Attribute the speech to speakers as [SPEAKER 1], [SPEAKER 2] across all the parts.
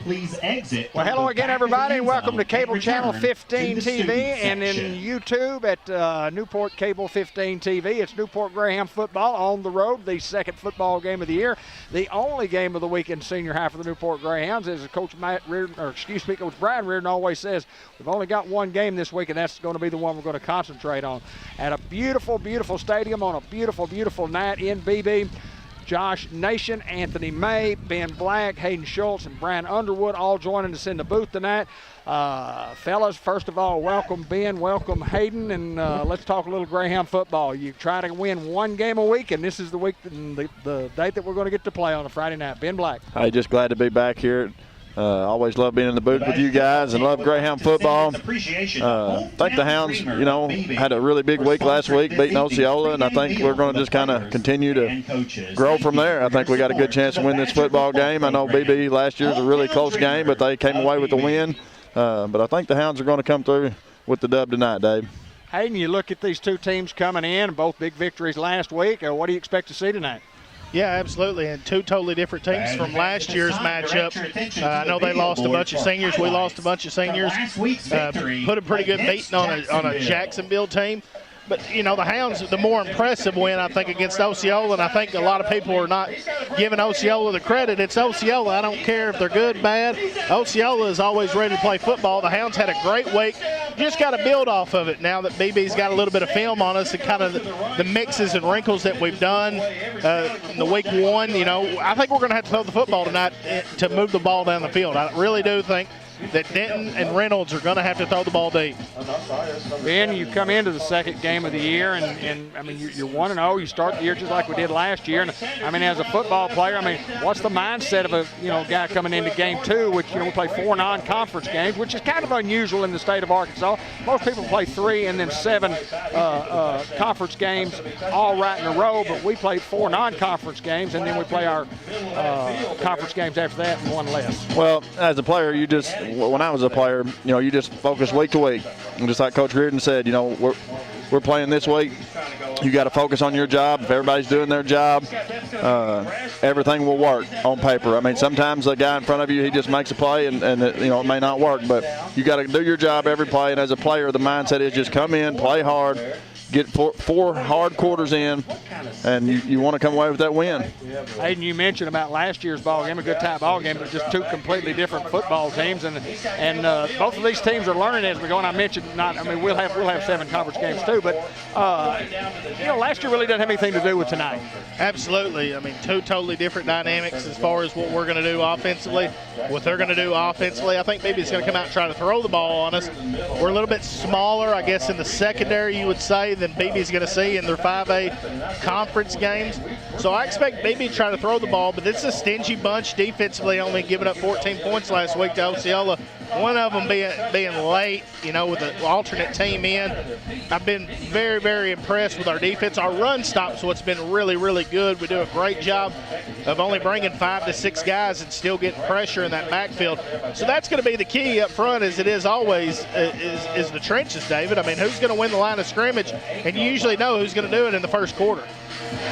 [SPEAKER 1] please exit.
[SPEAKER 2] Well, hello again, everybody, and welcome to Cable Channel 15 TV and in YouTube at Newport Cable 15 TV. It's Newport Greyhound football on the road, the second football game of the year, the only game of the week in senior high for the Newport Greyhounds. As Coach Brian Reardon always says, we've only got one game this week, and that's going to be the one we're going to concentrate on. At a beautiful, beautiful stadium on a beautiful, beautiful night in Beebe. Josh Nation, Anthony May, Ben Black, Hayden Schultz, and Brian Underwood all joining us in the booth tonight. Fellas, first of all, welcome Ben, welcome Hayden, and let's talk a little Greyhound football. You try to win one game a week, and this is the week, the date that we're going to get to play on a Friday night. Ben Black.
[SPEAKER 3] Hey, just glad to be back here. Always love being in the booth with you guys and love Greyhound football. I think the Hounds, had a really big week last week, beating Osceola, and I think we're going to just kind of continue to grow from there. I think we got a good chance to win this football game. I know Beebe last year was a really close game, but they came away with the win. But I think the Hounds are going to come through with the dub tonight, Dave.
[SPEAKER 2] Hayden, you look at these two teams coming in, both big victories last week. What do you expect to see tonight?
[SPEAKER 4] Yeah, absolutely, and two totally different teams from last year's matchup. I know they lost a bunch of seniors. We lost a bunch of seniors. Put a pretty good beating on a Jacksonville team. But, the Hounds, the more impressive win, I think, against Osceola, and I think a lot of people are not giving Osceola the credit. It's Osceola. I don't care if they're good, bad. Osceola is always ready to play football. The Hounds had a great week. You just got to build off of it now that BB's got a little bit of film on us and kind of the mixes and wrinkles that we've done in the week one. I think we're going to have to throw the football tonight to move the ball down the field. I really do think that Denton and Reynolds are going to have to throw the ball deep.
[SPEAKER 2] Ben, you come into the second game of the year, and I mean, you're 1-0. You start the year just like we did last year. And I mean, as a football player, I mean, what's the mindset of a guy coming into game two, which we play 4 non-conference games, which is kind of unusual in the state of Arkansas. Most people play 3 and then 7 conference games all right in a row, but we play 4 non-conference games, and then we play our conference games after that and 1 less.
[SPEAKER 3] Well, as a player, when I was a player, you just focus week to week. And just like Coach Reardon said, we're playing this week. You got to focus on your job. If everybody's doing their job, everything will work on paper. I mean, sometimes a guy in front of you, he just makes a play and it may not work. But you got to do your job every play. And as a player, the mindset is just come in, play hard, get four hard quarters in, and you want to come away with that win.
[SPEAKER 2] Hayden, you mentioned about last year's ball game, a good time ball game, but just 2 completely different football teams, and both of these teams are learning as we go. And I mentioned we'll have 7 conference games too, but last year really doesn't have anything to do with tonight.
[SPEAKER 4] Absolutely. I mean, 2 totally different dynamics as far as what we're going to do offensively, what they're going to do offensively. I think maybe it's going to come out and try to throw the ball on us. We're a little bit smaller, I guess, in the secondary, you would say, than BB's going to see in their 5A conference games. So I expect BB to try to throw the ball, but it's a stingy bunch defensively, only giving up 14 points last week to Osceola. One of them being late, with the alternate team in. I've been very, very impressed with our defense. Our run stop's what's been really, really good. We do a great job of only bringing 5 to 6 guys and still getting pressure in that backfield. So that's going to be the key up front, as it is always, is the trenches, David. I mean, who's going to win the line of scrimmage? And you usually know who's going to do it in the first quarter.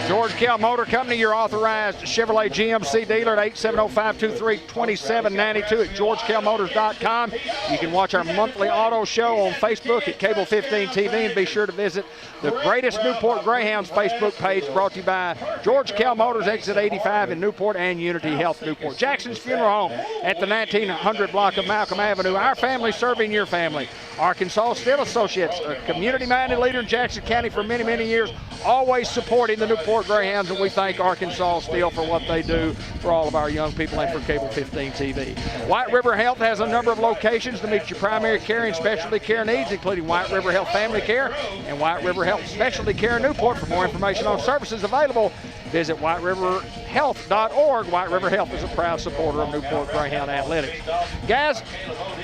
[SPEAKER 2] George Kell Motor Company, your authorized Chevrolet GMC dealer at 870-523-2792 at georgekellmotors.com. You can watch our monthly auto show on Facebook at Cable 15 TV, and be sure to visit the Greatest Newport Greyhounds Facebook page, brought to you by George Kell Motors, exit 85 in Newport, and Unity Health Newport. Jackson's Funeral Home at the 1900 block of Malcolm Avenue. Our family serving your family. Arkansas Steel Associates, a community-minded leader in Jackson County for many, many years, always supporting the Newport Greyhounds, and we thank Arkansas Steel for what they do for all of our young people and for Cable 15 TV. White River Health has a number of locations to meet your primary care and specialty care needs, including White River Health Family Care and White River Health Specialty Care in Newport. For more information on services available, visit whiteriverhealth.org. White River Health is a proud supporter of Newport Greyhound Athletics. Guys,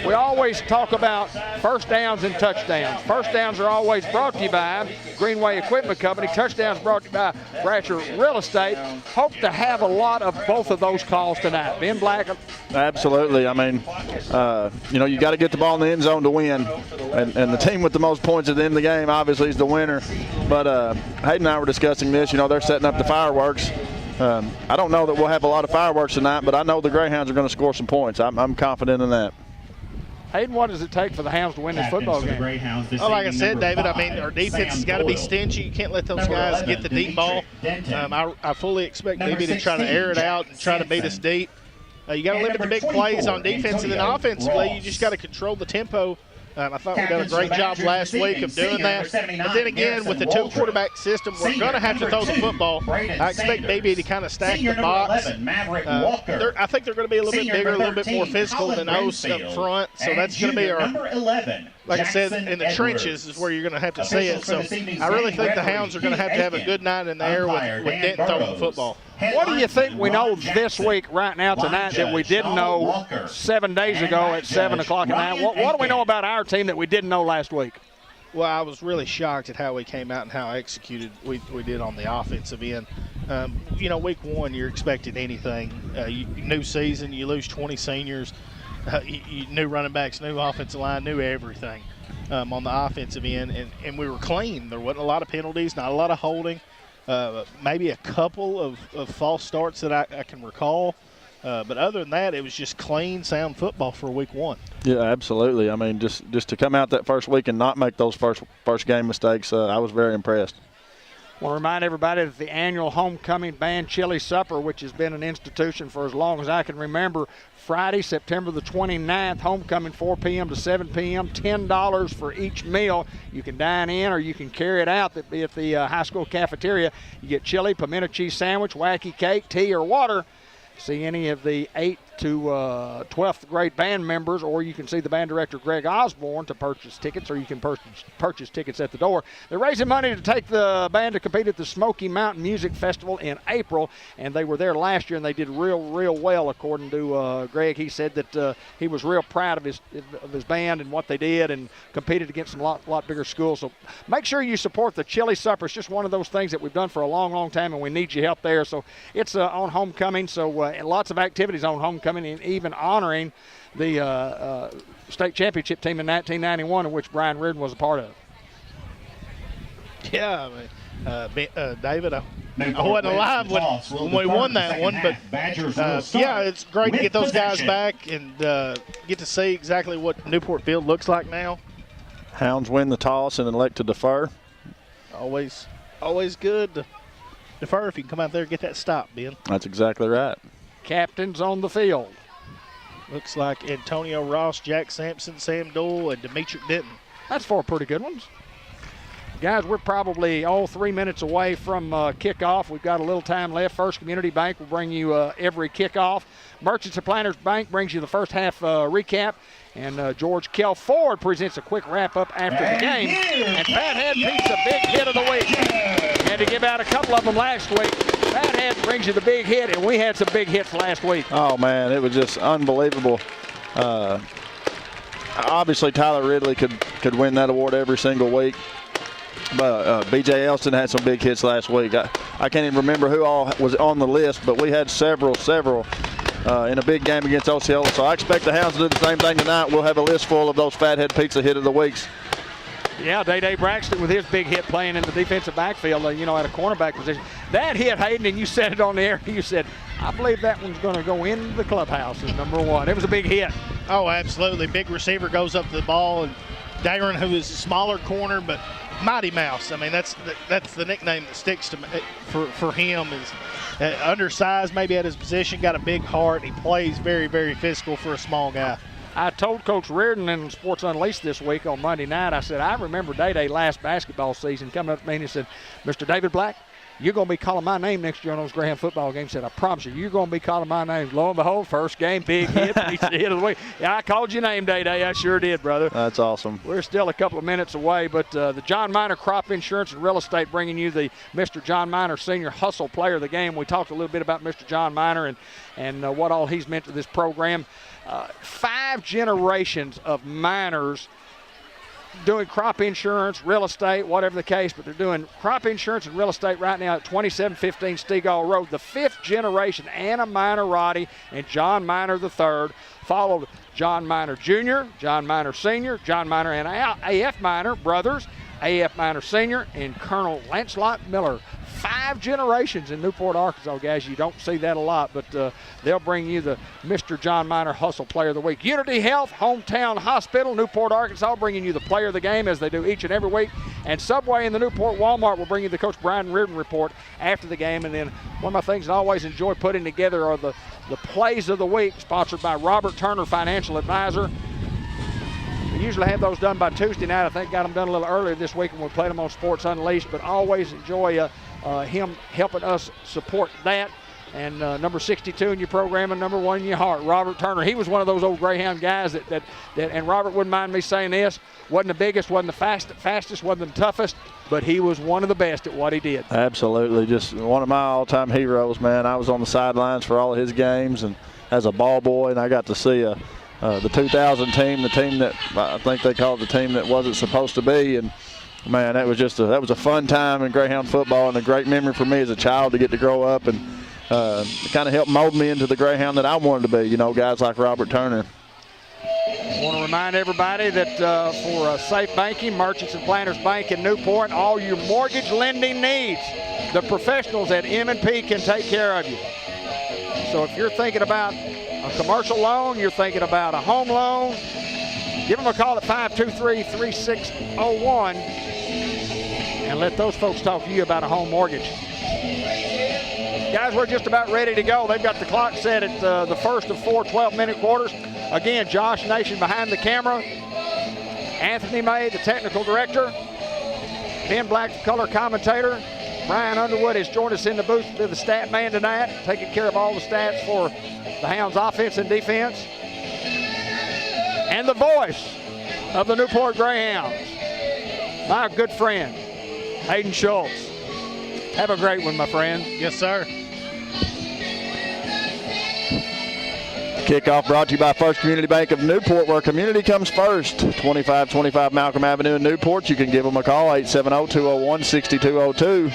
[SPEAKER 2] we always talk about first downs and touchdowns. First downs are always brought to you by Greenway Equipment Company. Touchdowns brought to you by Bratcher Real Estate. Hope to have a lot of both of those calls tonight. Ben Black.
[SPEAKER 3] Absolutely. I mean, you got to get the ball in the end zone to win. And the team with the most points at the end of the game obviously is the winner. But Hayden and I were discussing this. They're setting up the fireworks. I don't know that we'll have a lot of fireworks tonight, but I know the Greyhounds are going to score some points. I'm confident in that.
[SPEAKER 2] Hayden, what does it take for the Hounds to win this football game?
[SPEAKER 4] Well, like I said, David, I mean, our defense has got to be stingy. You can't let those guys get the deep ball. I fully expect Beebe to try to air it out and try to beat us deep. You got to limit the big plays on defense, and then offensively, you just got to control the tempo. I thought we did a great job last week of doing that. But then again, with the 2-quarterback system, we're going to have to throw the football. I expect Beebe to kind of stack the box. I think they're going to be a little bit bigger, a little bit more physical than us up front. So that's going to be our, like I said, in the trenches is where you're going to have to see it. So I really think the Hounds are going to have a good night in the air with Denton throwing the football.
[SPEAKER 2] What do you think we know this week, right now, tonight, that we didn't know 7 days ago at 7 o'clock at night? What do we know about our team that we didn't know last week?
[SPEAKER 4] Well, I was really shocked at how we came out and how executed we did on the offensive end. You know, week one, you're expecting anything. New season, you lose 20 seniors, new running backs, new offensive line, new everything on the offensive end. And we were clean. There wasn't a lot of penalties, not a lot of holding. Maybe a couple of false starts that I can recall. But other than that, it was just clean, sound football for week one.
[SPEAKER 3] Yeah, absolutely. I mean, just to come out that first week and not make those first game mistakes, I was very impressed.
[SPEAKER 2] I want to remind everybody that the annual homecoming band chili supper, which has been an institution for as long as I can remember, Friday, September the 29th, homecoming 4 p.m. to 7 p.m., $10 for each meal. You can dine in or you can carry it out at the high school cafeteria. You get chili, pimento cheese sandwich, wacky cake, tea, or water. See any of the 8th to 12th grade band members, or you can see the band director Greg Osborne to purchase tickets, or you can purchase tickets at the door. They're raising money to take the band to compete at the Smoky Mountain Music Festival in April, and they were there last year, and they did real well, according to Greg. He said that he was real proud of his band and what they did, and competed against some lot bigger schools. So make sure you support the chili supper. It's just one of those things that we've done for a long time, and we need your help there. So it's on homecoming, so lots of activities on homecoming, and even honoring the state championship team in 1991, in which Brian Reardon was a part of.
[SPEAKER 4] Yeah, I mean, David, I wasn't alive when we won that one, but yeah, it's great to get those guys back and get to see exactly what Newport Field looks like now.
[SPEAKER 3] Hounds win the toss and elect to defer.
[SPEAKER 4] Always good to defer if you can come out there and get that stop, Ben.
[SPEAKER 3] That's exactly right.
[SPEAKER 2] Captains on the field.
[SPEAKER 4] Looks like Antonio Ross, Jack Sampson, Sam Doyle, and Demetric Denton.
[SPEAKER 2] That's 4 pretty good ones. Guys, we're probably 3 minutes away from kickoff. We've got a little time left. First Community Bank will bring you every kickoff. Merchants and Planters Bank brings you the first half recap. And George Kell Ford presents a quick wrap-up after the game. And Fathead Pizza, big hit of the week. Had to give out a couple of them last week. Fathead brings you the big hit, and we had some big hits last week.
[SPEAKER 3] Oh, man, it was just unbelievable. Obviously, Tyler Ridley could win that award every single week. But B.J. Elston had some big hits last week. I can't even remember who all was on the list, but we had several in a big game against Osceola. So I expect the Hounds to do the same thing tonight. We'll have a list full of those Fathead Pizza hit of the weeks.
[SPEAKER 2] Yeah, Day Braxton with his big hit playing in the defensive backfield, at a cornerback position. That hit, Hayden, and you said it on the air. You said, I believe that one's going to go into the clubhouse as number 1. It was a big hit. Oh,
[SPEAKER 4] absolutely. Big receiver goes up to the ball, and Darren, who is a smaller corner, but Mighty Mouse. I mean, that's the nickname that sticks to me for him. Is undersized, maybe at his position, got a big heart. He plays very, very physical for a small guy.
[SPEAKER 2] I told Coach Reardon in Sports Unleashed this week on Monday night, I said, I remember Day last basketball season coming up to me and he said, Mr. David Black, you're going to be calling my name next year on those Greyhound football games. He said, I promise you're going to be calling my name. Lo and behold, first game, big hit, hit of the week. Yeah, I called your name, Day. I sure did, brother.
[SPEAKER 3] That's awesome.
[SPEAKER 2] We're still a couple of minutes away, but the John Miner Crop Insurance and Real Estate bringing you the Mr. John Miner Senior Hustle Player of the Game. We talked a little bit about Mr. John Miner and what all he's meant to this program. 5 generations of miners doing crop insurance, real estate, whatever the case, but they're doing crop insurance and real estate right now at 2715 Stegall Road. The 5th generation, Anna Miner Roddy and John Miner III, followed John Miner Jr., John Miner Sr., John Miner and A.F. Miner brothers, A.F. Miner Sr., and Colonel Lancelot Miller. 5 generations in Newport, Arkansas, guys. You don't see that a lot, but they'll bring you the Mr. John Miner Hustle Player of the Week. Unity Health, Hometown Hospital, Newport, Arkansas, bringing you the Player of the Game as they do each and every week. And Subway and the Newport Walmart will bring you the Coach Brian Reardon report after the game. And then one of my things I always enjoy putting together are the Plays of the Week, sponsored by Robert Turner, Financial Advisor. We usually have those done by Tuesday night. I think got them done a little earlier this week when we played them on Sports Unleashed, but always enjoy him helping us support that. And number 62 in your program and number 1 in your heart, Robert Turner. He was one of those old Greyhound guys that and Robert wouldn't mind me saying this, wasn't the biggest, wasn't the fastest, wasn't the toughest, but he was one of the best at what he did.
[SPEAKER 3] Absolutely. Just one of my all-time heroes, man. I was on the sidelines for all of his games and as a ball boy, and I got to see the 2000 team, the team that I think they called the team that wasn't supposed to be. And, man, that was a fun time in Greyhound football and a great memory for me as a child to get to grow up and kind of helped mold me into the Greyhound that I wanted to be, you know, guys like Robert Turner.
[SPEAKER 2] I want to remind everybody that for Safe Banking, Merchants and Planters Bank in Newport, all your mortgage lending needs, the professionals at M&P can take care of you. So if you're thinking about a commercial loan, you're thinking about a home loan, give them a call at 523-3601 and let those folks talk to you about a home mortgage. Guys, we're just about ready to go. They've got the clock set at the first of 4 12-minute quarters. Again, Josh Nation behind the camera. Anthony May, the technical director. Ben Black, the color commentator. Brian Underwood has joined us in the booth to be the stat man tonight, taking care of all the stats for the Hounds offense and defense. And the voice of the Newport Greyhounds, my good friend, Hayden Schultz. Have a great one, my friend.
[SPEAKER 4] Yes, sir.
[SPEAKER 3] Kickoff brought to you by First Community Bank of Newport, where community comes first. 2525 Malcolm Avenue in Newport. You can give them a call, 870-201-6202,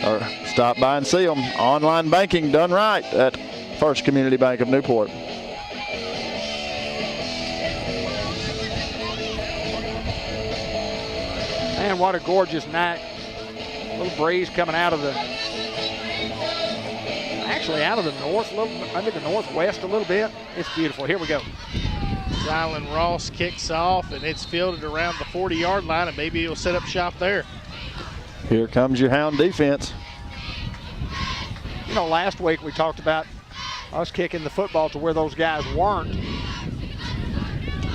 [SPEAKER 3] or stop by and see them. Online banking done right at First Community Bank of Newport.
[SPEAKER 2] Man, what a gorgeous night. A little breeze coming out of the north, maybe the northwest a little bit. It's beautiful. Here we go.
[SPEAKER 4] Rylan Ross kicks off, and it's fielded around the 40-yard line, and maybe he'll set up shop there.
[SPEAKER 3] Here comes your Hound defense.
[SPEAKER 2] You know, last week we talked about us kicking the football to where those guys weren't.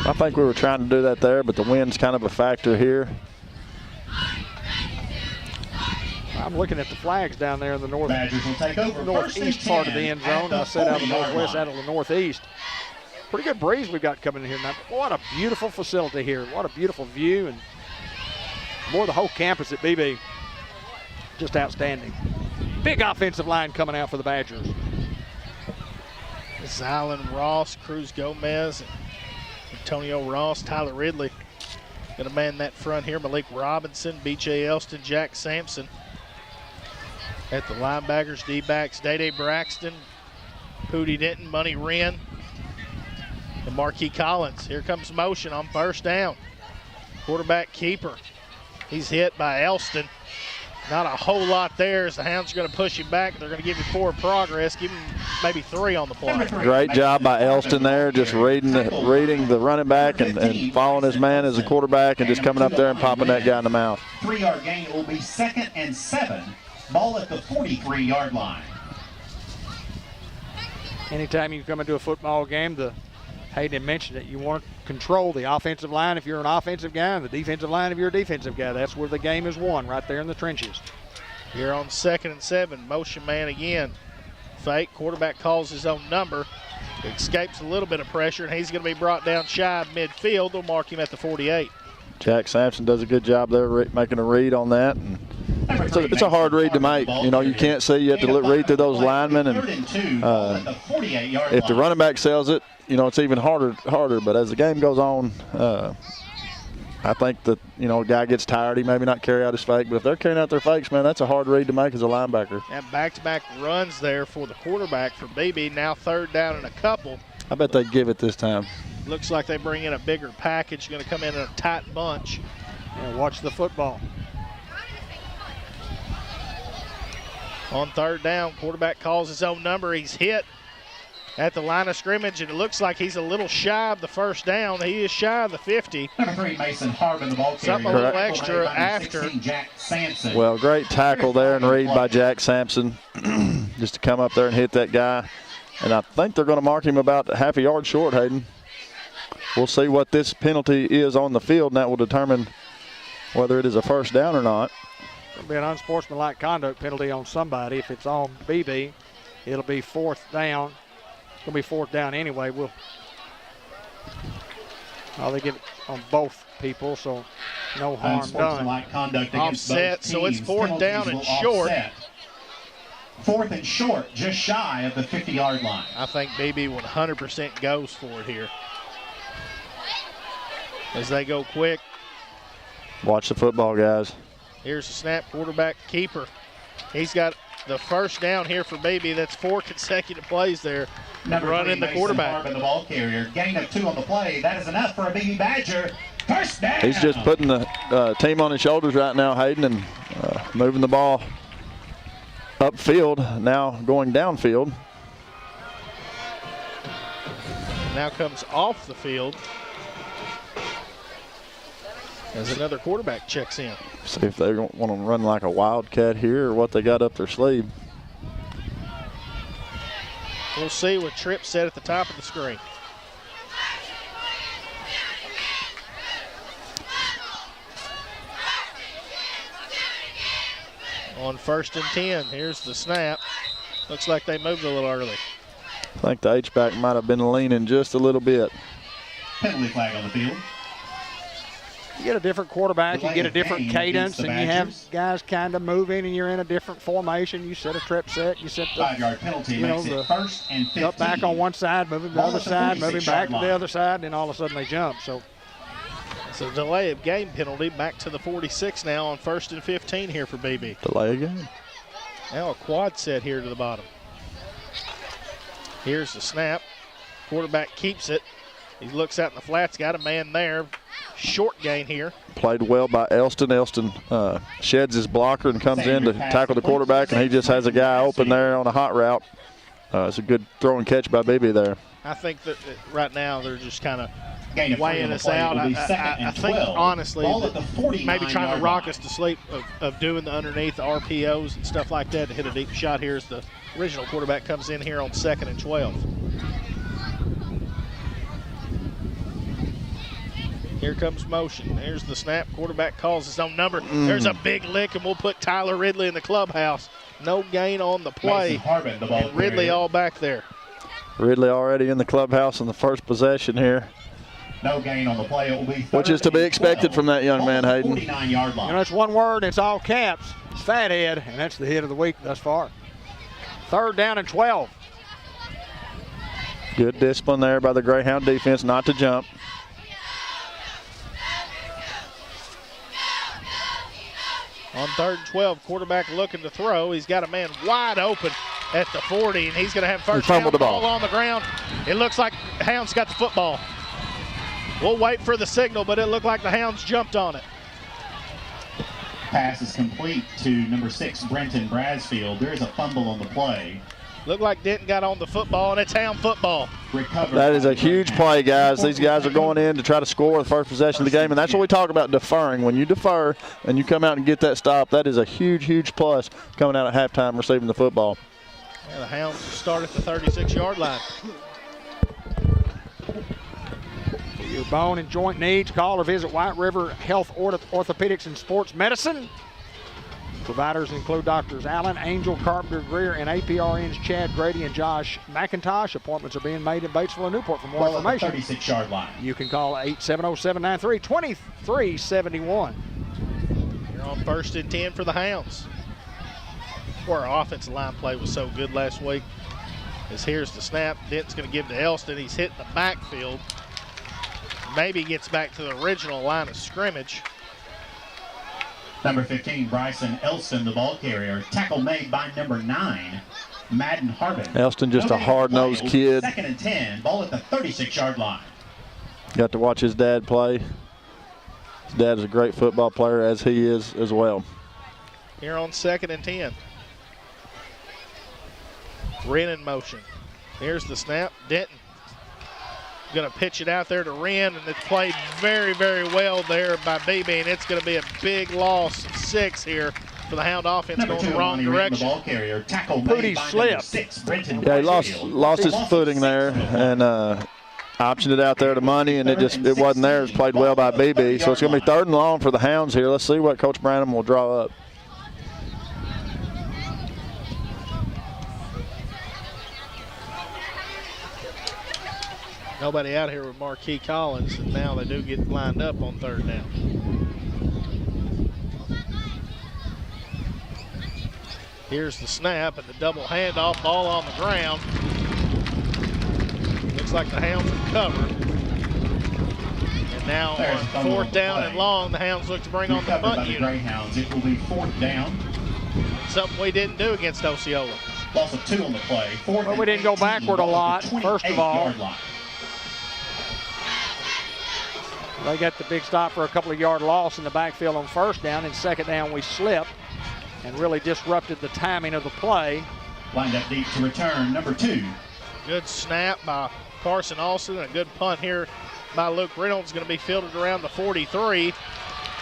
[SPEAKER 3] I think we were trying to do that there, but the wind's kind of a factor here.
[SPEAKER 2] I'm looking at the flags down there in the northeast part of the end zone. I said out of the northwest, out of the northeast. Pretty good breeze we've got coming in here tonight. What a beautiful facility here. What a beautiful view, and more the whole campus at Beebe. Just outstanding. Big offensive line coming out for the Badgers.
[SPEAKER 4] Zylan Ross, Cruz Gomez, Antonio Ross, Tyler Ridley. Going to man that front here. Malik Robinson, B.J. Elston, Jack Sampson. At the linebackers, D-backs, Day-Day Braxton, Pootie Denton, Money Wren, and Marquis Collins. Here comes motion on first down. Quarterback keeper. He's hit by Elston. Not a whole lot there as the Hounds are going to push him back. They're going to give him forward progress, give him maybe 3 on the play.
[SPEAKER 3] Great job by Elston there, just reading the running back and following his man as a quarterback and just coming up there and popping that guy in the mouth.
[SPEAKER 1] 3-yard gain. It will be 2nd and 7. Ball at the 43-yard line.
[SPEAKER 2] Anytime you come into a football game, Hayden mentioned it, you want to control the offensive line if you're an offensive guy and the defensive line if you're a defensive guy. That's where the game is won, right there in the trenches.
[SPEAKER 4] Here on 2nd and 7, motion man again. Fake, quarterback calls his own number. Escapes a little bit of pressure, and he's going to be brought down shy of midfield. They'll mark him at the 48.
[SPEAKER 3] Jack Sampson does a good job there making a read on that. And it's a hard read to make. You know, you can't see. You have to read through those linemen. And if the running back sells it, you know, it's even harder. But as the game goes on, I think that, you know, a guy gets tired. He maybe not carry out his fake. But if they're carrying out their fakes, man, that's a hard read to make as a linebacker.
[SPEAKER 4] And back-to-back runs there for the quarterback for Beebe. Now 3rd down and a couple.
[SPEAKER 3] I bet they give it this time.
[SPEAKER 4] Looks like they bring in a bigger package. Going to come in a tight bunch.
[SPEAKER 2] Yeah, watch the football.
[SPEAKER 4] On third down, quarterback calls his own number. He's hit at the line of scrimmage, and it looks like he's a little shy of the first down. He is shy of the 50.
[SPEAKER 1] Number 3, Mason Harbin, the ball carrier.
[SPEAKER 4] Something a little extra after.
[SPEAKER 1] 16, Jack Sampson.
[SPEAKER 3] Well, great tackle there and read by Jack Sampson just to come up there and hit that guy. And I think they're going to mark him about half a yard short, Hayden. We'll see what this penalty is on the field, and that will determine whether it is a first down or not.
[SPEAKER 2] It'll be an unsportsmanlike conduct penalty on somebody. If it's on Beebe, it'll be fourth down. It's going to be fourth down anyway. They get it on both people, so no harm done.
[SPEAKER 1] Unsportsmanlike conduct against
[SPEAKER 4] Offset,
[SPEAKER 1] both teams.
[SPEAKER 4] so it's fourth down and short.
[SPEAKER 1] Offset. Fourth and short, just shy of the 50-yard line.
[SPEAKER 4] I think Beebe 100% goes for it here. As they go quick.
[SPEAKER 3] Watch the football, guys.
[SPEAKER 4] Here's the snap, quarterback keeper. He's got the first down here for Beebe. That's 4 consecutive plays there. Running the quarterback.
[SPEAKER 1] Harbin, the ball carrier. Gain of 2 on the play. That is enough for a Beebe Badger. First down.
[SPEAKER 3] He's just putting the team on his shoulders right now, Hayden, and moving the ball upfield, now going downfield.
[SPEAKER 4] Now comes off the field as another quarterback checks in.
[SPEAKER 3] See if they want to run like a wildcat here or what they got up their sleeve.
[SPEAKER 4] We'll see with Tripp set at the top of the screen. On 1st and 10, here's the snap. Looks like they moved a little early.
[SPEAKER 3] I think the H-back might have been leaning just a little bit.
[SPEAKER 1] Penalty flag on the field.
[SPEAKER 2] You get a different quarterback, you get a different cadence, and you have guys kind of moving, and you're in a different formation. You set a trip set, you set the
[SPEAKER 1] 5-yard penalty makes it 1st and 15.
[SPEAKER 2] Up back on one side, moving to the other side, moving back to the other side, and then all of a sudden they jump. So
[SPEAKER 4] it's a delay of game penalty back to the 46 now on 1st and 15 here for Beebe.
[SPEAKER 3] Delay of game.
[SPEAKER 4] Now a quad set here to the bottom. Here's the snap. Quarterback keeps it. He looks out in the flats, got a man there. Short gain here.
[SPEAKER 3] Played well by Elston. Elston sheds his blocker and comes in to tackle the quarterback, and he just has a guy open there on a hot route. It's a good throw and catch by Beebe there.
[SPEAKER 4] I think that right now they're just kind of
[SPEAKER 1] Gain of 3
[SPEAKER 4] weighing
[SPEAKER 1] on the
[SPEAKER 4] us
[SPEAKER 1] play
[SPEAKER 4] out.
[SPEAKER 1] will be
[SPEAKER 4] I
[SPEAKER 1] 2nd and
[SPEAKER 4] think,
[SPEAKER 1] 12.
[SPEAKER 4] honestly,
[SPEAKER 1] Ball at the 49
[SPEAKER 4] maybe trying to rock
[SPEAKER 1] line.
[SPEAKER 4] us to sleep of doing the underneath the RPOs and stuff like that to hit a deep shot here as the original quarterback comes in here on 2nd and 12. Here comes motion. There's the snap. Quarterback calls his own number. There's a big lick, and we'll put Tyler Ridley in the clubhouse. No gain on the play.
[SPEAKER 1] Harbin, the ball
[SPEAKER 4] and Ridley
[SPEAKER 1] carrier.
[SPEAKER 4] all back there.
[SPEAKER 3] Ridley already in the clubhouse in the first possession here.
[SPEAKER 1] No gain on the play. It will be
[SPEAKER 3] Which is to be expected from that young man, Hayden.
[SPEAKER 1] 49-yard line.
[SPEAKER 2] you know, it's one word, and it's all caps. It's fathead, and that's the hit of the week thus far. 3rd down and 12.
[SPEAKER 3] Good discipline there by the Greyhound defense not to jump.
[SPEAKER 4] On 3rd and 12, quarterback looking to throw. He's got a man wide open at the 40, and he's going to have first down.
[SPEAKER 3] fumbled the ball.
[SPEAKER 4] On the ground. It looks like Hounds got the football. We'll wait for the signal, but it looked like the Hounds jumped on it.
[SPEAKER 1] Pass is complete to number 6, Brenton Brasfield. There is a fumble on the play.
[SPEAKER 4] Looked like Denton got on the football, and it's Hound football.
[SPEAKER 1] Recovered
[SPEAKER 3] That is
[SPEAKER 1] by
[SPEAKER 3] a huge play, guys. These guys are going in to try to score the first possession of the game, and that's what we talk about, deferring. When you defer and you come out and get that stop, that is a huge, huge plus coming out at halftime receiving the football.
[SPEAKER 4] Yeah, the Hounds start at the 36-yard line.
[SPEAKER 2] For your bone and joint needs, call or visit White River Health Orthopedics and Sports Medicine. Providers include Doctors Allen, Angel, Carpenter, Greer, and APRNs Chad Grady and Josh McIntosh. Appointments are being made in Batesville and Newport. For more information,
[SPEAKER 1] 36-yard line.
[SPEAKER 2] you can call 870-793-2371.
[SPEAKER 4] You're on 1st and 10 for the Hounds. Where our offensive line play was so good last week. As here's the snap. Denton's going to give to Elston. He's hit the backfield. Maybe gets back to the original line of scrimmage.
[SPEAKER 1] Number 15, Bryson Elston, the ball carrier. Tackle made by number 9, Madden Harbin.
[SPEAKER 3] Elston just a hard-nosed kid.
[SPEAKER 1] 2nd and 10. Ball at the 36-yard line.
[SPEAKER 3] Got to watch his dad play. His dad is a great football player, as he is as well.
[SPEAKER 4] Here on 2nd and 10. Wren in motion. Here's the snap. Denton going to pitch it out there to Wren, and it's played very, very well there by Beebe, and it's going to be a big loss of 6 here for the Hound offense going the wrong direction.
[SPEAKER 1] The ball carrier, tackle
[SPEAKER 2] Pooty slipped.
[SPEAKER 1] 6, Brenton
[SPEAKER 3] Yeah, he
[SPEAKER 1] Brasfield.
[SPEAKER 3] lost his footing there and optioned it out there to Money, and it wasn't there. It was played well by Beebe. So it's going to be 3rd and long for the Hounds here. Let's see what Coach Branham will draw up.
[SPEAKER 4] Nobody out here with Marquis Collins, and now they do get lined up on 3rd down. Here's the snap and the double handoff, ball on the ground. Looks like the Hounds are covered. And now on 4th down and long, the Hounds look to bring on the punt unit.
[SPEAKER 1] Greyhounds. It will be 4th down.
[SPEAKER 4] Something we didn't do against Osceola.
[SPEAKER 1] Loss of 2 on the play.
[SPEAKER 2] Well, we didn't go backward a lot, first of all. They got the big stop for a couple of yard loss in the backfield on 1st down. And 2nd down, we slipped and really disrupted the timing of the play.
[SPEAKER 1] Lined up deep to return, number 2.
[SPEAKER 4] Good snap by Carson Alston, and a good punt here by Luke Reynolds. Going to be fielded around the 43.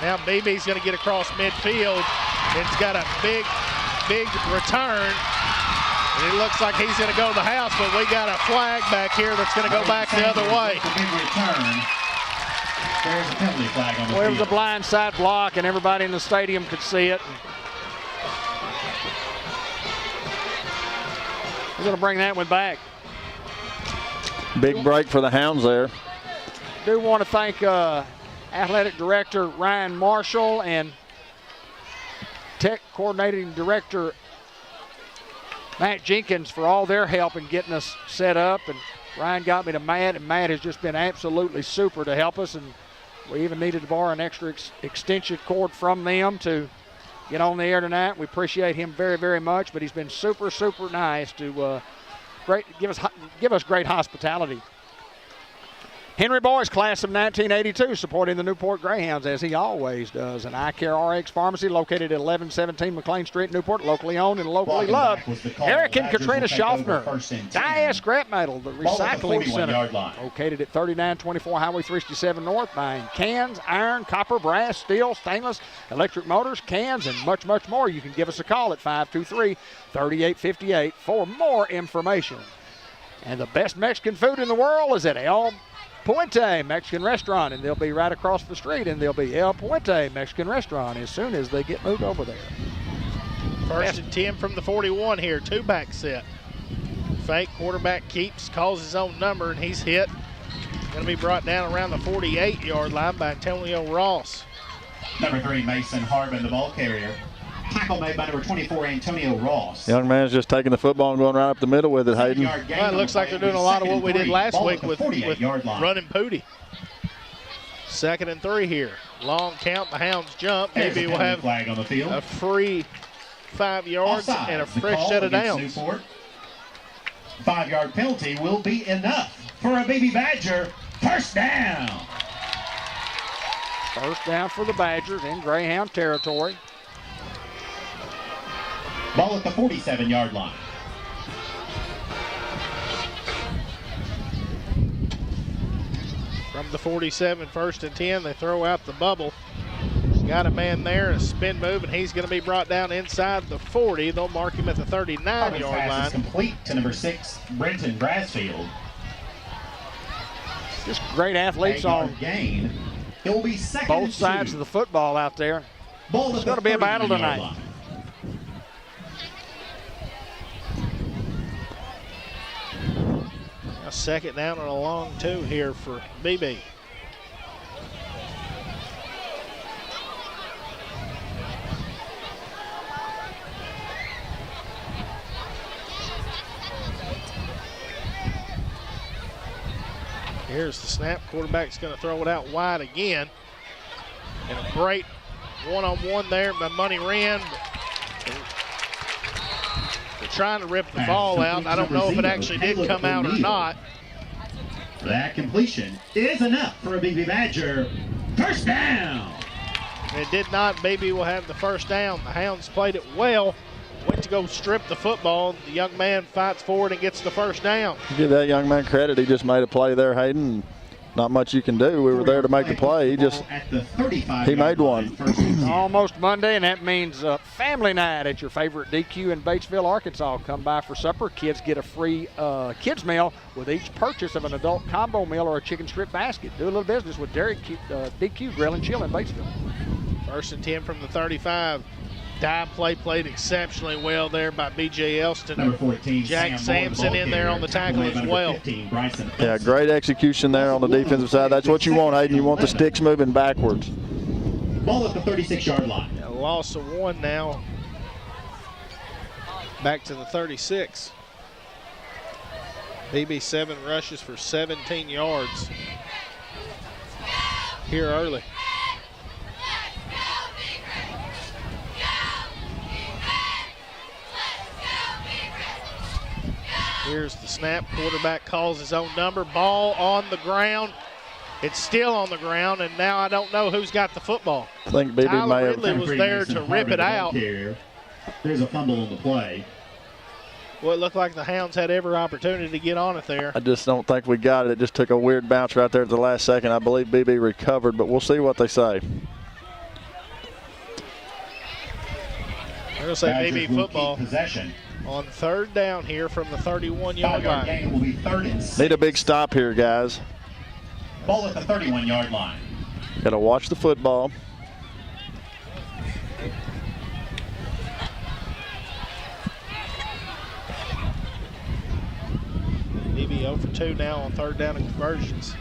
[SPEAKER 4] Now Beebe's going to get across midfield. It's got a big return. And it looks like he's going to go to the house, but we got a flag back here that's going to go back the other way.
[SPEAKER 1] A big return. There's a penalty flag on the
[SPEAKER 2] Well, it
[SPEAKER 1] field.
[SPEAKER 2] was a blind side block, and everybody in the stadium could see it. We're going to bring that one back.
[SPEAKER 3] Big break for the Hounds there.
[SPEAKER 2] Do want to thank Athletic Director Ryan Marshall and Tech Coordinating Director Matt Jenkins for all their help in getting us set up. And Ryan got me to Matt, and Matt has just been absolutely super to help us. And we even needed to borrow an extra extension cord from them to get on the air tonight. We appreciate him very, very much, but he's been super, super nice to give us great hospitality. Henry Boyce, class of 1982, supporting the Newport Greyhounds, as he always does. An Eye Care RX Pharmacy located at 1117 McLean Street, Newport, locally owned and locally loved. Eric and Katrina Schaffner, Dia Scrap Metal, the recycling center, located at 3924 Highway 367 North, buying cans, iron, copper, brass, steel, stainless, electric motors, cans, and much, much more. You can give us a call at 523-3858 for more information. And the best Mexican food in the world is at El Puente Mexican Restaurant, and they'll be right across the street, and they'll be El Puente Mexican Restaurant as soon as they get moved over there.
[SPEAKER 4] 1st and 10 from the 41 here, 2-back set. Fake, quarterback keeps, calls his own number, and he's hit. Going to be brought down around the 48-yard line by Antonio Ross.
[SPEAKER 1] Number 3, Mason Harbin, the ball carrier. Tackle made by number 24, Antonio Ross.
[SPEAKER 3] Young man's just taking the football and going right up the middle with it, Hayden.
[SPEAKER 4] Well, it looks like they're doing a lot of what we did last week with running Pooty. 2nd and 3 here. Long count, the Hounds jump. Maybe we'll have
[SPEAKER 1] flag on the field.
[SPEAKER 4] A free 5 yards and a fresh set of downs.
[SPEAKER 1] 5-yard penalty will be enough for a Beebe Badger. 1st down.
[SPEAKER 2] 1st down for the Badgers in Greyhound territory.
[SPEAKER 1] Ball at the 47-yard line.
[SPEAKER 4] From the 47, 1st and 10, they throw out the bubble. Got a man there, a spin move, and he's going to be brought down inside the 40. They'll mark him at the 39-yard line.
[SPEAKER 1] Is complete to number 6, Brenton Brasfield.
[SPEAKER 2] Just great athletes on
[SPEAKER 1] gain. It will be 2nd
[SPEAKER 2] both sides of the football out there. It's going to be a battle tonight.
[SPEAKER 4] A 2nd down and a long 2 here for Beebe. Here's the snap. Quarterback's going to throw it out wide again. And a great one-on-one there by Money Wren. They're trying to rip the ball out. I don't know if it actually did come out or not.
[SPEAKER 1] That completion is enough for a Beebe Badger. 1st down.
[SPEAKER 4] It did not. Beebe will have the 1st down. The Hounds played it well. went to go strip the football. The young man fights forward and gets the first down.
[SPEAKER 3] Give that young man credit. He just made a play there, Hayden. Not much you can do. We were there to make the play. He made one.
[SPEAKER 2] Almost Monday, and that means family night at your favorite DQ in Batesville, Arkansas. Come by for supper. Kids get a free kids meal with each purchase of an adult combo meal or a chicken strip basket. Do a little business with DQ Grill and Chill in Batesville.
[SPEAKER 4] 1st and 10 from the 35. Dive play played exceptionally well there by B.J. Elston.
[SPEAKER 1] Number 14,
[SPEAKER 4] Jack Sampson in there on the tackle as well.
[SPEAKER 1] 15,
[SPEAKER 3] Yeah, great execution there on the defensive side. That's what you want, Hayden. You want the sticks moving backwards.
[SPEAKER 1] Ball at the 36-yard line.
[SPEAKER 4] A loss of 1 now. Back to the 36. Beebe 7 rushes for 17 yards here early. Here's the snap. Quarterback calls his own number. Ball on the ground. It's still on the ground, and now I don't know who's got the football.
[SPEAKER 3] I think Beebe
[SPEAKER 4] Tyler Ridley was there to rip it out.
[SPEAKER 1] There's a fumble on the play.
[SPEAKER 4] Well, it looked like the Hounds had every opportunity to get on it there.
[SPEAKER 3] I just don't think we got it. It just took a weird bounce right there at the last second. I believe Beebe recovered, but we'll see what they say.
[SPEAKER 4] They're going to say Beebe football.
[SPEAKER 1] Possession.
[SPEAKER 4] On 3rd down here from the 31-yard line.
[SPEAKER 1] Game will be 3rd and 6.
[SPEAKER 3] Need a big stop here, guys.
[SPEAKER 1] Ball at the 31-yard line.
[SPEAKER 3] Got to watch the football.
[SPEAKER 4] Beebe 0 for 2 now on 3rd down and conversions.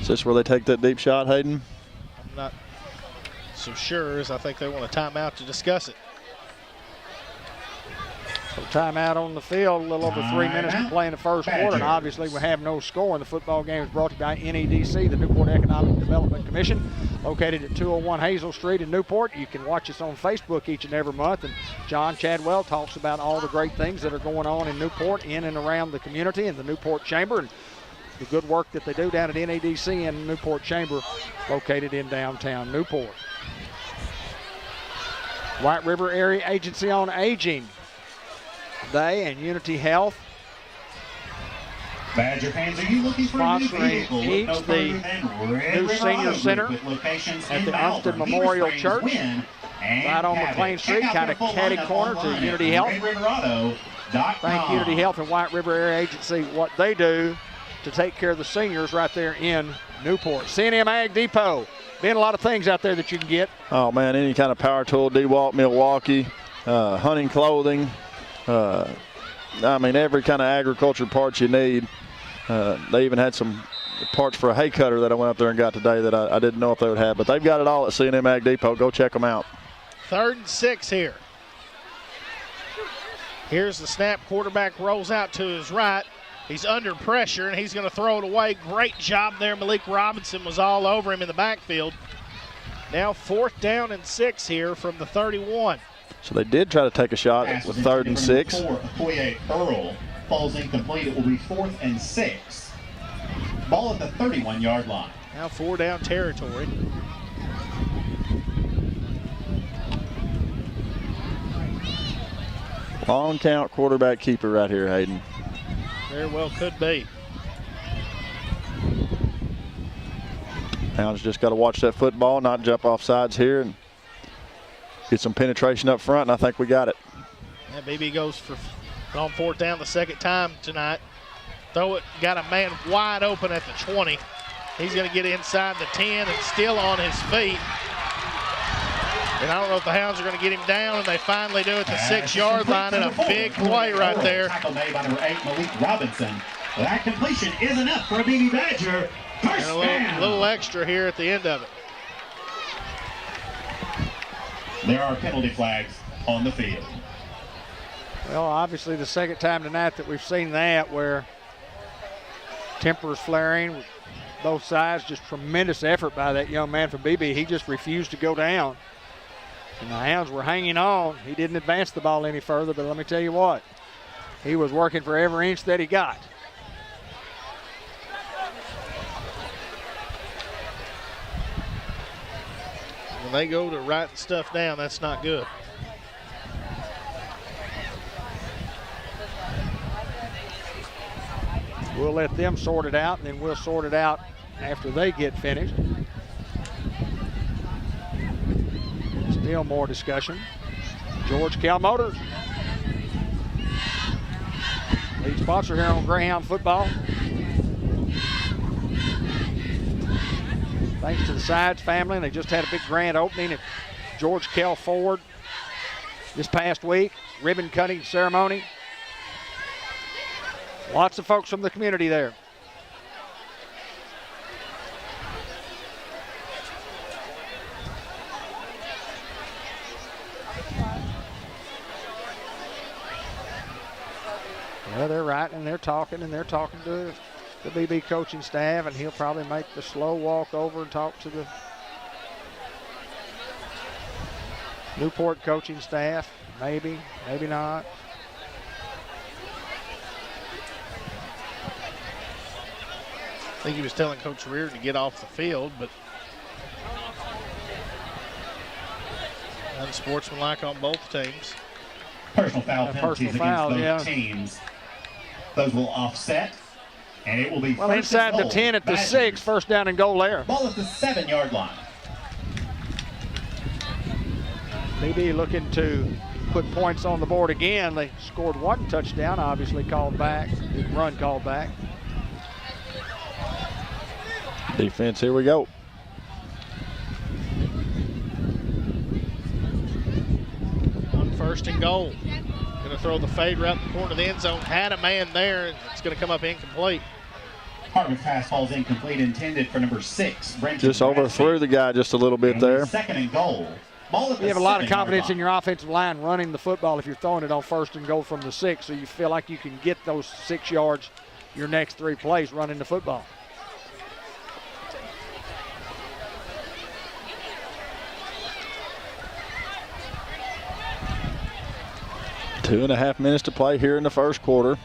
[SPEAKER 3] Is this where they take that deep shot, Hayden?
[SPEAKER 4] I'm not so sure, as I think they want a timeout to discuss it.
[SPEAKER 2] So timeout on the field, a little over 3 minutes to play in the first quarter, and obviously we have no score. And the football game is brought to you by NEDC, the Newport Economic Development Commission, located at 201 Hazel Street in Newport. You can watch us on Facebook each and every month, and John Chadwell talks about all the great things that are going on in Newport, in and around the community, and the Newport Chamber, and the good work that they do down at NEDC and Newport Chamber, located in downtown Newport. White River Area Agency on Aging Day and Unity Health
[SPEAKER 1] Badger fans, are you looking for a new vehicle?
[SPEAKER 2] Sponsoring each the new senior center at the Umstead Memorial Church, right on McLean Street, kind of catty corner to Unity Health. Thank Unity Health and White River Area Agency what they do to take care of the seniors right there in Newport. C&M Ag Depot. Been a lot of things out there that you can get.
[SPEAKER 3] Oh, man, any kind of power tool, DeWalt, Milwaukee, hunting clothing. I mean, every kind of agriculture parts you need. They even had some parts for a hay cutter that I went up there and got today that I didn't know if they would have. But they've got it all at C&M Ag Depot. Go check them out.
[SPEAKER 4] 3rd and 6 here. Here's the snap. Quarterback rolls out to his right. He's under pressure, and he's going to throw it away. Great job there. Malik Robinson was all over him in the backfield. Now 4th down and 6 here from the 31.
[SPEAKER 3] So they did try to take a shot with 3rd and 6.
[SPEAKER 1] Okoye Earl falls incomplete. It will be 4th and 6. Ball at the 31-yard line.
[SPEAKER 4] Now 4 down territory.
[SPEAKER 3] Long count quarterback keeper right here, Hayden.
[SPEAKER 4] Very well could be.
[SPEAKER 3] Hounds just got to watch that football, not jump off sides here, and get some penetration up front, and I think we got it.
[SPEAKER 4] Yeah, Beebe goes for on 4th down the 2nd time tonight. Throw it, got a man wide open at the 20. He's going to get inside the 10 and still on his feet. And I don't know if the Hounds are going to get him down, and they finally do at the 6-yard line, and a big play right there.
[SPEAKER 1] Tackle made by number 8, Malik Robinson. That completion is enough for a Beebe Badger. First
[SPEAKER 4] And a little extra here at the end of it.
[SPEAKER 1] There are penalty flags on the field.
[SPEAKER 2] Well, obviously the second time tonight that we've seen that, where tempers flaring, both sides, just tremendous effort by that young man from Beebe. He just refused to go down. And the Hounds were hanging on. He didn't advance the ball any further, but let me tell you what, he was working for every inch that he got.
[SPEAKER 4] When they go to writing stuff down, that's not good.
[SPEAKER 2] We'll let them sort it out, and then we'll sort it out after they get finished. Still more discussion. George Cal Motors, lead sponsor here on Greyhound football. Thanks to the Sides family, and they just had a big grand opening at George Kell Ford this past week. Ribbon cutting ceremony. Lots of folks from the community there. Well, they're writing and they're talking to the Beebe coaching staff, and he'll probably make the slow walk over and talk to the Newport coaching staff. Maybe, maybe not.
[SPEAKER 4] I think he was telling Coach Reardon to get off the field, but unsportsmanlike on both teams.
[SPEAKER 1] Personal foul penalties against both teams. Those will offset, and it will be
[SPEAKER 2] well inside the 10 at the 6, first down and goal there.
[SPEAKER 1] Ball at the 7-yard line.
[SPEAKER 2] Beebe looking to put points on the board again. They scored one touchdown, obviously called back, big run called back.
[SPEAKER 3] Defense, here we go.
[SPEAKER 4] On first and goal. Going to throw the fade right in the corner of the end zone. Had a man there, and it's going to come up incomplete.
[SPEAKER 1] Hartman's pass falls incomplete, intended for number 6.
[SPEAKER 3] Just overthrew the guy just a little bit there.
[SPEAKER 1] Second and goal.
[SPEAKER 2] You have a lot of confidence in your offensive line running the football if you're throwing it on first and goal from the 6, so you feel like you can get those 6 yards your next 3 plays running the football.
[SPEAKER 3] Two and a half minutes to play here in the first quarter.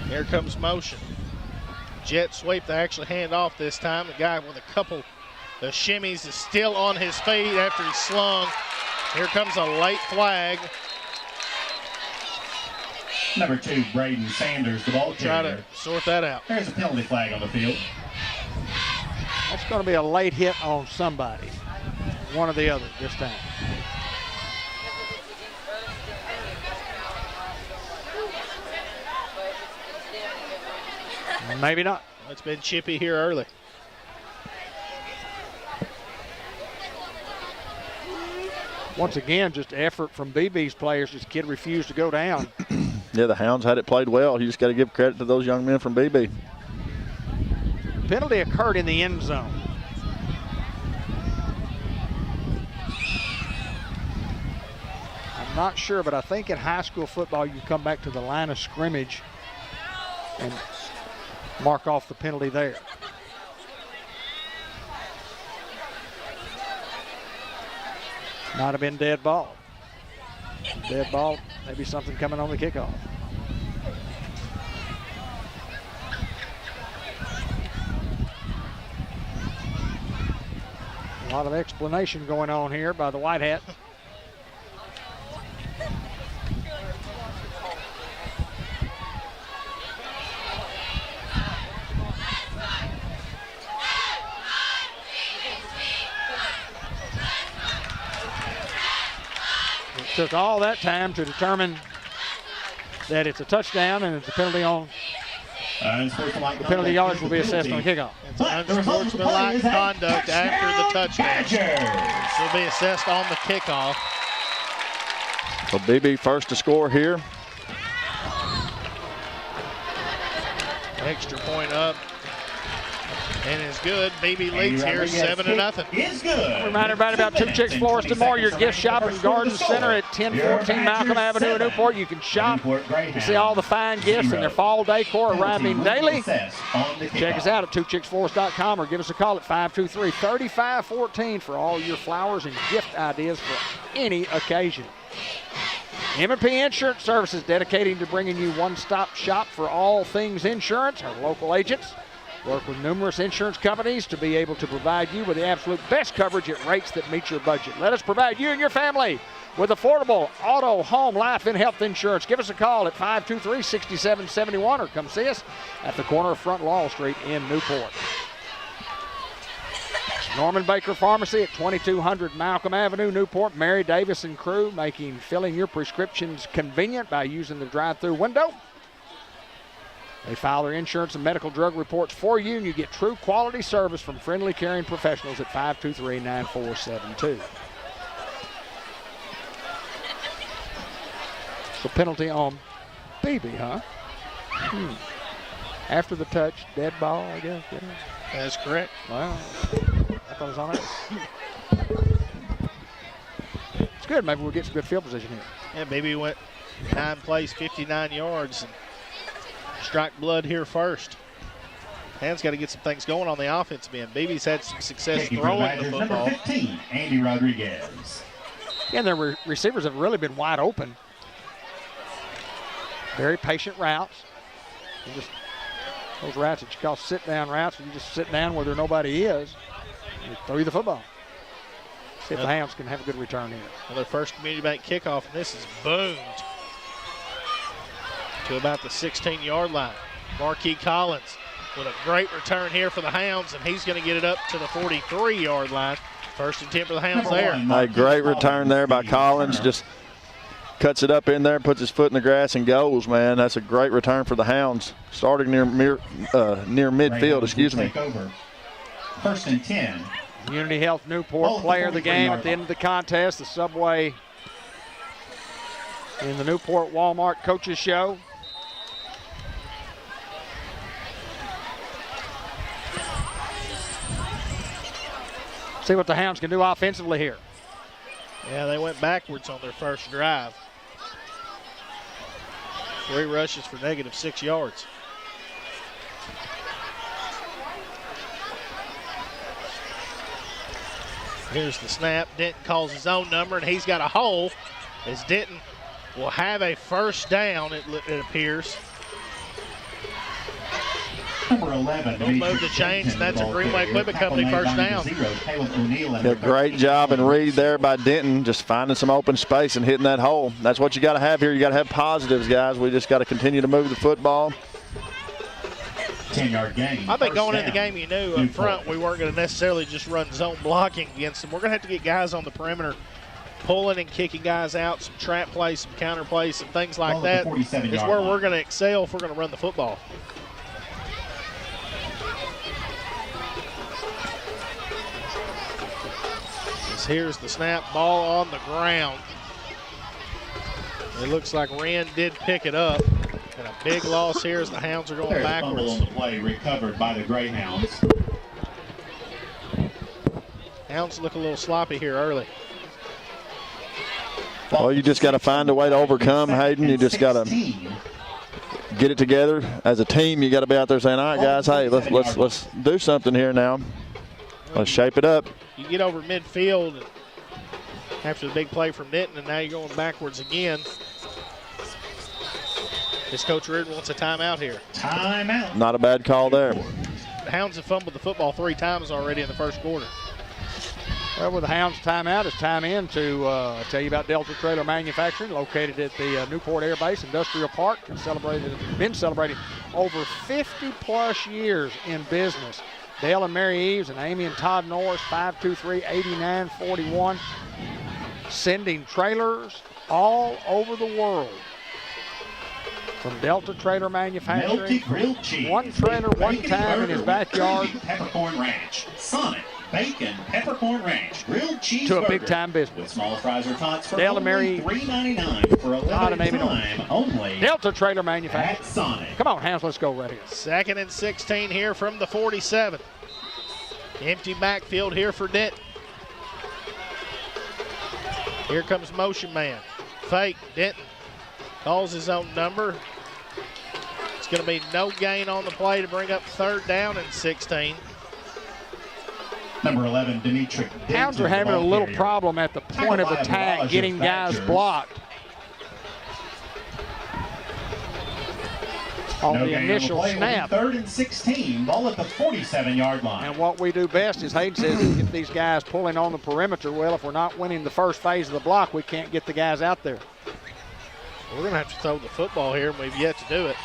[SPEAKER 4] Here comes motion. Jet sweep, they actually hand off this time. The guy with a couple of shimmies is still on his feet after he's slung. Here comes a late flag.
[SPEAKER 1] Number 2, Braden Sanders, the ball carrier.
[SPEAKER 4] Try to sort that out.
[SPEAKER 1] There's a penalty flag on the field.
[SPEAKER 2] That's going to be a late hit on somebody, one or the other this time. Maybe not.
[SPEAKER 4] It's been chippy here early.
[SPEAKER 2] Once again, just effort from Beebe's players. This kid refused to go down.
[SPEAKER 3] Yeah, the Hounds had it played well. You just got to give credit to those young men from Beebe.
[SPEAKER 2] Penalty occurred in the end zone. I'm not sure, but I think in high school football you come back to the line of scrimmage and mark off the penalty there. Might have been dead ball. Dead ball, maybe something coming on the kickoff. A lot of explanation going on here by the white hat. Took all that time to determine that it's a touchdown and it's a penalty on. The penalty yards will be assessed on kickoff.
[SPEAKER 4] It's unsportsmanlike conduct after the touchdown. This will be assessed on the kickoff.
[SPEAKER 3] So Beebe first to score here.
[SPEAKER 4] Extra point up. And it's good. Beebe leads here 7-0.
[SPEAKER 1] Is good.
[SPEAKER 2] Remind everybody about Two Chicks Florist and More, your gift shop and garden center at 1014 Malcolm Avenue in Newport. You can shop and see all the fine gifts and their fall decor arriving daily. Check us out at twochicksflorist.com or give us a call at 523-3514 for all your flowers and gift ideas for any occasion. M&P Insurance Services, dedicating to bringing you one-stop shop for all things insurance. Our local agents Work with numerous insurance companies to be able to provide you with the absolute best coverage at rates that meet your budget. Let us provide you and your family with affordable auto, home, life, and health insurance. Give us a call at 523-6771 or come see us at the corner of Front Laurel Street in Newport. Norman Baker Pharmacy at 2200 Malcolm Avenue, Newport. Mary Davis and crew making filling your prescriptions convenient by using the drive-through window. They file their insurance and medical drug reports for you, and you get true quality service from friendly, caring professionals at 523-9472. So penalty on Beebe, huh? After the touch, dead ball, I guess. Yeah.
[SPEAKER 4] That's correct.
[SPEAKER 2] Wow. I thought it was on that. It's good. Maybe we'll get some good field position here.
[SPEAKER 4] Yeah, Beebe went 9 plays, 59 yards. And strike blood here first. Han's got to get some things going on the offensive end. Beebe's had some success throwing the football.
[SPEAKER 1] Number 15, Andy Rodriguez.
[SPEAKER 2] Yeah, and their receivers have really been wide open. Very patient routes. Just those routes that you call sit-down routes, you just sit down where there nobody is, and throw you the football. See if the Hounds can have a good return here.
[SPEAKER 4] Well, their first community bank kickoff, and this is boomed to about the 16-yard line. Marquis Collins with a great return here for the Hounds, and he's going to get it up to the 43-yard line. First and 10 for the Hounds there.
[SPEAKER 3] A great return there by Collins. Just cuts it up in there, puts his foot in the grass, and goes, man. That's a great return for the Hounds. Starting near midfield, excuse me.
[SPEAKER 1] First and 10.
[SPEAKER 2] Community Health Newport player of the game at the end of the contest. The Subway in the Newport Walmart Coaches Show. See what the Hounds can do offensively here.
[SPEAKER 4] Yeah, they went backwards on their first drive. 3 rushes for -6 yards. Here's the snap. Denton calls his own number, and he's got a hole as Denton will have a first down, it appears.
[SPEAKER 1] Number 11.
[SPEAKER 4] Don't move the chains, and that's a Greenway Equipment Company first down.
[SPEAKER 3] A great job and read there by Denton, just finding some open space and hitting that hole. That's what you got to have here. You got to have positives, guys. We just got to continue to move the football.
[SPEAKER 1] 10-yard gain.
[SPEAKER 4] I think going in the game, you knew up front we weren't going to necessarily just run zone blocking against them. We're going to have to get guys on the perimeter pulling and kicking guys out, some trap plays, some counter plays, some things like that. Is where we're going to excel if we're going to run the football. Here's the snap, ball on the ground. It looks like Wren did pick it up. And a big loss here as the Hounds are going backwards.
[SPEAKER 1] On the play recovered by the Greyhounds.
[SPEAKER 4] Hounds look a little sloppy here early.
[SPEAKER 3] Well, you just got to find a way to overcome, Hayden. You just got to get it together as a team. You got to be out there saying, "All right, guys, hey, let's do something here now. Let's shape it up."
[SPEAKER 4] You get over midfield after the big play from Denton, and now you're going backwards again. This Coach Reardon wants a timeout here.
[SPEAKER 1] Timeout.
[SPEAKER 3] Not a bad call there.
[SPEAKER 4] The Hounds have fumbled the football 3 times already in the first quarter.
[SPEAKER 2] Well, with the Hounds timeout, it's time in to tell you about Delta Trailer Manufacturing, located at the Newport Air Base Industrial Park, and been celebrating over 50-plus years in business. Dale and Mary Eves and Amy and Todd Norris, 523-8941, sending trailers all over the world. From Delta Trailer Manufacturing,
[SPEAKER 1] grilled cheese,
[SPEAKER 2] one trailer, one time in his backyard.
[SPEAKER 1] Peppercorn Ranch, Sonic, Bacon, Peppercorn Ranch, grilled cheese
[SPEAKER 2] to a big-time business.
[SPEAKER 1] With small fries or tots for
[SPEAKER 2] Dale and Mary,
[SPEAKER 1] $3.99 for a limited time only.
[SPEAKER 2] Delta Trailer Manufacturing.
[SPEAKER 1] At Sonic.
[SPEAKER 2] Come on, Hounds, let's go right here.
[SPEAKER 4] 2nd and 16 here from the 47. Empty backfield here for Denton. Here comes motion man. Fake, Denton calls his own number. It's going to be no gain on the play to bring up 3rd down and 16.
[SPEAKER 1] Number 11, Dimitri.
[SPEAKER 2] Hounds are having a little problem at the point of attack, getting guys blocked. on the initial snap.
[SPEAKER 1] 3rd and 16, ball at the 47-yard line.
[SPEAKER 2] And what we do best, as Hayden says, is get these guys pulling on the perimeter. Well, if we're not winning the first phase of the block, we can't get the guys out there.
[SPEAKER 4] We're going to have to throw the football here, and we've yet to do it.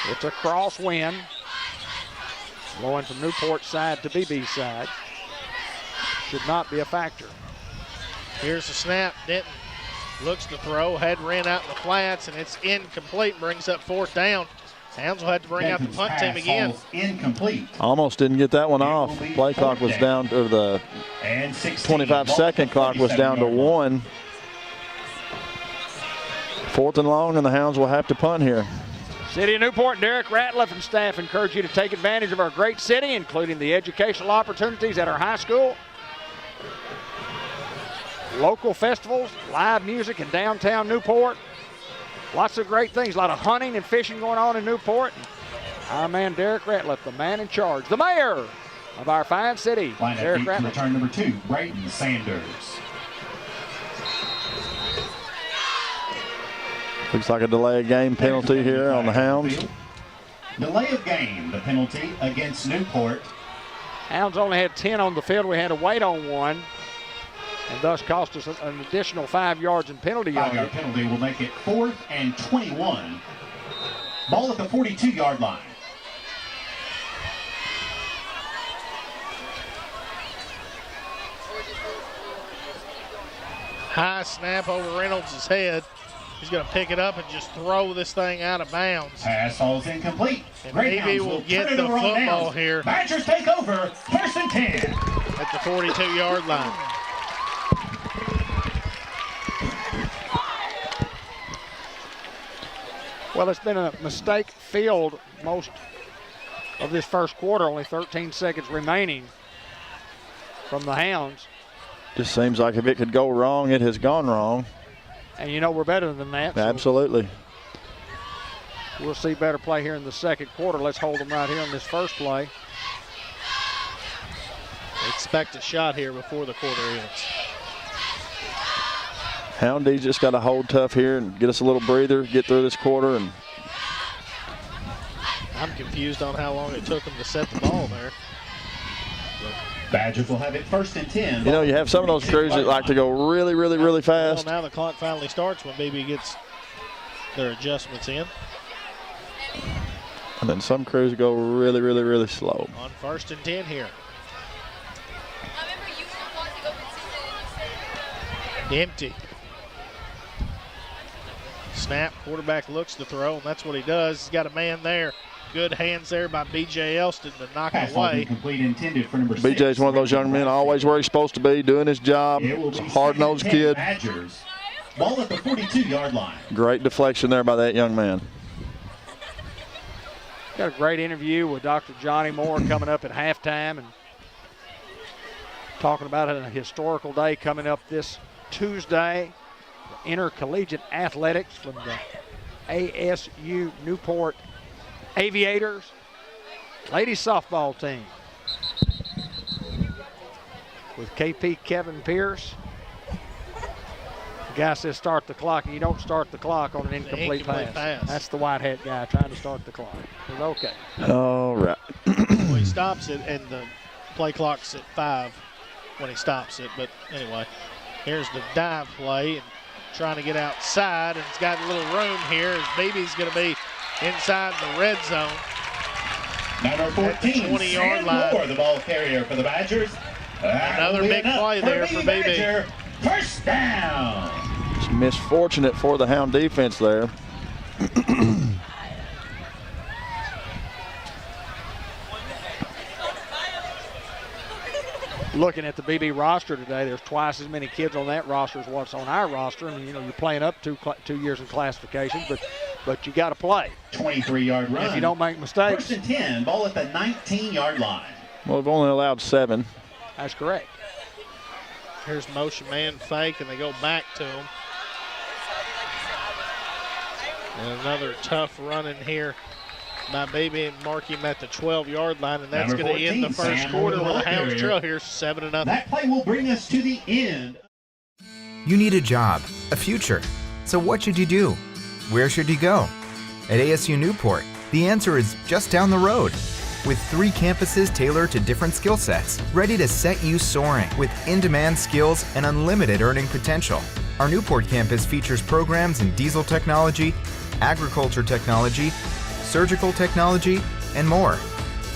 [SPEAKER 2] It's a crosswind, blowing from Newport's side to Beebe's side. Should not be a factor.
[SPEAKER 4] Here's the snap. Denton looks to throw, had ran out in the flats, and it's incomplete. Brings up 4th down. Hounds will have to bring out the punt team again.
[SPEAKER 1] Incomplete.
[SPEAKER 3] Almost didn't get that one off. Play clock was down to the 25-second clock was down to 1. 4th and long, and the Hounds will have to punt here.
[SPEAKER 2] City of Newport, Derek Ratliff and staff encourage you to take advantage of our great city, including the educational opportunities at our high school, local festivals, live music in downtown Newport. Lots of great things, a lot of hunting and fishing going on in Newport. Our man Derek Ratliff, the man in charge, the mayor of our fine city. Derek Ratliff.
[SPEAKER 1] Return number 2, Brayton Sanders.
[SPEAKER 3] Looks like a delay of game penalty here on the Hounds.
[SPEAKER 1] Delay of game, the penalty against Newport.
[SPEAKER 2] Hounds only had 10 on the field. We had to wait on 1, and thus cost us an additional 5 yards in penalty yardage.
[SPEAKER 1] 5-yard penalty will make it 4th and 21. Ball at the 42-yard line.
[SPEAKER 4] High snap over Reynolds' head. He's going to pick it up and just throw this thing out of bounds.
[SPEAKER 1] Pass falls incomplete.
[SPEAKER 4] And Beebe will get the football here.
[SPEAKER 1] Badgers take over, 1st and 10.
[SPEAKER 4] At the 42-yard line.
[SPEAKER 2] Well, it's been a mistake-filled most of this first quarter, only 13 seconds remaining from the Hounds.
[SPEAKER 3] Just seems like if it could go wrong, it has gone wrong.
[SPEAKER 2] And you know we're better than that. So
[SPEAKER 3] absolutely.
[SPEAKER 2] We'll see better play here in the second quarter. Let's hold them right here on this first play.
[SPEAKER 4] Expect a shot here before the quarter ends.
[SPEAKER 3] Houndy just got to hold tough here and get us a little breather, get through this quarter. And
[SPEAKER 4] I'm confused on how long it took them to set the ball there.
[SPEAKER 1] Badgers will have it 1st and 10.
[SPEAKER 3] You know, you have some of those crews that like to go really, really, really fast.
[SPEAKER 4] Well, now the clock finally starts when Beebe gets their adjustments in.
[SPEAKER 3] And then some crews go really, really, really slow.
[SPEAKER 4] On 1st and 10 here. Empty. Snap, quarterback looks to throw, and that's what he does. He's got a man there. Good hands there by B.J. Elston to knock it away.
[SPEAKER 1] Complete intended for number 6.
[SPEAKER 3] B.J.'s one of those young men always where he's supposed to be, doing his job. He's a hard-nosed kid.
[SPEAKER 1] Badgers. Ball at the 42-yard line.
[SPEAKER 3] Great deflection there by that young man.
[SPEAKER 2] Got a great interview with Dr. Johnny Moore coming up at halftime and talking about a historical day coming up this Tuesday. Intercollegiate athletics from the ASU Newport Aviators ladies softball team with KP Kevin Pierce. The guy says start the clock, and you don't start the clock on an incomplete pass. That's the white hat guy trying to start the clock. It's okay.
[SPEAKER 3] All right.
[SPEAKER 4] Well, he stops it, and the play clock's at 5 when he stops it. But anyway, here's the dive play, and trying to get outside, and it's got a little room here as Beebe's going to be inside the red zone.
[SPEAKER 1] Number 14,
[SPEAKER 4] 20-yard line.
[SPEAKER 1] Moore, the ball carrier for the Badgers.
[SPEAKER 4] Another big play there for Beebe.
[SPEAKER 1] 1st down.
[SPEAKER 3] It's misfortunate for the Hound defense there.
[SPEAKER 2] Looking at the BB roster today, there's twice as many kids on that roster as what's on our roster. And, you know, you're playing up 2 years in classification, but you got to play.
[SPEAKER 1] 23-yard run.
[SPEAKER 2] If you don't make mistakes.
[SPEAKER 1] 1st and 10, ball at the 19-yard line.
[SPEAKER 3] Well, we've only allowed 7.
[SPEAKER 2] That's correct.
[SPEAKER 4] Here's motion man fake, and they go back to him. And another tough run in here by Beebe and mark him at the 12-yard line, and that's
[SPEAKER 1] Number
[SPEAKER 4] going to end the
[SPEAKER 1] 14,
[SPEAKER 4] first
[SPEAKER 1] Sam
[SPEAKER 4] quarter
[SPEAKER 1] Moore,
[SPEAKER 4] with the Hounds
[SPEAKER 1] carrier.
[SPEAKER 4] trail here 7-0.
[SPEAKER 1] That play will bring us to the end.
[SPEAKER 5] You need a job, a future. So what should you do? Where should you go? At ASU Newport, the answer is just down the road. With 3 campuses tailored to different skill sets, ready to set you soaring with in-demand skills and unlimited earning potential. Our Newport campus features programs in diesel technology, agriculture technology, surgical technology, and more.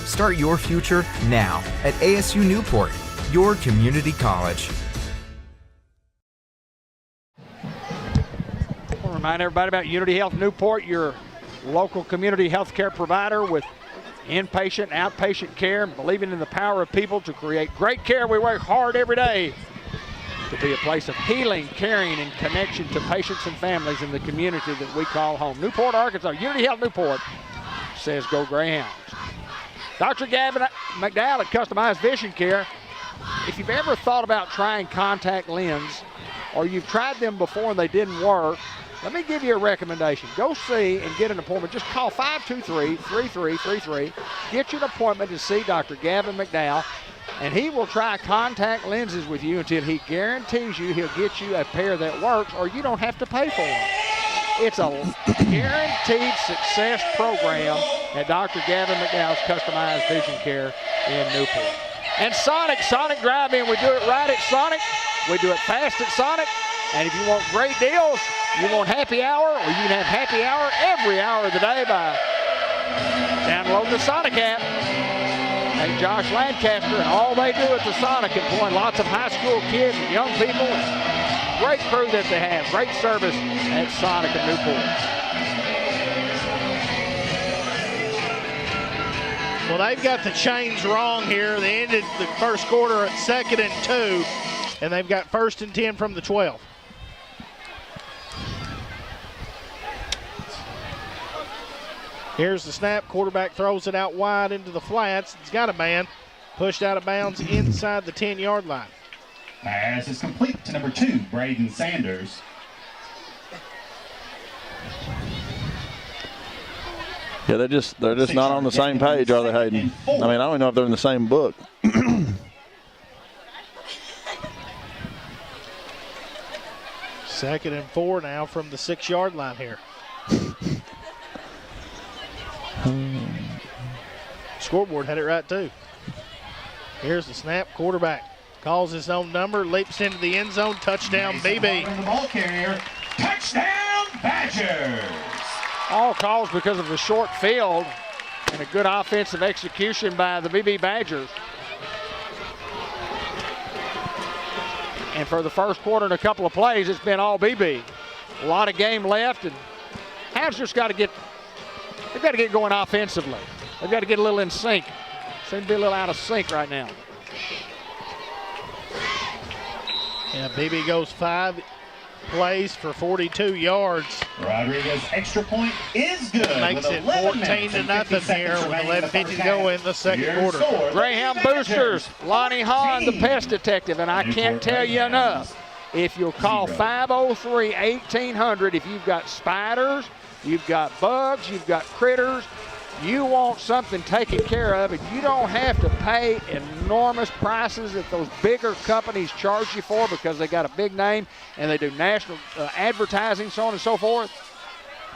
[SPEAKER 5] Start your future now at ASU Newport, your community college.
[SPEAKER 2] I want to remind everybody about Unity Health Newport, your local community health care provider with inpatient, outpatient care, believing in the power of people to create great care. We work hard every day to be a place of healing, caring, and connection to patients and families in the community that we call home. Newport, Arkansas, Unity Health Newport says go Greyhounds. Dr. Gavin McDowell at Customized Vision Care. If you've ever thought about trying contact lens, or you've tried them before and they didn't work, let me give you a recommendation. Go see and get an appointment. Just call 523-3333. Get you an appointment to see Dr. Gavin McDowell, and he will try contact lenses with you until he guarantees you he'll get you a pair that works, or you don't have to pay for one. It's a guaranteed success program at Dr. Gavin McDowell's Customized Vision Care in Newport. And Sonic Drive-In, we do it right at Sonic. We do it fast at Sonic. And if you want great deals, you want happy hour, or you can have happy hour every hour of the day by downloading the Sonic app. Hey, Josh Lancaster and all they do at the Sonic, employing lots of high school kids and young people. And great crew that they have. Great service at Sonic in Newport.
[SPEAKER 4] Well, they've got the chains wrong here. They ended the first quarter at 2nd and 2, and they've got 1st and 10 from the 12. Here's the snap. Quarterback throws it out wide into the flats. He's got a man pushed out of bounds inside the 10-yard line.
[SPEAKER 1] Pass is complete to number 2, Braden Sanders.
[SPEAKER 3] Yeah, they're just not on the same page, are they, Hayden? I mean, I don't even know if they're in the same book.
[SPEAKER 4] 2nd and 4 now from the 6-yard line here. Scoreboard had it right too. Here's the snap. Quarterback calls his own number, leaps into the end zone. Touchdown, Beebe.
[SPEAKER 1] The ball carrier. Touchdown, Badgers.
[SPEAKER 2] All calls because of the short field and a good offensive execution by the Beebe Badgers. And for the first quarter and a couple of plays, it's been all Beebe. A lot of game left, and Hounds just got to get, they've got to get going offensively. They've got to get a little in sync. Seem to be a little out of sync right now.
[SPEAKER 4] Yeah, Beebe goes 5 plays for 42 yards.
[SPEAKER 1] Rodriguez extra point is good.
[SPEAKER 4] Makes it 14-0 here with 11:50 to go in the second quarter.
[SPEAKER 2] Greyhound Boosters, Lonnie Hahn, the pest detective, and I can't tell you enough. If you'll call 503-1800, if you've got spiders, you've got bugs, you've got critters, you want something taken care of, and you don't have to pay enormous prices that those bigger companies charge you for because they got a big name and they do national advertising, so on and so forth.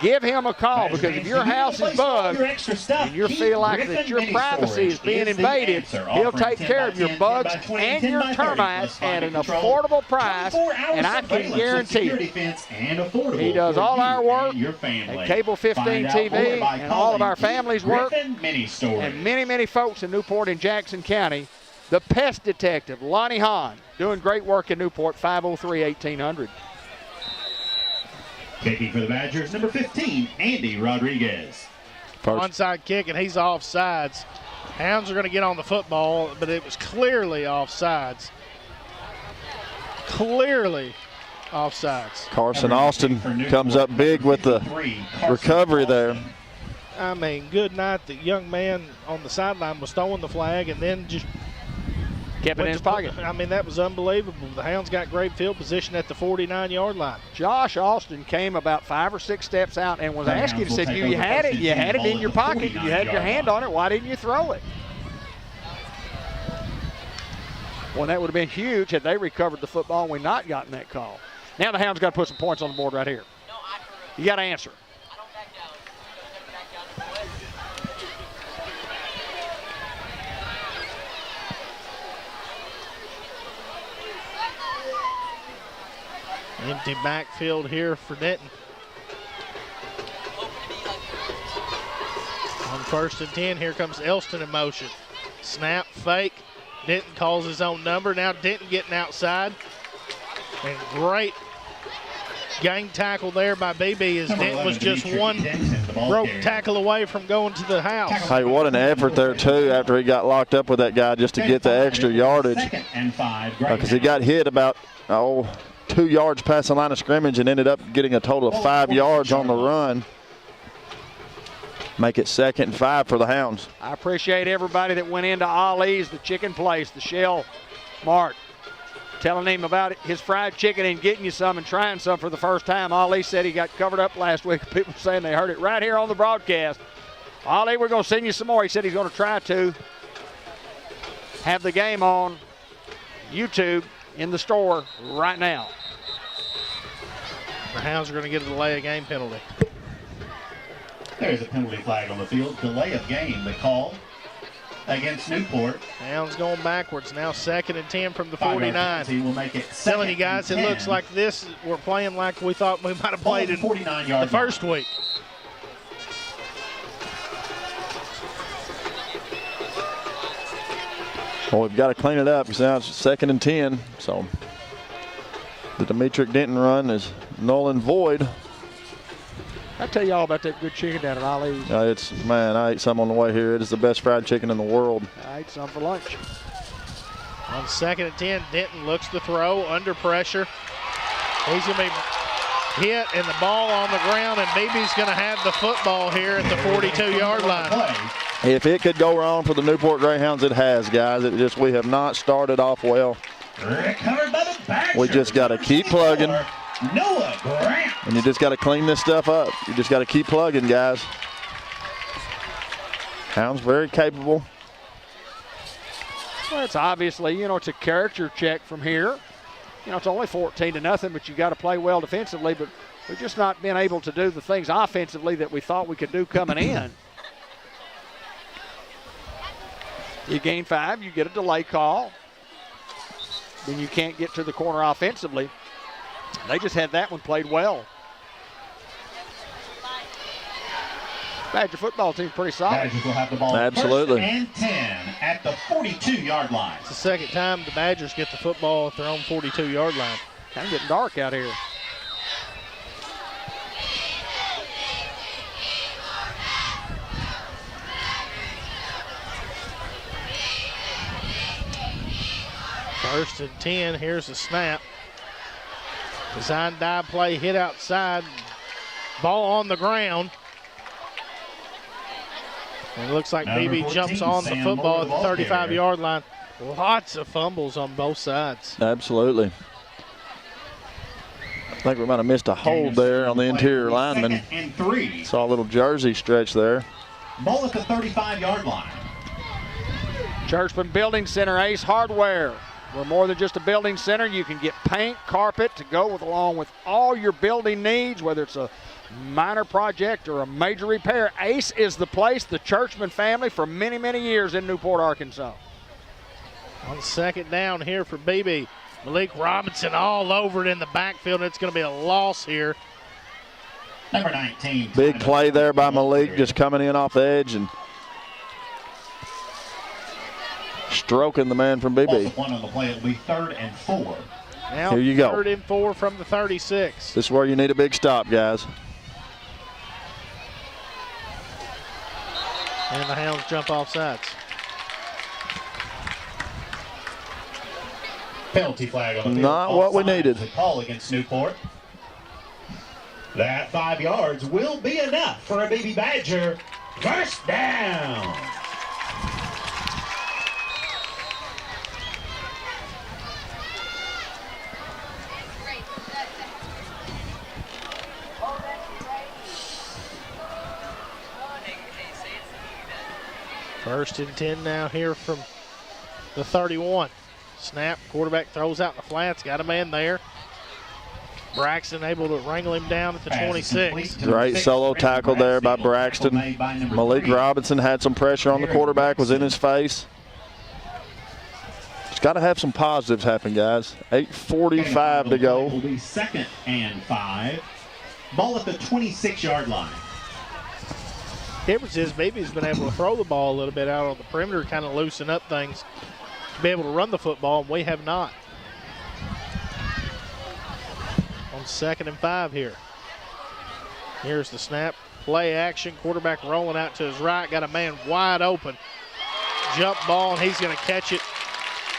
[SPEAKER 2] Give him a call, because if your house is bugged and you feel like that your privacy is being invaded, he'll take care of your bugs and your termites at an affordable price, and I can guarantee you, he does all our work at Cable 15 TV and all of our family's work, and many, many folks in Newport and Jackson County. The pest detective, Lonnie Hahn, doing great work in Newport, 503-1800.
[SPEAKER 1] Kicking for the Badgers, number 15, Andy Rodriguez.
[SPEAKER 4] Onside kick, and he's offsides. Hounds are going to get on the football, but it was clearly offsides. Clearly offsides.
[SPEAKER 3] Carson Austin comes up big with the recovery there.
[SPEAKER 4] I mean, good night. The young man on the sideline was throwing the flag and then just
[SPEAKER 2] Kept it in his pocket.
[SPEAKER 4] I mean, that was unbelievable. The Hounds got great field position at the 49-yard line.
[SPEAKER 2] Josh Austin came about 5 or 6 steps out and was asking, said, you had it in your pocket, you had your hand on it, why didn't you throw it? Well, that would have been huge had they recovered the football and we not gotten that call. Now the Hounds got to put some points on the board right here. You got to answer.
[SPEAKER 4] Empty backfield here for Denton. On 1st and 10, here comes Elston in motion. Snap, fake. Denton calls his own number. Now Denton getting outside. And great gang tackle there by Beebe as Denton was just one rope tackle away from going to the house.
[SPEAKER 3] Hey, what an effort there, too, after he got locked up with that guy just to get the extra yardage. Because he got hit about, 2 yards past the line of scrimmage and ended up getting a total of 5 yards on the run. Make it 2nd and 5 for the Hounds.
[SPEAKER 2] I appreciate everybody that went into Ollie's, the chicken place, the Shell Mart, telling him about his fried chicken and getting you some and trying some for the first time. Ollie said he got covered up last week. People saying they heard it right here on the broadcast. Ollie, we're going to send you some more. He said he's going to try to have the game on YouTube in the store right now.
[SPEAKER 4] The Hounds are going to get a delay of game penalty.
[SPEAKER 1] There's a penalty flag on the field. Delay of game, the call against Newport.
[SPEAKER 4] Hounds going backwards. Now 2nd and 10 from the 49.
[SPEAKER 1] He will make it
[SPEAKER 4] Telling you guys, it looks like this. We're playing like we thought we might have played in the first week.
[SPEAKER 3] Well, we've got to clean it up because now it's 2nd and 10. So the Demetric Denton run is null and void.
[SPEAKER 2] I tell you all about that good chicken down at Ollie's.
[SPEAKER 3] Man, I ate some on the way here. It is the best fried chicken in the world.
[SPEAKER 2] I ate some for lunch.
[SPEAKER 4] On 2nd and 10, Denton looks to throw under pressure. He's going to be hit and the ball on the ground, and Beebe's going to have the football here at the 42-yard line.
[SPEAKER 3] If it could go wrong for the Newport Greyhounds, it has, guys. We have not started off well.
[SPEAKER 1] Recovered by the Badgers.
[SPEAKER 3] We just got to keep plugging.
[SPEAKER 1] Noah Grant.
[SPEAKER 3] And you just got to clean this stuff up. You just got to keep plugging, guys. Hounds very capable.
[SPEAKER 2] Well, it's obviously, it's a character check from here. It's only 14-0, but you got to play well defensively, but we've just not been able to do the things offensively that we thought we could do coming in. You gain 5, you get a delay call. Then you can't get to the corner offensively. They just had that one played well. Badger football team's pretty solid.
[SPEAKER 1] Badgers will have the ball.
[SPEAKER 3] Absolutely.
[SPEAKER 1] 1st and 10 at the 42-yard line.
[SPEAKER 4] It's the second time the Badgers get the football at their own 42-yard line.
[SPEAKER 2] Kind of getting dark out here.
[SPEAKER 4] First and 10, here's the snap. Design dive play, hit outside. Ball on the ground. And it looks like Beebe jumps on the football at the 35-yard line. Lots of fumbles on both sides.
[SPEAKER 3] Absolutely. I think we might have missed a hold there on the interior lineman.
[SPEAKER 1] 2nd and 3.
[SPEAKER 3] Saw a little jersey stretch there.
[SPEAKER 1] Ball at the 35-yard line.
[SPEAKER 2] Churchman Building Center, Ace Hardware. We're more than just a building center. You can get paint, carpet to go along with all your building needs, whether it's a minor project or a major repair. Ace is the place, the Churchman family for many, many years in Newport, Arkansas.
[SPEAKER 4] On 2nd down here for Beebe. Malik Robinson all over it in the backfield. It's going to be a loss here.
[SPEAKER 1] Number 19.
[SPEAKER 3] Big play there by Malik, just coming in off the edge and stroking the man from Beebe.
[SPEAKER 1] One on the play. It'll be 3rd and 4.
[SPEAKER 4] Now
[SPEAKER 3] here you go.
[SPEAKER 4] 3rd and 4 from the 36.
[SPEAKER 3] This is where you need a big stop, guys.
[SPEAKER 4] And the Hounds jump off sides.
[SPEAKER 1] Penalty flag on the field.
[SPEAKER 3] Not what we needed.
[SPEAKER 1] The call against Newport. That 5 yards will be enough for a Beebe Badger. 1st down.
[SPEAKER 4] First and 10 now here from the 31. Snap, quarterback throws out in the flats, got a man there. Braxton able to wrangle him down at the 26.
[SPEAKER 3] Great solo tackle there by Braxton. Malik Robinson had some pressure on the quarterback, was in his face. Just got to have some positives happen, guys. 8:45 to go.
[SPEAKER 1] Will be 2nd and 5. Ball at the 26-yard line.
[SPEAKER 4] Difference is Beebe's been able to throw the ball a little bit out on the perimeter, kind of loosen up things to be able to run the football, and we have not. On 2nd and 5 here. Here's the snap. Play action. Quarterback rolling out to his right. Got a man wide open. Jump ball, and he's going to catch it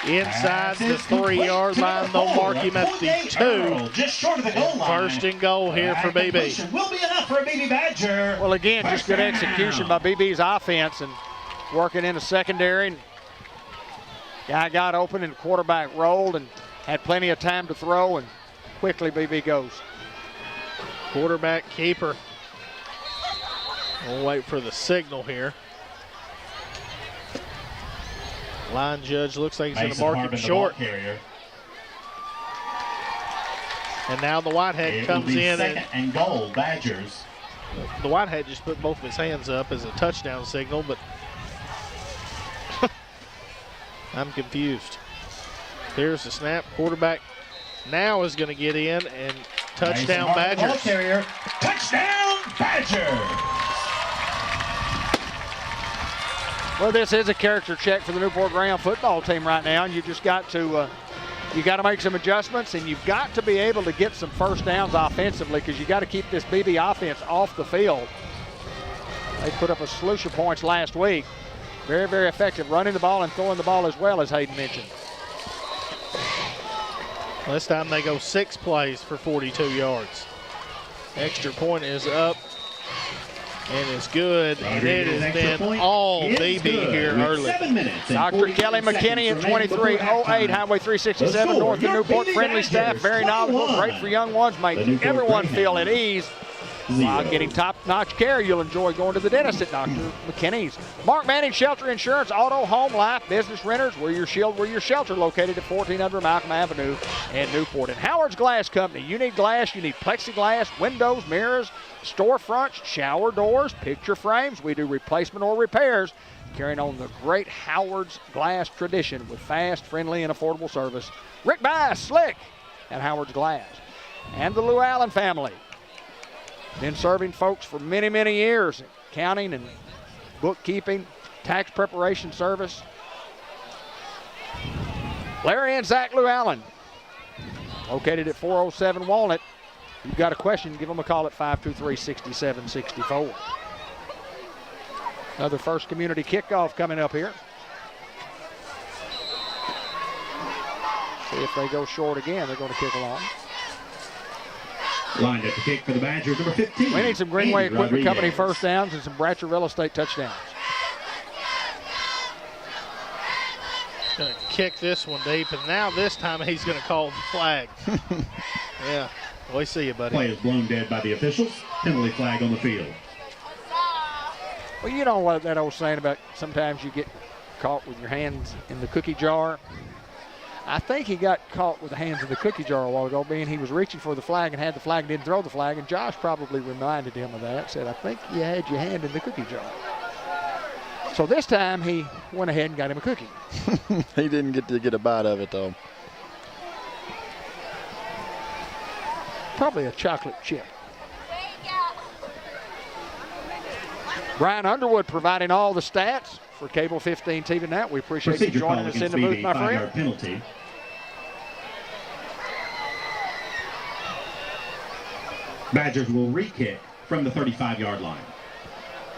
[SPEAKER 4] inside the 3-yard line. They'll mark him at the 2.
[SPEAKER 1] Just short of the goal line.
[SPEAKER 4] 1st and goal here for Beebe.
[SPEAKER 1] Will be enough for a Beebe Badger.
[SPEAKER 2] Well, again, just good execution by Beebe's offense and working in the secondary. And guy got open and the quarterback rolled and had plenty of time to throw, and quickly Beebe goes.
[SPEAKER 4] Quarterback keeper. We'll wait for the signal here. Line judge looks like he's going to mark him short. And now the Whitehead comes in.
[SPEAKER 1] 2nd and goal, Badgers.
[SPEAKER 4] The Whitehead just put both of his hands up as a touchdown signal, but I'm confused. There's the snap. Quarterback now is going to get in, and touchdown Badgers.
[SPEAKER 1] Touchdown Badgers.
[SPEAKER 2] Well, this is a character check for the Newport Greyhound football team right now, and you just got to make some adjustments, and you've got to be able to get some first downs offensively, because you got to keep this Beebe offense off the field. They put up a solution points last week. Very, very effective running the ball and throwing the ball as well, as Hayden mentioned.
[SPEAKER 4] This time they go 6 plays for 42 yards. Extra point is up. And it's good, and it has been all Beebe here early.
[SPEAKER 2] Dr. Kelly McKinney at 2308, Highway 367 north of Newport. Friendly staff, very knowledgeable, great for young ones, make everyone feel at ease. While getting top-notch care, you'll enjoy going to the dentist at Dr. McKinney's. Mark Manning Shelter Insurance, auto, home, life, business renters. We're your shelter located at 1400 Malcolm Avenue in Newport. And Howard's Glass Company. You need glass, you need plexiglass, windows, mirrors, storefronts, shower doors, picture frames. We do replacement or repairs, carrying on the great Howard's Glass tradition with fast, friendly, and affordable service. Rick Bass, Slick, and Howard's Glass. And the Lou Allen family. Been serving folks for many, many years, accounting and bookkeeping, tax preparation service. Larry and Zach Lou Allen, located at 407 Walnut. If you've got a question, give them a call at 523-6764. Another First Community kickoff coming up here. See if they go short again, they're going to kick along.
[SPEAKER 1] Lined up to kick for the Badgers, number 15.
[SPEAKER 2] We need some Greenway Equipment Company first downs and some Bratcher Real Estate touchdowns.
[SPEAKER 4] Going to kick this one deep, and now this time he's going to call the flag. Yeah, we see you, buddy.
[SPEAKER 1] Play is blown dead by the officials. Penalty flag on the field.
[SPEAKER 2] Well, you know what that old saying about sometimes you get caught with your hands in the cookie jar. I think he got caught with the hands in the cookie jar a while ago, being he was reaching for the flag and had the flag and didn't throw the flag, and Josh probably reminded him of that, said, I think you had your hand in the cookie jar. So this time he went ahead and got him a cookie.
[SPEAKER 3] He didn't get to get a bite of it, though.
[SPEAKER 2] Probably a chocolate chip. Brian Underwood providing all the stats for Cable 15 TV Net. We appreciate you joining us in the booth, my friend.
[SPEAKER 1] Penalty. Badgers will re-kick from the 35-yard line.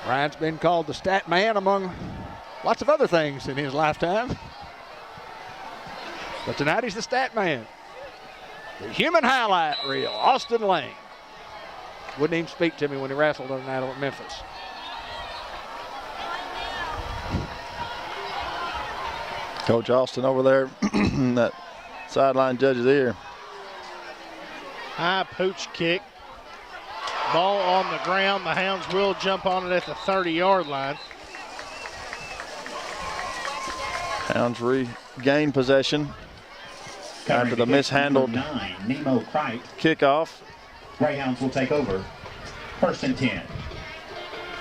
[SPEAKER 2] Brian's been called the stat man among lots of other things in his lifetime. But tonight he's the stat man. The human highlight reel, Austin Lane. Wouldn't even speak to me when he wrestled the other night over at Memphis.
[SPEAKER 3] Coach Austin over there, that sideline judge's ear.
[SPEAKER 4] High pooch kick. Ball on the ground. The Hounds will jump on it at the 30-yard line.
[SPEAKER 3] Hounds regain possession after the mishandled kickoff.
[SPEAKER 1] Greyhounds will take over. 1st and 10.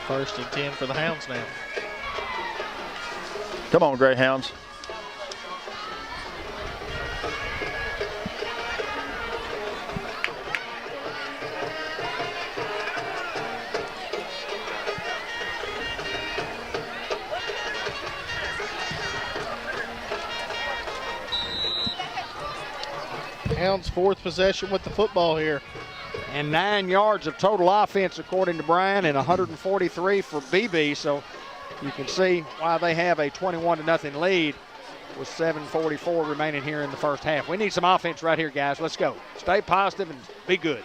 [SPEAKER 4] 1st and 10 for the Hounds now.
[SPEAKER 3] Come on, Greyhounds.
[SPEAKER 4] Hounds 4th possession with the football here.
[SPEAKER 2] And 9 yards of total offense according to Brian, and 143 for Beebe. So you can see why they have a 21-0 lead with 7:44 remaining here in the first half. We need some offense right here, guys. Let's go. Stay positive and be good.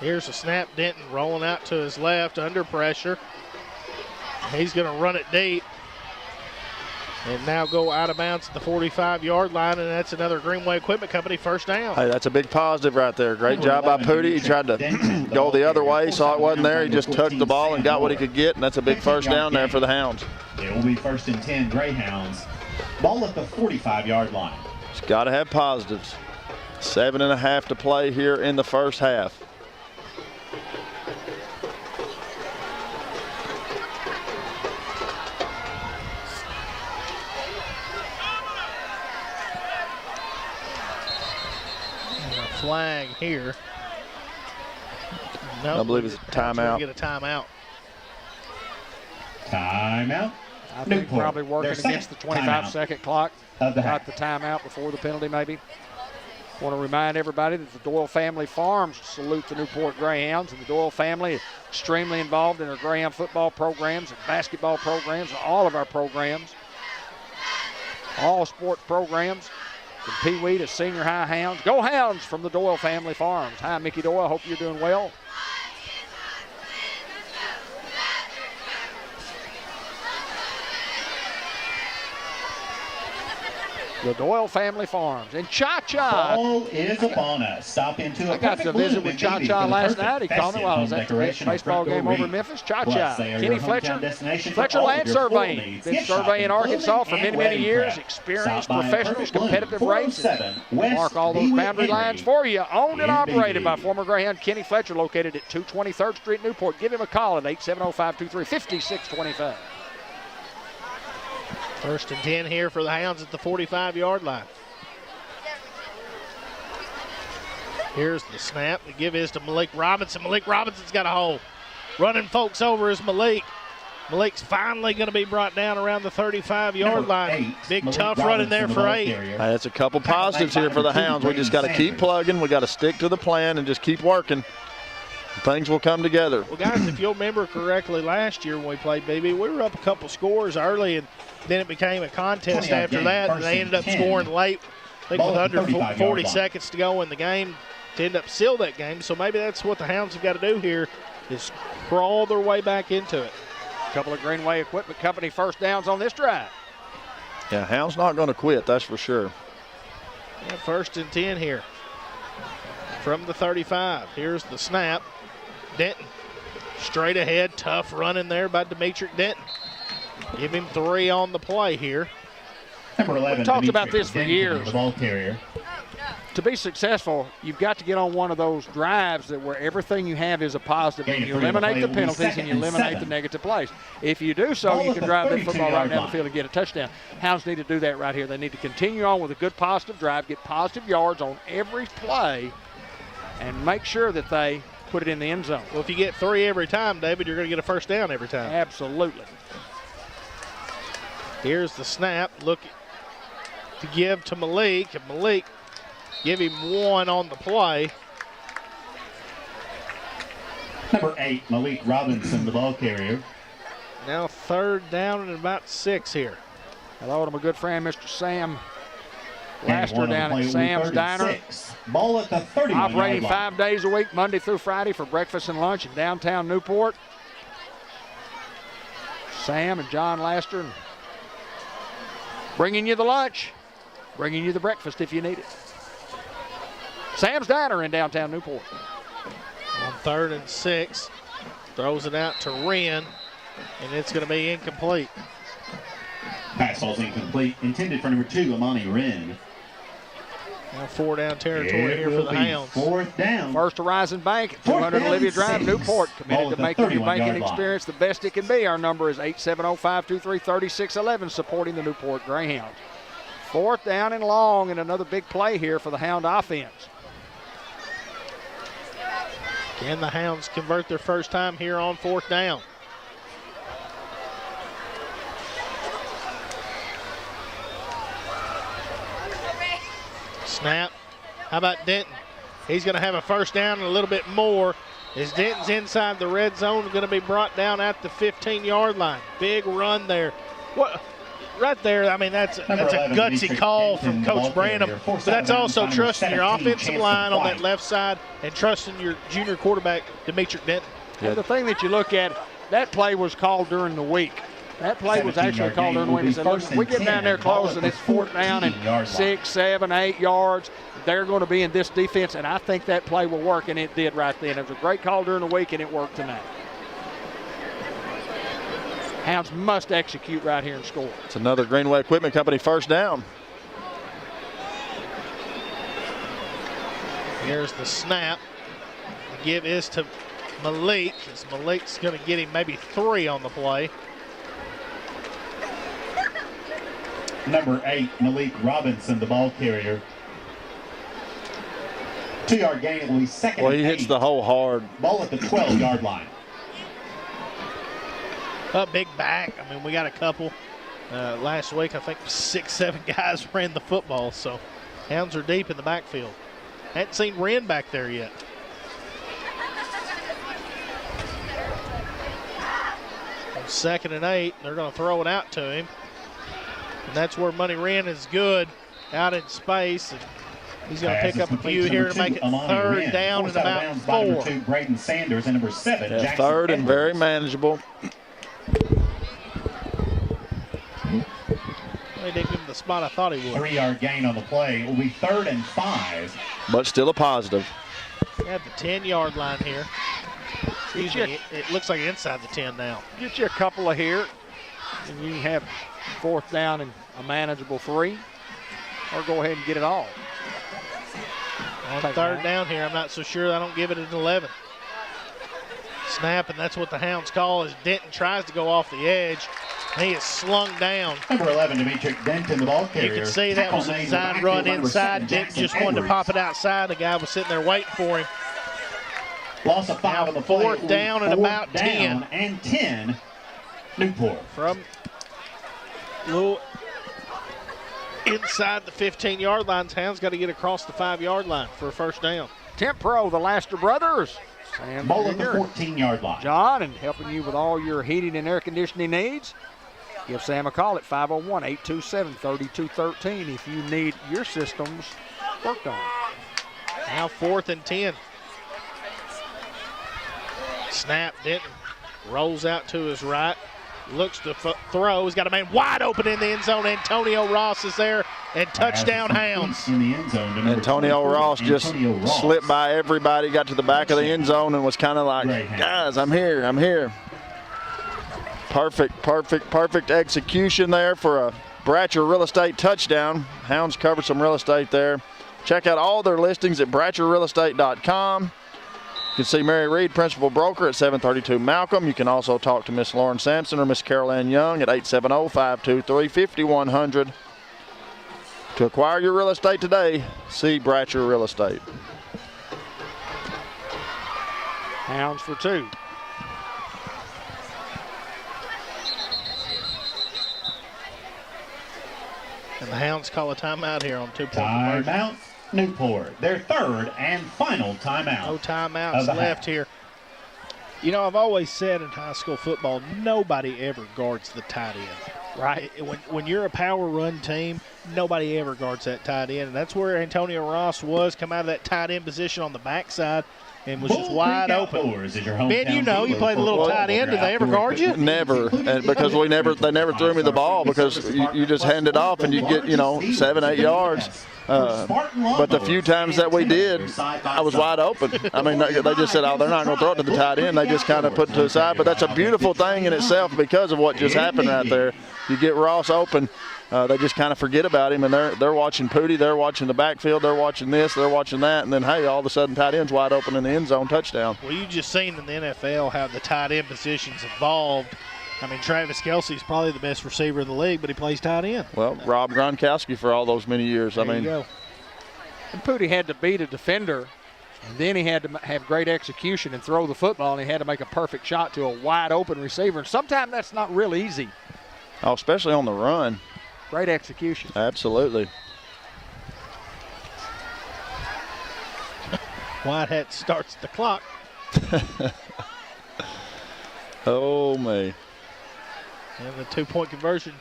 [SPEAKER 4] Here's a snap. Denton rolling out to his left under pressure. He's going to run it deep. And now go out of bounds at the 45-yard line, and that's another Greenway Equipment Company first down.
[SPEAKER 3] Hey, that's a big positive right there. Great job by Pooty. He tried to go the other way, saw it wasn't there. He just tucked the ball and got what he could get, and that's a big first down there for the Hounds.
[SPEAKER 1] It will be 1st and 10 Greyhounds. Ball at the 45-yard line.
[SPEAKER 3] It's got to have positives. 7.5 to play here in the first half.
[SPEAKER 4] Flag here. No,
[SPEAKER 3] I believe it's a timeout.
[SPEAKER 4] Get a timeout.
[SPEAKER 1] Timeout.
[SPEAKER 2] I think
[SPEAKER 1] Newport.
[SPEAKER 2] probably working against the 25-second clock.
[SPEAKER 1] Of the
[SPEAKER 2] Got
[SPEAKER 1] half.
[SPEAKER 2] the timeout before the penalty, maybe. Want to remind everybody that the Doyle family farms salute the Newport Greyhounds, and the Doyle family is extremely involved in our Greyhound football programs and basketball programs, all of our programs, all sports programs. From Pee Wee to senior high Hounds. Go Hounds from the Doyle family farms. Hi, Mickey Doyle. Hope you're doing well. The Doyle family farms. And Cha-Cha.
[SPEAKER 1] Ball is upon us. Stop into
[SPEAKER 2] I got to visit with Cha-Cha last night. He called me while I was at the baseball game over in Memphis. Cha-Cha. Kenny Fletcher. Fletcher Land Surveying. Been surveying Arkansas for many, many years. Experienced professionals, competitive rates. Mark all those boundary lines for you. Owned and operated by former Greyhound Kenny Fletcher, located at 223rd Street, Newport. Give him a call at 870-523-5625.
[SPEAKER 4] 1st and 10 here for the Hounds at the 45-yard line. Here's the snap. The give is to Malik Robinson. Malik Robinson's got a hole. Running folks over is Malik. Malik's finally going to be brought down around the 35-yard line. Big tough running there for 8.
[SPEAKER 3] Hey, that's a couple positives here for the Hounds. We just got to keep plugging. We got to stick to the plan and just keep working. Things will come together.
[SPEAKER 4] Well, guys, if you'll remember correctly, last year when we played Beebe, we were up a couple scores early, and then it became a contest after that, and they ended up scoring late. I think with under 40 seconds to go in the game to end up seal that game. So maybe that's what the Hounds have got to do here, is crawl their way back into it.
[SPEAKER 2] A couple of Greenway Equipment Company first downs on this drive.
[SPEAKER 3] Yeah, Hounds not going to quit, that's for sure.
[SPEAKER 4] Yeah, 1st and 10 here from the 35. Here's the snap. Denton straight ahead, tough running there by Demetric Denton. Give him 3 on the play here.
[SPEAKER 1] Number 11,
[SPEAKER 2] we've talked about this for years.
[SPEAKER 1] The ball carrier.
[SPEAKER 2] To be successful, you've got to get on one of those drives that where everything you have is a positive, and you eliminate the penalties and you eliminate the negative plays. If you do so, you can drive that football right down the field and get a touchdown. Hounds need to do that right here. They need to continue on with a good positive drive, get positive yards on every play, and make sure that they put it in the end zone.
[SPEAKER 4] Well, if you get 3 every time, David, you're going to get a first down every time.
[SPEAKER 2] Absolutely.
[SPEAKER 4] Here's the snap. Look to give to Malik. And Malik, give him 1 on the play.
[SPEAKER 1] Number 8, Malik Robinson, the ball carrier.
[SPEAKER 4] Now 3rd down and about 6 here.
[SPEAKER 2] Hello to my good friend, Mr. Sam Laster down at Sam's Diner.
[SPEAKER 1] Ball at the 31-yard line.
[SPEAKER 2] Operating 5 days a week, Monday through Friday, for breakfast and lunch in downtown Newport. Sam and John Laster bringing you the lunch, bringing you the breakfast if you need it. Sam's Diner in downtown Newport.
[SPEAKER 4] On 3rd and 6, throws it out to Wren, and it's going to be incomplete.
[SPEAKER 1] Pass ball's incomplete. Intended for number 2, Amani Wren.
[SPEAKER 4] Now 4 down territory here for the Hounds.
[SPEAKER 1] 4th down.
[SPEAKER 2] First Horizon Bank, 200 Olivia Drive, Newport, committed to making your banking experience the best it can be. Our number is 870-523-3611, supporting the Newport Greyhounds. 4th down and long, and another big play here for the Hound offense.
[SPEAKER 4] Can the Hounds convert their first time here on 4th down? Snap. How about Denton? He's going to have a first down and a little bit more. As Denton's inside the red zone, going to be brought down at the 15-yard line. Big run there. What? Right there, I mean, that's a gutsy call from Coach Branham. But that's also trusting your offensive line on that left side and trusting your junior quarterback, Demetric Denton.
[SPEAKER 2] Yeah, the thing that you look at, that play was called during the week. That play was actually called during the week. They said, look, if we get down there close and it's 4th down and 6, 7, 8 yards, they're going to be in this defense, and I think that play will work, and it did right then. It was a great call during the week, and it worked tonight. Hounds must execute right here and score.
[SPEAKER 3] It's another Greenway Equipment Company first down.
[SPEAKER 4] Here's the snap. The give is to Malik, as Malik's going to get him maybe 3 on the play.
[SPEAKER 1] Number 8, Malik Robinson, the ball carrier. 2-yard gain. It will be 2nd
[SPEAKER 3] Well, he
[SPEAKER 1] and
[SPEAKER 3] hits
[SPEAKER 1] 8.
[SPEAKER 3] the hole hard.
[SPEAKER 1] Ball at the 12-yard line.
[SPEAKER 4] A big back. I mean, we got a couple. Last week, I think 6, 7 guys ran the football, so Hounds are deep in the backfield. Hadn't seen Wren back there yet. On 2nd and 8, they're going to throw it out to him. And that's where Money Wren is good, out in space. And he's going to pick up a few here to make it 3rd down and about 4.
[SPEAKER 1] Number 2, Braden Sanders, and number 7,
[SPEAKER 3] Yeah,
[SPEAKER 1] Jackson
[SPEAKER 3] 3rd and
[SPEAKER 1] Edwards.
[SPEAKER 3] very manageable.
[SPEAKER 4] They didn't give him the spot I thought he would.
[SPEAKER 1] 3-yard gain on the play. It will be 3rd and 5.
[SPEAKER 3] But still a positive.
[SPEAKER 4] They have the 10-yard line here. Usually it looks like inside the 10 now.
[SPEAKER 2] Get you a couple of here, and you can have 4th down and a manageable 3, or go ahead and get it all.
[SPEAKER 4] On 3rd down here, I'm not so sure I don't give it an 11. Snap, and that's what the Hounds call as Denton tries to go off the edge. He is slung down.
[SPEAKER 1] Number 11, Demetric Denton, the ball carrier.
[SPEAKER 4] You can see that was a design run inside. Denton just wanted to pop it outside. The guy was sitting there waiting for him.
[SPEAKER 1] Loss of 5 on the play.
[SPEAKER 4] 4th down and about 10.
[SPEAKER 1] And 10, Newport.
[SPEAKER 4] From little inside the 15-yard line, Hounds got to get across the 5-yard line for a first down.
[SPEAKER 2] Tempro, the Laster brothers. Sam
[SPEAKER 1] Ball at the
[SPEAKER 2] Jr.,
[SPEAKER 1] 14-yard line.
[SPEAKER 2] John, and helping you with all your heating and air conditioning needs. Give Sam a call at 501-827-3213 if you need your systems worked on.
[SPEAKER 4] Now 4th and 10. Snap, Denton rolls out to his right. Looks to throw. He's got a man wide open in the end zone. Antonio Ross is there, and touchdown Hounds.
[SPEAKER 1] In the end zone.
[SPEAKER 3] Antonio Ross just slipped by everybody, got to the back of the end zone, and was kind of like, guys, I'm here, I'm here. Perfect execution there for a Bratcher Real Estate touchdown. Hounds covered some real estate there. Check out all their listings at BratcherRealEstate.com. You can see Mary Reed, Principal Broker, at 732 Malcolm. You can also talk to Miss Lauren Sampson or Miss Carol Ann Young at 870-523-5100. To acquire your real estate today, see Bratcher Real Estate.
[SPEAKER 2] Hounds for 2.
[SPEAKER 4] And the Hounds call a timeout here on 2-point conversion.
[SPEAKER 1] Timeout, Newport. Their 3rd and final timeout.
[SPEAKER 4] No timeouts left here. You know, I've always said in high school football, nobody ever guards the tight end. Right? When you're a power run team, nobody ever guards that tight end. And that's where Antonio Ross was, come out of that tight end position on the backside and was just wide open. Ben, you know, you played a little tight end. Did they ever guard you?
[SPEAKER 3] Never, and because they never threw me the ball because you just hand it off and you get 7, 8 yards. But the few times that we did, I was wide open. I mean, they just said, "Oh, they're not going to throw it to the tight end." They just kind of put it to the side. But that's a beautiful thing in itself because of what just happened right there. You get Ross open. They just kind of forget about him, and they're watching Pooty, they're watching the backfield, they're watching this, they're watching that, and then, hey, all of a sudden tight end's wide open in the end zone, touchdown.
[SPEAKER 4] Well, you just seen in the NFL how the tight end positions evolved. I mean, Travis Kelce's probably the best receiver in the league, but he plays tight end.
[SPEAKER 3] Well, Rob Gronkowski for all those many years.
[SPEAKER 4] There you go.
[SPEAKER 2] And Pooty had to beat a defender, and then he had to have great execution and throw the football, and he had to make a perfect shot to a wide open receiver. And sometimes that's not real easy.
[SPEAKER 3] Oh, especially on the run.
[SPEAKER 2] Great execution.
[SPEAKER 3] Absolutely.
[SPEAKER 4] Whitehead starts the clock.
[SPEAKER 3] Oh, me.
[SPEAKER 4] And the 2-point conversion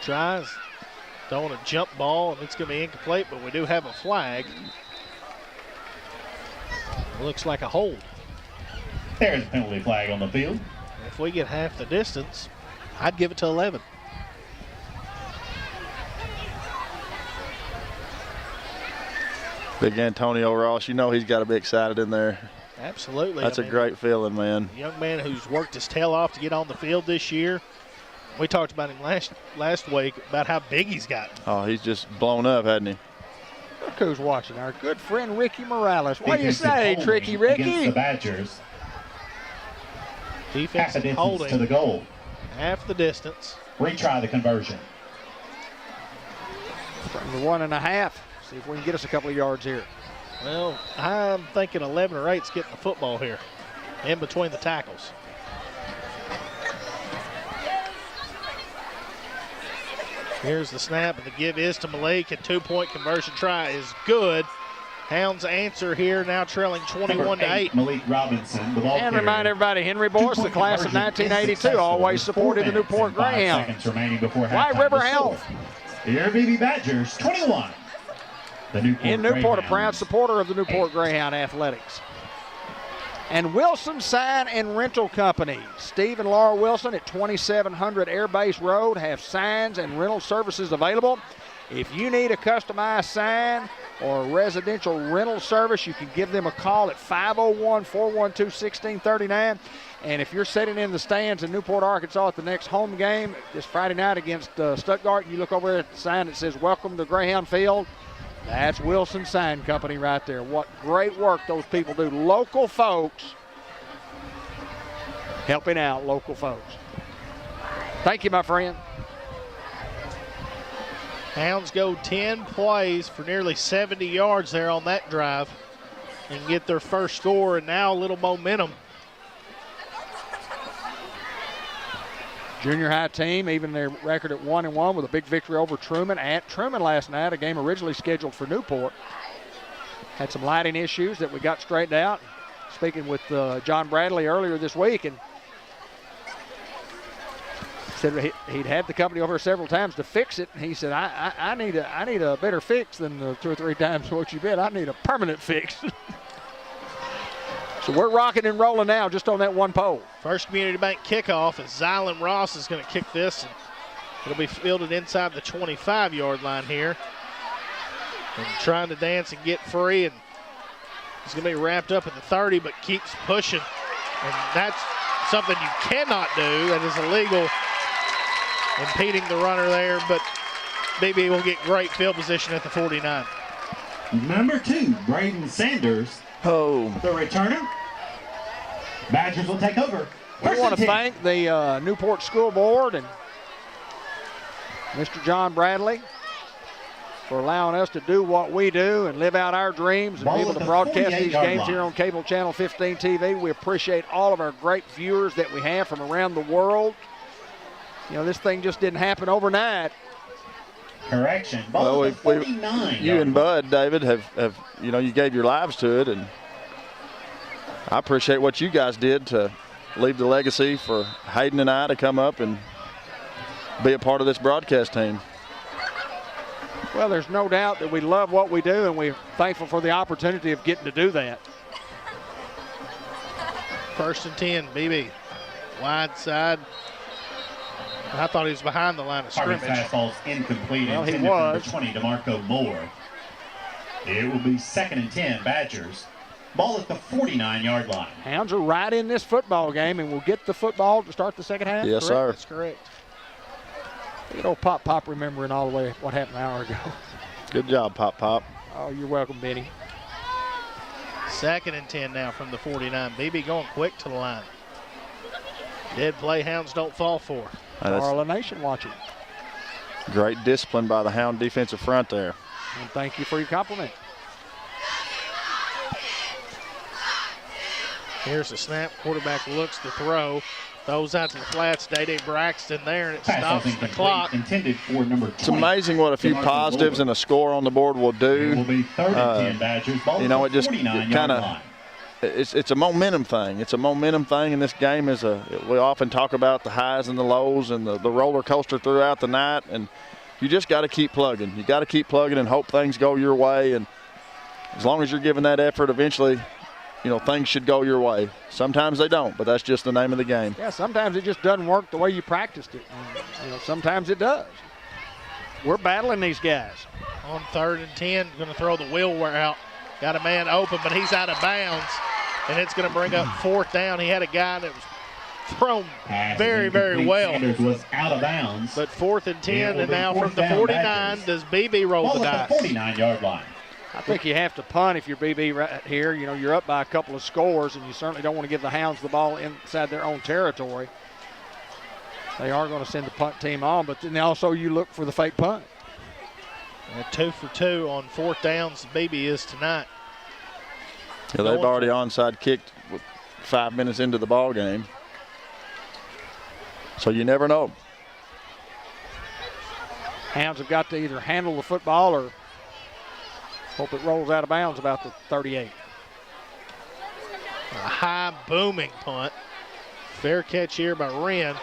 [SPEAKER 4] tries. Throwing a jump ball, and it's going to be incomplete, but we do have a flag. It looks like a hold.
[SPEAKER 1] There's a penalty flag on the field.
[SPEAKER 4] If we get half the distance, I'd give it to 11.
[SPEAKER 3] Big Antonio Ross, he's got to be excited in there.
[SPEAKER 4] Absolutely.
[SPEAKER 3] That's a great feeling, man.
[SPEAKER 4] A young man who's worked his tail off to get on the field this year. We talked about him last week about how big he's gotten.
[SPEAKER 3] Oh, he's just blown up, hasn't he?
[SPEAKER 2] Look who's watching, our good friend Ricky Morales. What do you say, Tricky Ricky?
[SPEAKER 1] Against the Badgers.
[SPEAKER 4] Defense
[SPEAKER 1] half the distance
[SPEAKER 4] holding
[SPEAKER 1] to the goal.
[SPEAKER 4] half the distance.
[SPEAKER 1] Retry the conversion.
[SPEAKER 2] From the 1.5. See if we can get us a couple of yards here.
[SPEAKER 4] Well, I'm thinking 11 or 8's getting the football here in between the tackles. Here's the snap, and the give is to Malik. A 2-point conversion try is good. Hounds answer here, now trailing 21-8.
[SPEAKER 1] Malik Robinson, the ball
[SPEAKER 2] And
[SPEAKER 1] carrier.
[SPEAKER 2] remind everybody, Henry Boyce, the class of 1982, always supported the Newport Greyhounds. White River Health.
[SPEAKER 1] Your Beebe Badgers, 21. The Newport
[SPEAKER 2] In Newport, a
[SPEAKER 1] Greyhounds.
[SPEAKER 2] proud supporter of the Newport Greyhound Athletics. And Wilson Sign and Rental Company. Steve and Laura Wilson at 2700 Air Base Road have signs and rental services available. If you need a customized sign or a residential rental service, you can give them a call at 501-412-1639. And if you're sitting in the stands in Newport, Arkansas at the next home game this Friday night against Stuttgart, and you look over there at the sign that says, "Welcome to Greyhound Field," that's Wilson Sign Company right there. What great work those people do. Local folks helping out local folks. Thank you, my friend.
[SPEAKER 4] Hounds go 10 plays for nearly 70 yards there on that drive and get their first score, and now a little momentum.
[SPEAKER 2] Junior high team, even their record at 1-1 with a big victory over Truman at Truman last night, a game originally scheduled for Newport. Had some lighting issues that we got straightened out. Speaking with John Bradley earlier this week, and said he'd had the company over several times to fix it. He said, I need a better fix than the 2 or 3 times what you bid. I need a permanent fix. So we're rocking and rolling now just on that one pole.
[SPEAKER 4] First Community Bank kickoff, as Zylan Ross is going to kick this, and it'll be fielded inside the 25-yard line here. And trying to dance and get free, and he's going to be wrapped up at the 30, but keeps pushing. And that's something you cannot do. That is illegal, impeding the runner there, but Beebe will get great field position at the 49.
[SPEAKER 1] Number 2, Braden Sanders.
[SPEAKER 3] Oh.
[SPEAKER 1] The returner. Badgers will take over.
[SPEAKER 2] We want to thank the Newport School Board and Mr. John Bradley for allowing us to do what we do and live out our dreams and be able to broadcast these games here on Cable Channel 15 TV. We appreciate all of our great viewers that we have from around the world. You know, this thing just didn't happen overnight.
[SPEAKER 1] Correction. Ball at the 49.
[SPEAKER 3] You and Bud, David, have you gave your lives to it, and I appreciate what you guys did to leave the legacy for Hayden and I to come up and be a part of this broadcast team.
[SPEAKER 2] Well, there's no doubt that we love what we do, and we're thankful for the opportunity of getting to do that.
[SPEAKER 4] 1st and 10, Beebe. Wide side. I thought he was behind the line of
[SPEAKER 1] Harvey's
[SPEAKER 4] scrimmage.
[SPEAKER 1] pass ball's incomplete.
[SPEAKER 2] Well, he
[SPEAKER 1] intended for number
[SPEAKER 2] was.
[SPEAKER 1] 20, DeMarco Moore. It will be 2nd and 10, Badgers. Ball at the 49-yard line.
[SPEAKER 2] Hounds are right in this football game, and we'll get the football to start the second half.
[SPEAKER 3] Yes,
[SPEAKER 2] correct?
[SPEAKER 3] sir.
[SPEAKER 4] That's correct.
[SPEAKER 2] Good old Pop remembering all the way what happened an hour ago.
[SPEAKER 3] Good job, Pop.
[SPEAKER 2] Oh, you're welcome, Benny.
[SPEAKER 4] 2nd and 10 now from the 49. Beebe going quick to the line. Dead play, Hounds don't fall for.
[SPEAKER 3] That's
[SPEAKER 2] Carla Nation watching.
[SPEAKER 3] great discipline by the Hound defensive front there.
[SPEAKER 2] And thank you for your compliment.
[SPEAKER 4] Here's the snap. Quarterback looks to throw. Throws out to the flats. Day Braxton there, and it
[SPEAKER 1] Pass
[SPEAKER 4] stops
[SPEAKER 1] ball's
[SPEAKER 4] the
[SPEAKER 1] incomplete.
[SPEAKER 4] clock.
[SPEAKER 1] Intended for number 20.
[SPEAKER 3] It's amazing what a few
[SPEAKER 1] DeMarco
[SPEAKER 3] positives
[SPEAKER 1] Moore.
[SPEAKER 3] and a score on the board will
[SPEAKER 1] It will
[SPEAKER 3] do.
[SPEAKER 1] be 3rd and 10, Badgers. Ball
[SPEAKER 3] You
[SPEAKER 1] at
[SPEAKER 3] know,
[SPEAKER 1] the
[SPEAKER 3] it just
[SPEAKER 1] 49-yard
[SPEAKER 3] kind of
[SPEAKER 1] line.
[SPEAKER 3] it's a momentum thing. It's a momentum thing, and this game is we often talk about the highs and the lows and the roller coaster throughout the night, and you just got to keep plugging. You got to keep plugging and hope things go your way, and as long as you're giving that effort, eventually, you know, things should go your way. Sometimes they don't, but that's just the name of the game.
[SPEAKER 2] Yeah, sometimes it just doesn't work the way you practiced it. And, you know, sometimes it does. We're battling these guys.
[SPEAKER 4] On 3rd and 10, going to throw the wheel wear out. Got a man open, but he's out of bounds, and it's going to bring up 4th down. He had a guy that was thrown
[SPEAKER 1] Pass is
[SPEAKER 4] very, very
[SPEAKER 1] incomplete.
[SPEAKER 4] well.
[SPEAKER 1] Sanders was out of bounds.
[SPEAKER 4] But 4th and 10,
[SPEAKER 1] It will
[SPEAKER 4] and
[SPEAKER 1] be
[SPEAKER 4] now
[SPEAKER 1] 4th
[SPEAKER 4] from the
[SPEAKER 1] down,
[SPEAKER 4] 49,
[SPEAKER 1] Badgers.
[SPEAKER 4] does Beebe roll
[SPEAKER 1] Ball
[SPEAKER 4] the
[SPEAKER 1] at
[SPEAKER 4] dice?
[SPEAKER 1] the 49-yard line.
[SPEAKER 2] I think you have to punt if you're BB right here. You know, you're up by a couple of scores, and you certainly don't want to give the Hounds the ball inside their own territory. They are going to send the punt team on, but then also you look for the fake punt.
[SPEAKER 4] And 2 for 2 on 4th downs. Beebe is tonight.
[SPEAKER 3] Yeah, they've already onside kicked with 5 minutes into the ball game, so you never know.
[SPEAKER 2] Hounds have got to either handle the football or hope it rolls out of bounds about the 38.
[SPEAKER 4] A high booming punt. Fair catch here by Wren,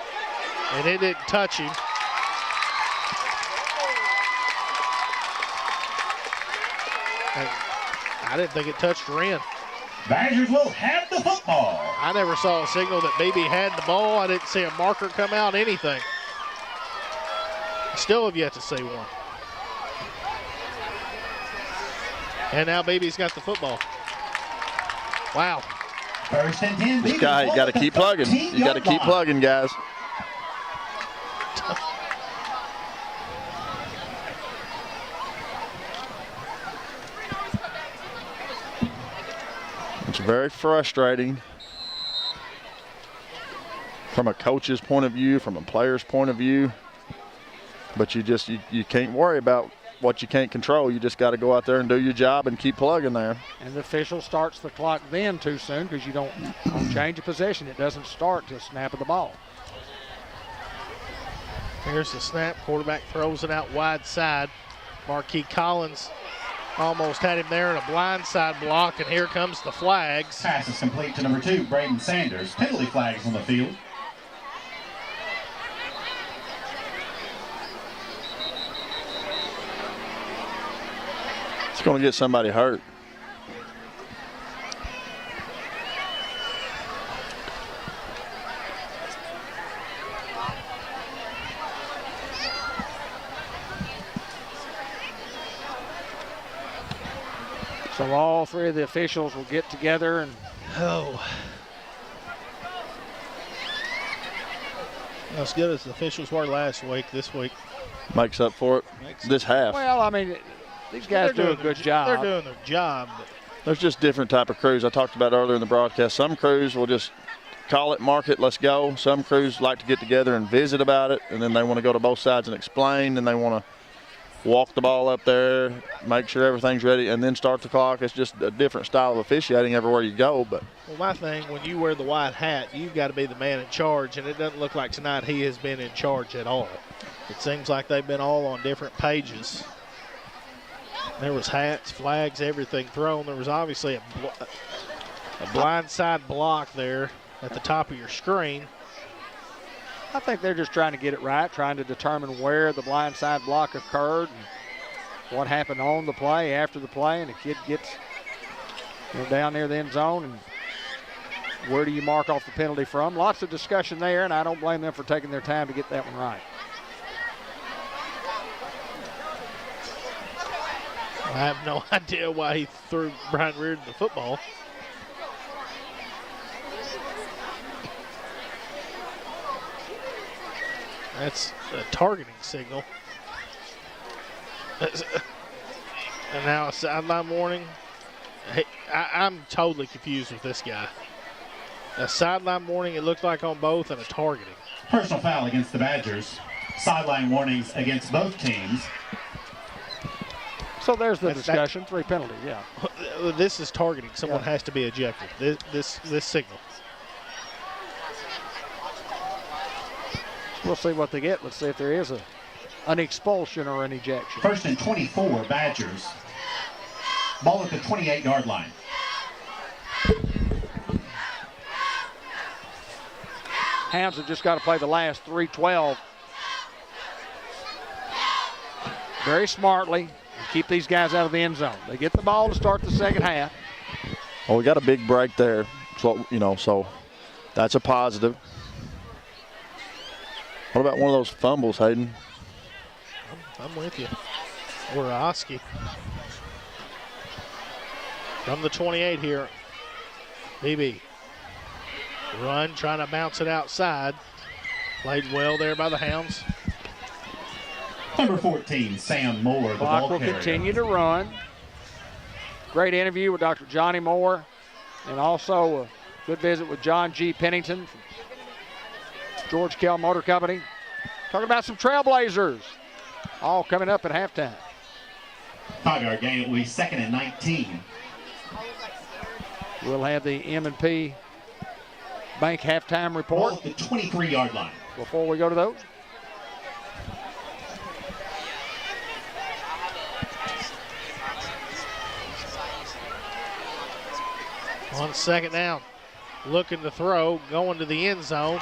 [SPEAKER 4] and it didn't touch him. And I didn't think it touched Wren.
[SPEAKER 1] Badgers will have the football.
[SPEAKER 4] I never saw a signal that Beebe had the ball. I didn't see a marker come out, anything. Still have yet to see one. And now Beebe's got the football. Wow.
[SPEAKER 1] 1st and 10.
[SPEAKER 3] This guy, you got to keep plugging. You got to keep plugging, guys. It's very frustrating from a coach's point of view, from a player's point of view. But you can't worry about what you can't control. You just got to go out there and do your job and keep plugging there.
[SPEAKER 2] And the official starts the clock then too soon because you don't change of possession. It doesn't start to snap of the ball.
[SPEAKER 4] Here's the snap. Quarterback throws it out wide side. Marquis Collins almost had him there in a blindside block, and here comes the flags.
[SPEAKER 1] Pass is complete to number 2, Braden Sanders. Penalty flags on the field.
[SPEAKER 3] It's going to get somebody hurt.
[SPEAKER 2] So all three of the officials will get together and
[SPEAKER 4] Oh. As good as the officials were last week, this week.
[SPEAKER 3] Makes up for it this half.
[SPEAKER 2] well, I mean, these guys do a good job.
[SPEAKER 4] They're doing their job. But
[SPEAKER 3] There's just different type of crews. I talked about earlier in the broadcast. Some crews will just call it, mark it, let's go. Some crews like to get together and visit about it, and then they want to go to both sides and explain, and they want to walk the ball up there, make sure everything's ready, and then start the clock. It's just a different style of officiating everywhere you go. But
[SPEAKER 4] well, my thing, when you wear the white hat, you've got to be the man in charge, and it doesn't look like tonight he has been in charge at all. It seems like they've been all on different pages. There was hats, flags, everything thrown. There was obviously a blindside block there at the top of your screen.
[SPEAKER 2] I think they're just trying to get it right, trying to determine where the blindside block occurred. what happened on the play, after the play, and the kid gets down near the end zone, and where do you mark off the penalty from? Lots of discussion there, and I don't blame them for taking their time to get that one right.
[SPEAKER 4] I have no idea why he threw Brian Reardon the football. That's a targeting signal. And now a sideline warning. Hey, I'm totally confused with this guy. A sideline warning, it looked like on both, and a targeting.
[SPEAKER 1] Personal foul against the Badgers. Sideline warnings against both teams.
[SPEAKER 2] So there's the discussion. 3 penalties, yeah.
[SPEAKER 4] This is targeting. Someone has to be ejected. This signal.
[SPEAKER 2] We'll see what they get. Let's see if there is an expulsion or an ejection.
[SPEAKER 1] 1st and 24, Badgers. Ball at the 28-yard line.
[SPEAKER 2] Hounds have just got to play the last 3:12 very smartly and keep these guys out of the end zone. They get the ball to start the second half.
[SPEAKER 3] Well, we got a big break there, so that's a positive. What about one of those fumbles, Hayden?
[SPEAKER 4] I'm with you. Or Oski. From the 28 here, Beebe. Run, trying to bounce it outside. Played well there by the Hounds.
[SPEAKER 1] Number 14, Sam Moore, the
[SPEAKER 2] Clock
[SPEAKER 1] ball
[SPEAKER 2] will
[SPEAKER 1] carrier.
[SPEAKER 2] continue to run. Great interview with Dr. Johnny Moore, and also a good visit with John G. Pennington from George Kell Motor Company. Talking about some Trailblazers, all coming up at halftime.
[SPEAKER 1] 5-yard gain, it will be 2nd and 19.
[SPEAKER 2] We'll have the M&P Bank halftime
[SPEAKER 1] Ball
[SPEAKER 2] report
[SPEAKER 1] at the 23-yard line.
[SPEAKER 2] before we go to those.
[SPEAKER 4] On 2nd down, looking to throw, going to the end zone,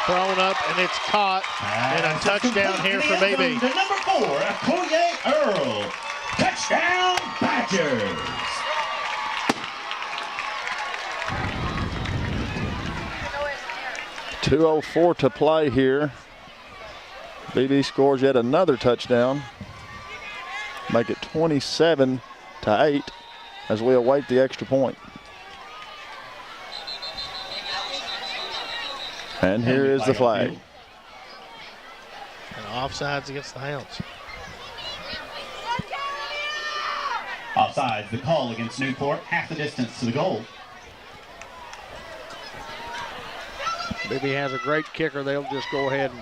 [SPEAKER 4] thrown up, and it's caught, and a touchdown here for Beebe.
[SPEAKER 1] The number 4, Akoye Earl. Touchdown, Badgers.
[SPEAKER 3] .204 to play here. Beebe scores yet another touchdown. Make it 27-8 as we await the extra point. And here is the flag.
[SPEAKER 4] And offsides against the Hounds.
[SPEAKER 1] Offsides, the call against Newport, half the distance to the goal.
[SPEAKER 2] Beebe has a great kicker. They'll just go ahead and,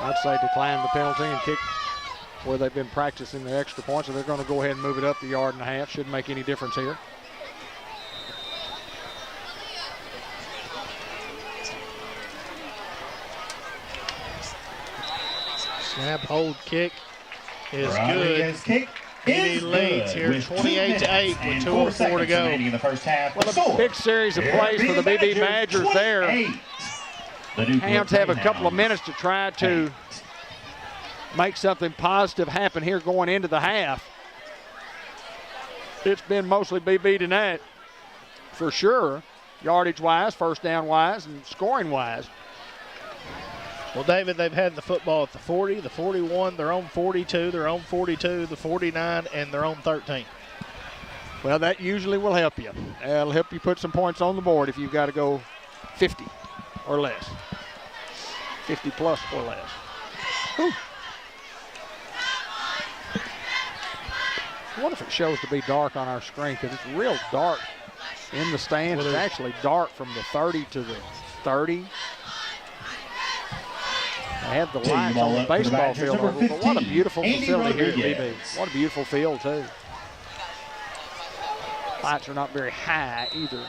[SPEAKER 2] I'd say, decline the penalty and kick where they've been practicing their extra points. So they're going to go ahead and move it up the 1.5 yards. Shouldn't make any difference here.
[SPEAKER 4] Snap, hold, kick is
[SPEAKER 1] Rodriguez
[SPEAKER 4] good.
[SPEAKER 1] kick
[SPEAKER 4] Beebe
[SPEAKER 1] is
[SPEAKER 4] leads
[SPEAKER 1] good
[SPEAKER 4] here,
[SPEAKER 1] with
[SPEAKER 4] 28-8 with 2:04 to go.
[SPEAKER 1] remaining in the first half.
[SPEAKER 2] Well,
[SPEAKER 1] The
[SPEAKER 2] a
[SPEAKER 1] score,
[SPEAKER 2] big series of plays for the Beebe Badgers there.
[SPEAKER 1] 28. The Newport
[SPEAKER 2] Hounds have a couple of
[SPEAKER 1] Greyhounds.
[SPEAKER 2] minutes to try to make something positive happen here going into the half. It's been mostly Beebe tonight, for sure, yardage-wise, first down-wise, and scoring-wise.
[SPEAKER 4] Well, David, they've had the football at the 40, the 41, their own 42, their own 42, the 49, and their own 13.
[SPEAKER 2] Well, that usually will help you. It'll help you put some points on the board if you've got to go 50 or less. 50 plus or less. Whew. I wonder if it shows to be dark on our screen, because it's real dark in the stands.
[SPEAKER 4] Well,
[SPEAKER 2] it's actually dark from the 30 to the 30. They have the lights on the baseball field over, but what a beautiful facility here at Beebe. What a beautiful field, too. Lights are not very high either.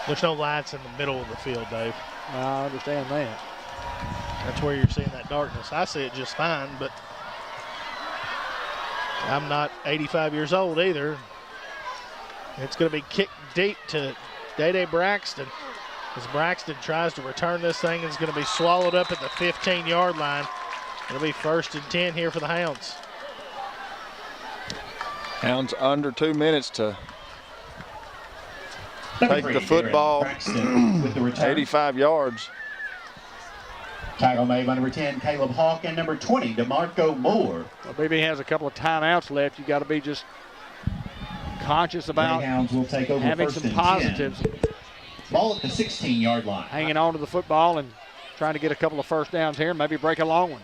[SPEAKER 4] There's no lights in the middle of the field, Dave.
[SPEAKER 2] I understand that.
[SPEAKER 4] That's where you're seeing that darkness. I see it just fine, but I'm not 85 years old either. It's going to be kicked deep to Day Braxton. As Braxton tries to return this thing, it's going to be swallowed up at the 15-yard line. It'll be 1st and 10 here for the Hounds.
[SPEAKER 3] Hounds under 2 minutes to
[SPEAKER 1] Number
[SPEAKER 3] take
[SPEAKER 1] 3,
[SPEAKER 3] the football
[SPEAKER 1] with the return.
[SPEAKER 3] 85 yards.
[SPEAKER 1] Tackle made by number 10, Caleb Hawk, and number 20, DeMarco Moore.
[SPEAKER 2] Well, Beebe has a couple of timeouts left. You got to be just conscious about
[SPEAKER 1] Greyhounds will take over
[SPEAKER 2] having
[SPEAKER 1] 1st
[SPEAKER 2] some
[SPEAKER 1] and
[SPEAKER 2] positives,
[SPEAKER 1] 10. Ball at the 16-yard line.
[SPEAKER 2] hanging on to the football and trying to get a couple of first downs here, maybe break a long one.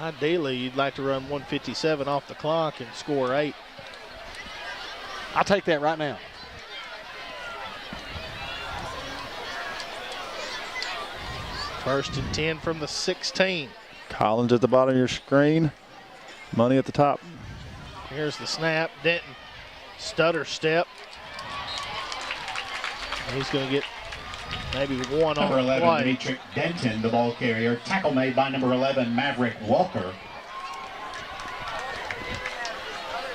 [SPEAKER 4] Ideally, you'd like to run 1:57 off the clock and score 8.
[SPEAKER 2] I'll take that right now.
[SPEAKER 4] First and 10 from the 16.
[SPEAKER 3] Collins at the bottom of your screen. Money at the top.
[SPEAKER 4] Here's the snap. Denton, stutter step. He's going to get maybe one on
[SPEAKER 1] Number
[SPEAKER 4] the
[SPEAKER 1] 11,
[SPEAKER 4] play.
[SPEAKER 1] Demetric Denton, the ball carrier. Tackle made by number 11, Maverick Walker.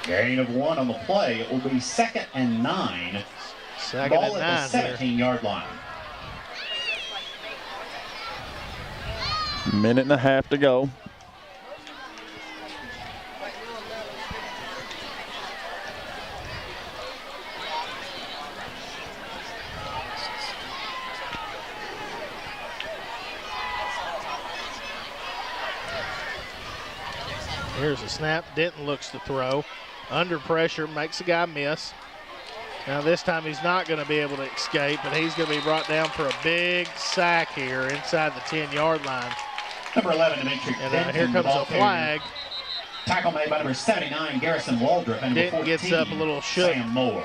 [SPEAKER 1] Gain of 1 on the play. It will be 2nd and 9.
[SPEAKER 4] Second
[SPEAKER 1] Ball
[SPEAKER 4] and
[SPEAKER 1] at
[SPEAKER 4] 9
[SPEAKER 1] the 17-yard line.
[SPEAKER 3] Minute and a half to go.
[SPEAKER 4] Here's a snap. Denton looks to throw. Under pressure, makes the guy miss. Now this time he's not going to be able to escape, but he's going to be brought down for a big sack here inside the 10-yard line.
[SPEAKER 1] Number 11, Demetric
[SPEAKER 4] And
[SPEAKER 1] Denton,
[SPEAKER 4] here
[SPEAKER 1] the
[SPEAKER 4] comes
[SPEAKER 1] ball
[SPEAKER 4] a flag.
[SPEAKER 1] carrier. Tackle made by number 79, Garrison Waldrop, and number
[SPEAKER 4] Denton
[SPEAKER 1] 14,
[SPEAKER 4] gets up a little shook.
[SPEAKER 1] Sam Moore.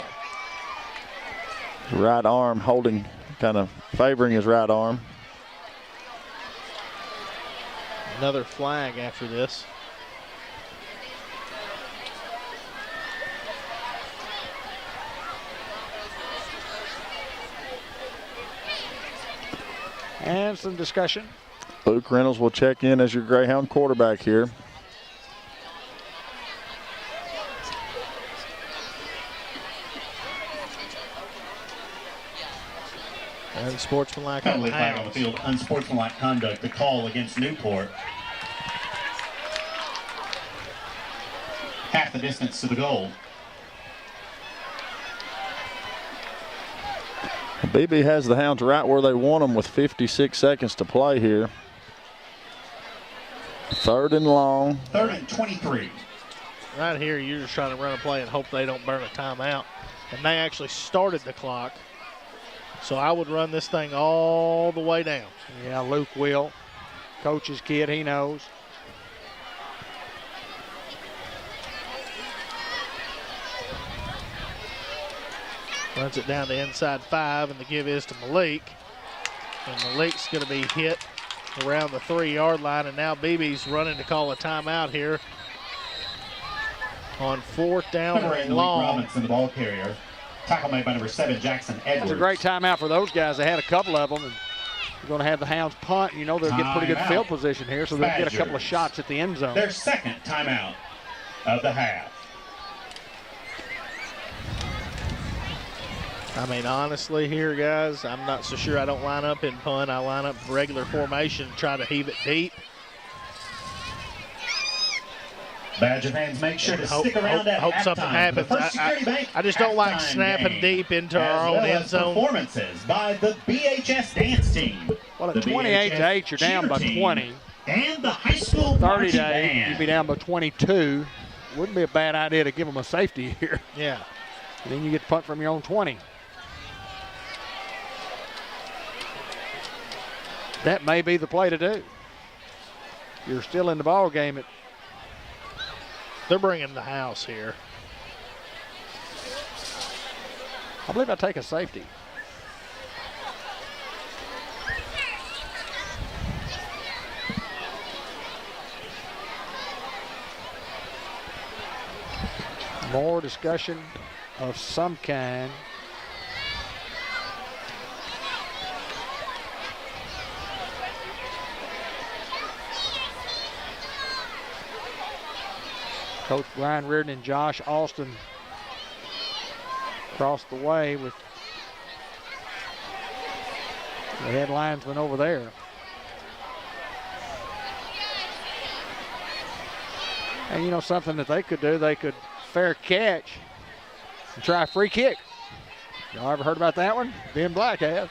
[SPEAKER 3] Right arm holding, kind of favoring his right arm.
[SPEAKER 4] Another flag after this.
[SPEAKER 2] And some discussion.
[SPEAKER 3] Luke Reynolds will check in as your Greyhound quarterback here.
[SPEAKER 4] Unsportsmanlike on
[SPEAKER 1] Penalty
[SPEAKER 4] the
[SPEAKER 1] flag on the
[SPEAKER 4] Hounds.
[SPEAKER 1] field, unsportsmanlike conduct, the call against Newport. Half the distance to the goal.
[SPEAKER 3] Beebe has the Hounds right where they want them with 56 seconds to play here. 3rd and long.
[SPEAKER 1] 3rd and 23.
[SPEAKER 4] Right here, you're just trying to run a play and hope they don't burn a timeout. And they actually started the clock. So I would run this thing all the way down.
[SPEAKER 2] Yeah, Luke will. Coach's kid, he knows.
[SPEAKER 4] Runs it down to inside 5, and the give is to Malik. And Malik's going to be hit around the 3-yard line, and now Beebe's running to call a timeout here on 4th down
[SPEAKER 1] Number 8,
[SPEAKER 4] and
[SPEAKER 1] Malik
[SPEAKER 4] long.
[SPEAKER 1] Robinson, the ball carrier. Tackle made by number 7, Jackson Edwards.
[SPEAKER 2] That's a great timeout for those guys. They had a couple of them. And you're going to have the Hounds punt. You know they'll get pretty good
[SPEAKER 1] Timeout.
[SPEAKER 2] field position here, so they'll get a couple of
[SPEAKER 1] Badgers.
[SPEAKER 2] shots at the end zone.
[SPEAKER 1] Their 2nd timeout of the half.
[SPEAKER 4] I mean, honestly here, guys, I'm not so sure I don't line up in punt. I line up regular formation, try to heave it deep.
[SPEAKER 1] Badger fans, make sure to
[SPEAKER 4] Hope-
[SPEAKER 1] stick around
[SPEAKER 4] hope-
[SPEAKER 1] at
[SPEAKER 4] hope
[SPEAKER 1] halftime
[SPEAKER 4] something
[SPEAKER 1] for
[SPEAKER 4] happens.
[SPEAKER 1] the First Security Bank
[SPEAKER 4] I just don't like
[SPEAKER 1] halftime
[SPEAKER 4] snapping
[SPEAKER 1] game,
[SPEAKER 4] deep into
[SPEAKER 1] as
[SPEAKER 4] our own
[SPEAKER 1] well
[SPEAKER 4] end
[SPEAKER 1] as
[SPEAKER 4] zone.
[SPEAKER 1] Performances by the BHS dance team.
[SPEAKER 2] Well,
[SPEAKER 1] The
[SPEAKER 2] at 28-8, you're down
[SPEAKER 1] cheer
[SPEAKER 2] by
[SPEAKER 1] team,
[SPEAKER 2] 20.
[SPEAKER 1] And the high school
[SPEAKER 2] 30
[SPEAKER 1] marching
[SPEAKER 2] to 8,
[SPEAKER 1] band.
[SPEAKER 2] you'd be down by 22. Wouldn't be a bad idea to give them a safety here.
[SPEAKER 4] Yeah.
[SPEAKER 2] And then you get to punt from your own 20. That may be the play to do. You're still in the ball game.
[SPEAKER 4] They're bringing the house here.
[SPEAKER 2] I believe I take a safety. More discussion of some kind. Coach Brian Reardon and Josh Austin across the way with the head linesman over there. And you know something that they could do, they could fair catch and try a free kick. Y'all ever heard about that one? Ben Black has.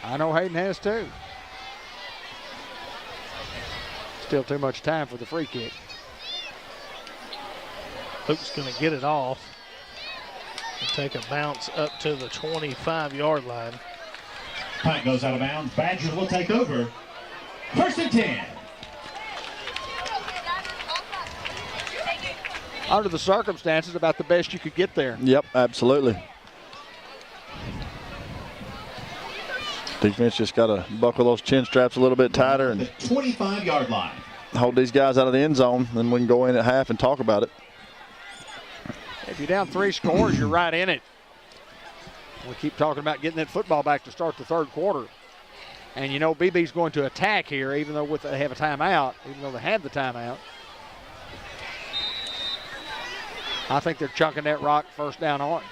[SPEAKER 2] I know Hayden has too. Still too much time for the free kick.
[SPEAKER 4] Luke's going to get it off and take a bounce up to the 25-yard line.
[SPEAKER 1] Punt goes out of bounds. Badgers will take over. 1st and 10.
[SPEAKER 2] Under the circumstances, about the best you could get there.
[SPEAKER 3] Yep, absolutely. Defense just got to buckle those chin straps a little bit tighter and
[SPEAKER 1] the 25-yard line.
[SPEAKER 3] Hold these guys out of the end zone, then we can go in at half and talk about it.
[SPEAKER 2] If you're down 3 scores, you're right in it. We keep talking about getting that football back to start the 3rd quarter. And you know Beebe's going to attack here, even though they have a timeout, even though they had the timeout. I think they're chunking that rock 1st down on.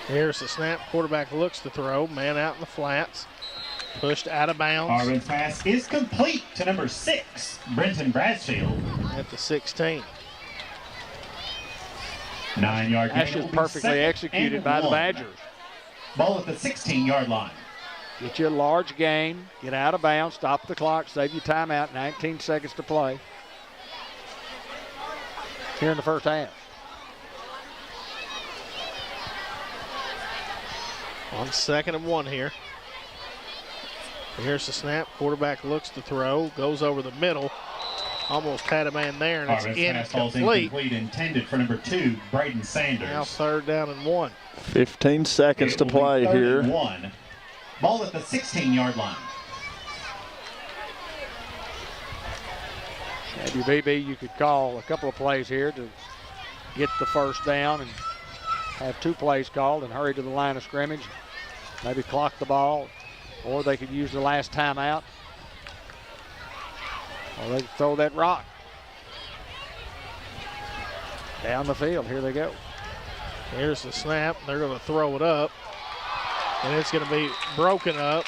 [SPEAKER 4] Here's the snap. Quarterback looks to throw. Man out in the flats. Pushed out of bounds.
[SPEAKER 1] Harvin's pass is complete to number 6, Brenton Bradfield.
[SPEAKER 4] At the 16.
[SPEAKER 1] 9-yard gain.
[SPEAKER 2] That's just perfectly executed by the Badgers.
[SPEAKER 1] Ball at the 16-yard line.
[SPEAKER 2] Get you a large gain. Get out of bounds. Stop the clock. Save you timeout. 19 seconds to play. Here in the 1st half.
[SPEAKER 4] On 2nd and 1 here. Here's the snap. Quarterback looks to throw. Goes over the middle. Almost had a man there, and it's incomplete.
[SPEAKER 1] Intended for number 2, Braden Sanders.
[SPEAKER 4] Now 3rd down and 1.
[SPEAKER 3] 15 seconds to play here.
[SPEAKER 1] 1. Ball at the 16-yard line.
[SPEAKER 2] Maybe Beebe, you could call a couple of plays here to get the 1st down and have 2 plays called and hurry to the line of scrimmage. Maybe clock the ball, or they could use the last timeout. Or they could throw that rock down the field. Here they go.
[SPEAKER 4] Here's the snap. They're going to throw it up, and it's going to be broken up.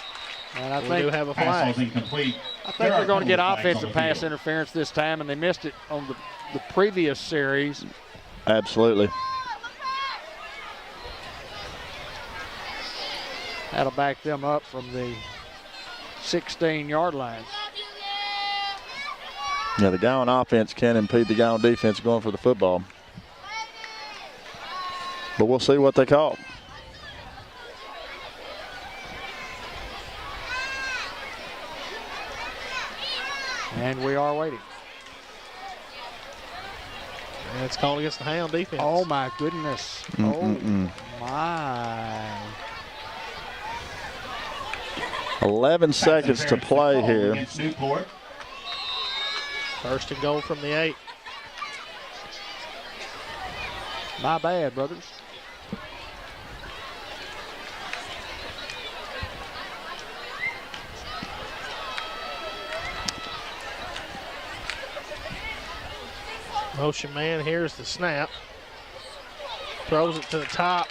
[SPEAKER 2] And I
[SPEAKER 4] we
[SPEAKER 2] think
[SPEAKER 4] do have a flag.
[SPEAKER 1] Incomplete.
[SPEAKER 2] I think they're going to get offensive pass interference this time, and they missed it on the previous series.
[SPEAKER 3] Absolutely.
[SPEAKER 2] That'll back them up from the 16-yard line.
[SPEAKER 3] Yeah, the guy on offense can impede the guy on defense going for the football. But we'll see what they call.
[SPEAKER 2] And we are waiting.
[SPEAKER 4] And it's called against the Hound defense.
[SPEAKER 2] Oh, my goodness. Oh, my.
[SPEAKER 3] 11 seconds to play here.
[SPEAKER 1] Against Newport.
[SPEAKER 4] 1st and goal from the 8.
[SPEAKER 2] My bad, brothers.
[SPEAKER 4] Motion man, here's the snap. Throws it to the top.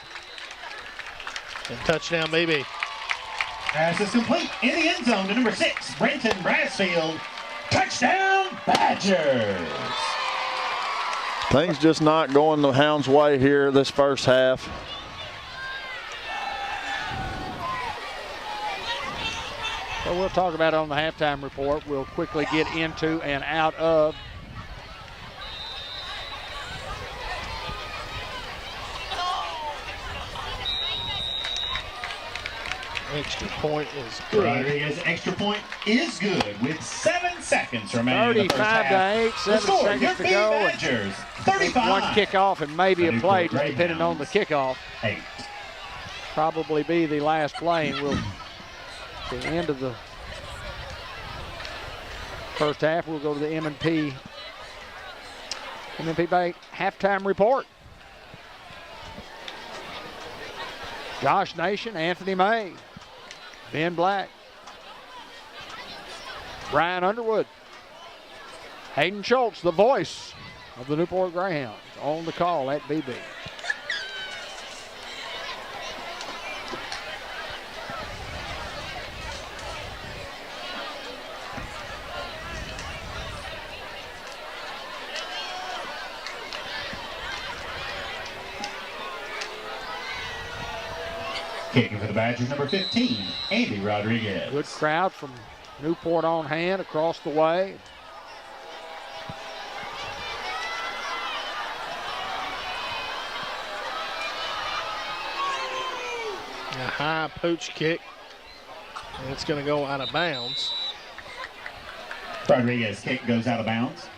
[SPEAKER 4] And touchdown, Beebe.
[SPEAKER 1] Pass is complete in the end zone to number 6, Brenton Bradfield. Touchdown, Badgers.
[SPEAKER 3] Things just not going the Hounds' way here this 1st half.
[SPEAKER 2] Well, we'll talk about it on the halftime report. We'll quickly get into and out of
[SPEAKER 4] extra point is good.
[SPEAKER 1] Rodriguez extra point is good with 7 seconds remaining.
[SPEAKER 2] 35 to 8, 7 seconds to go.
[SPEAKER 1] Badgers, 35.
[SPEAKER 2] One kickoff and maybe a play, just depending on the kickoff.
[SPEAKER 1] 8.
[SPEAKER 2] Probably be the last play, and we'll, at the end of the 1st half, we'll go to the M&P Bank halftime report. Josh Nation, Anthony May, Ben Black, Brian Underwood, Hayden Schultz, the voice of the Newport Greyhounds, on the call at Beebe.
[SPEAKER 1] Kicking for the Badgers, number 15, Andy Rodriguez.
[SPEAKER 2] Good crowd from Newport on hand across the way.
[SPEAKER 4] A high pooch kick, and it's going to go out of bounds.
[SPEAKER 1] Rodriguez kick goes out of bounds.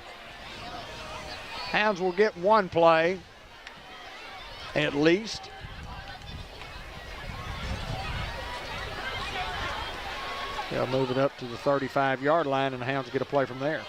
[SPEAKER 2] Hounds will get one play, at least. They'll move it up to the 35-yard line, and the Hounds get a play from there.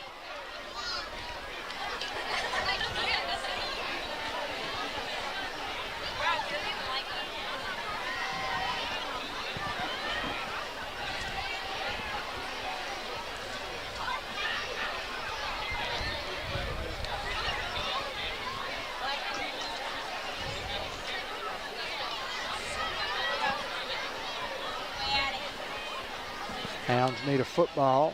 [SPEAKER 2] Hounds need a football.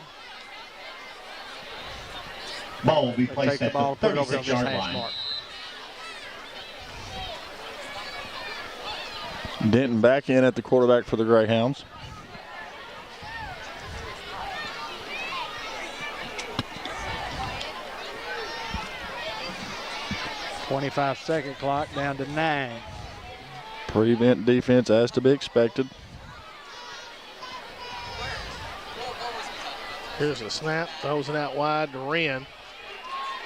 [SPEAKER 1] Ball will be placed
[SPEAKER 2] Take the
[SPEAKER 1] at
[SPEAKER 2] ball,
[SPEAKER 1] the
[SPEAKER 2] put it over on this
[SPEAKER 1] 36-yard
[SPEAKER 2] hash
[SPEAKER 1] line.
[SPEAKER 2] mark.
[SPEAKER 3] Denton back in at the quarterback for the Greyhounds.
[SPEAKER 2] .25-second clock down to 9.
[SPEAKER 3] Prevent defense as to be expected.
[SPEAKER 4] Here's the snap, throws it out wide to Wren.